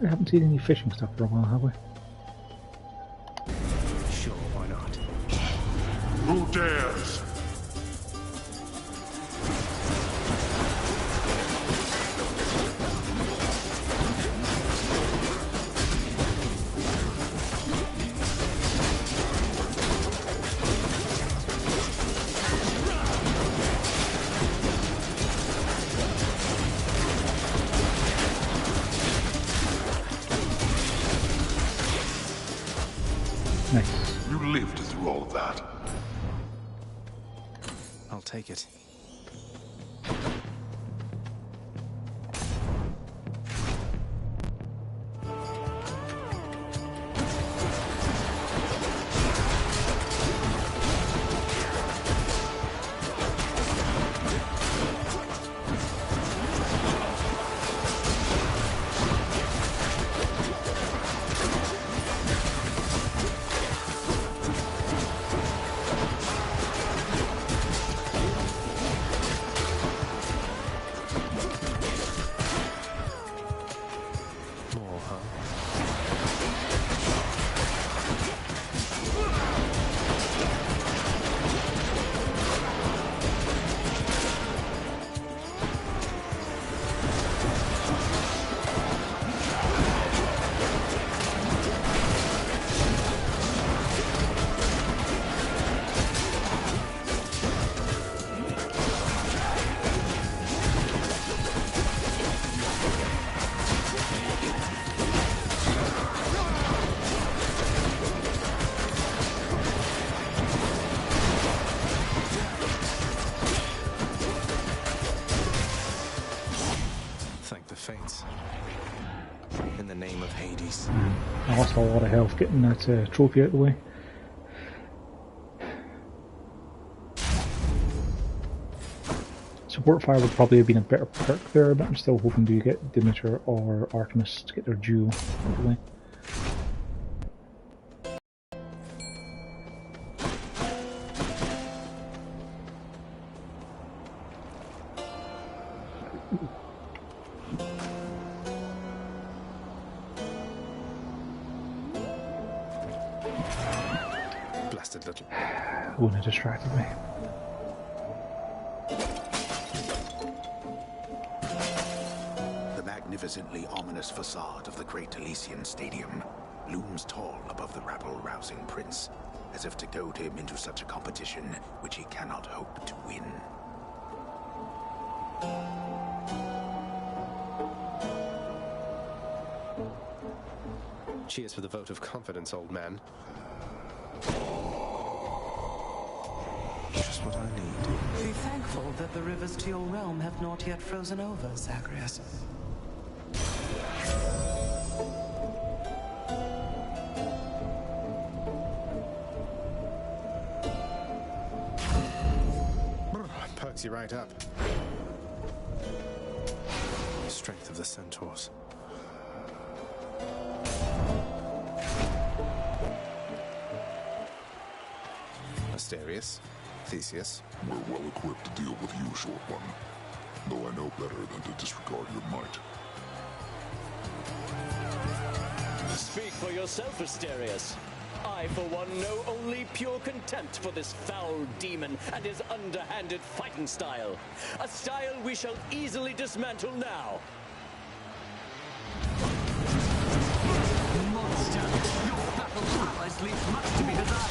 We haven't seen any fishing stuff for a while, have we? Sure, why not? Who dares? Nice. You lived through all of that. I'll take it. in the name of Hades. I lost a lot of health getting that trophy out of the way. Support fire would probably have been a better perk there, but I'm still hoping to get Demeter or Artemis to get their duel out of the way. Blasted little. Luna distracted me. The magnificently ominous facade of the Great Elysian Stadium looms tall above the rabble-rousing prince, as if to goad him into such a competition which he cannot hope to win. Cheers for the vote of confidence, old man. Just what I need. Be thankful that the rivers to your realm have not yet frozen over, Zagreus. Perks you right up. Strength of the centaurs. Asterius, Theseus. We're well equipped to deal with you, Short One. Though I know better than to disregard your might. Speak for yourself, Asterius. I, for one, know only pure contempt for this foul demon and his underhanded fighting style. A style we shall easily dismantle now. Monster, your battle prowess leaves much to be desired.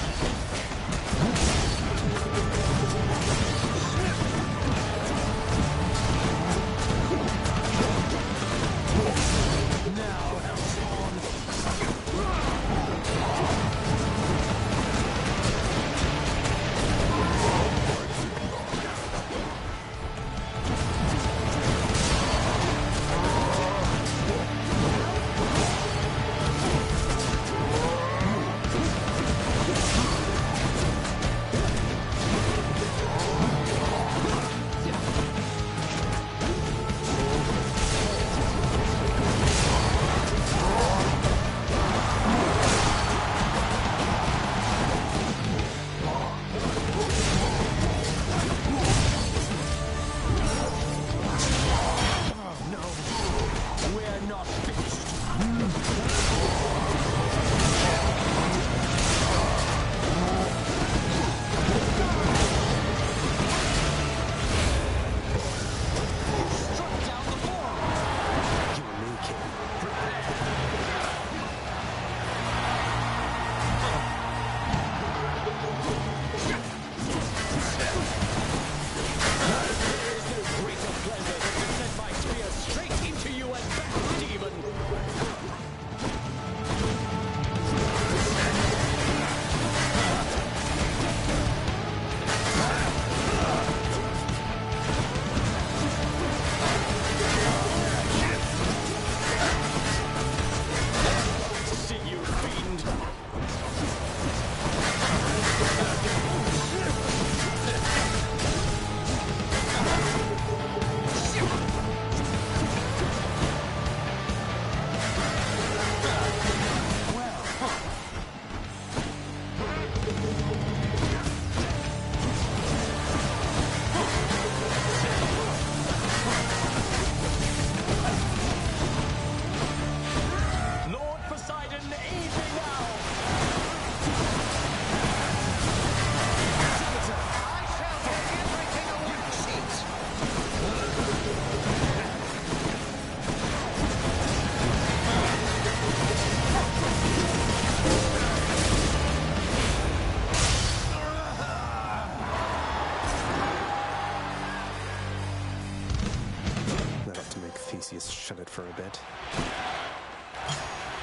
Shut it for a bit.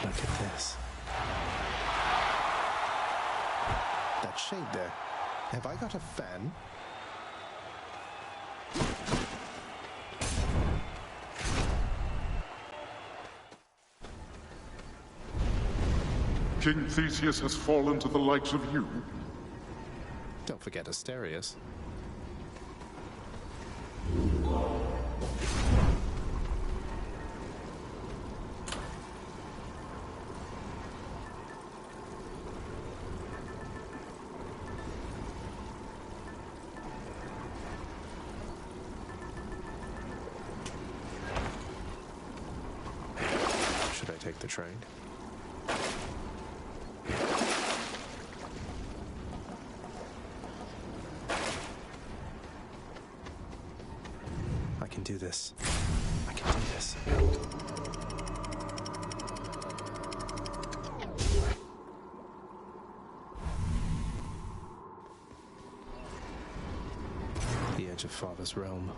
Look at this. That shade there. Have I got a fan? King Theseus has fallen to the likes of you? Don't forget Asterius. Should I take the train? I can do this. I can do this. The edge of Father's realm.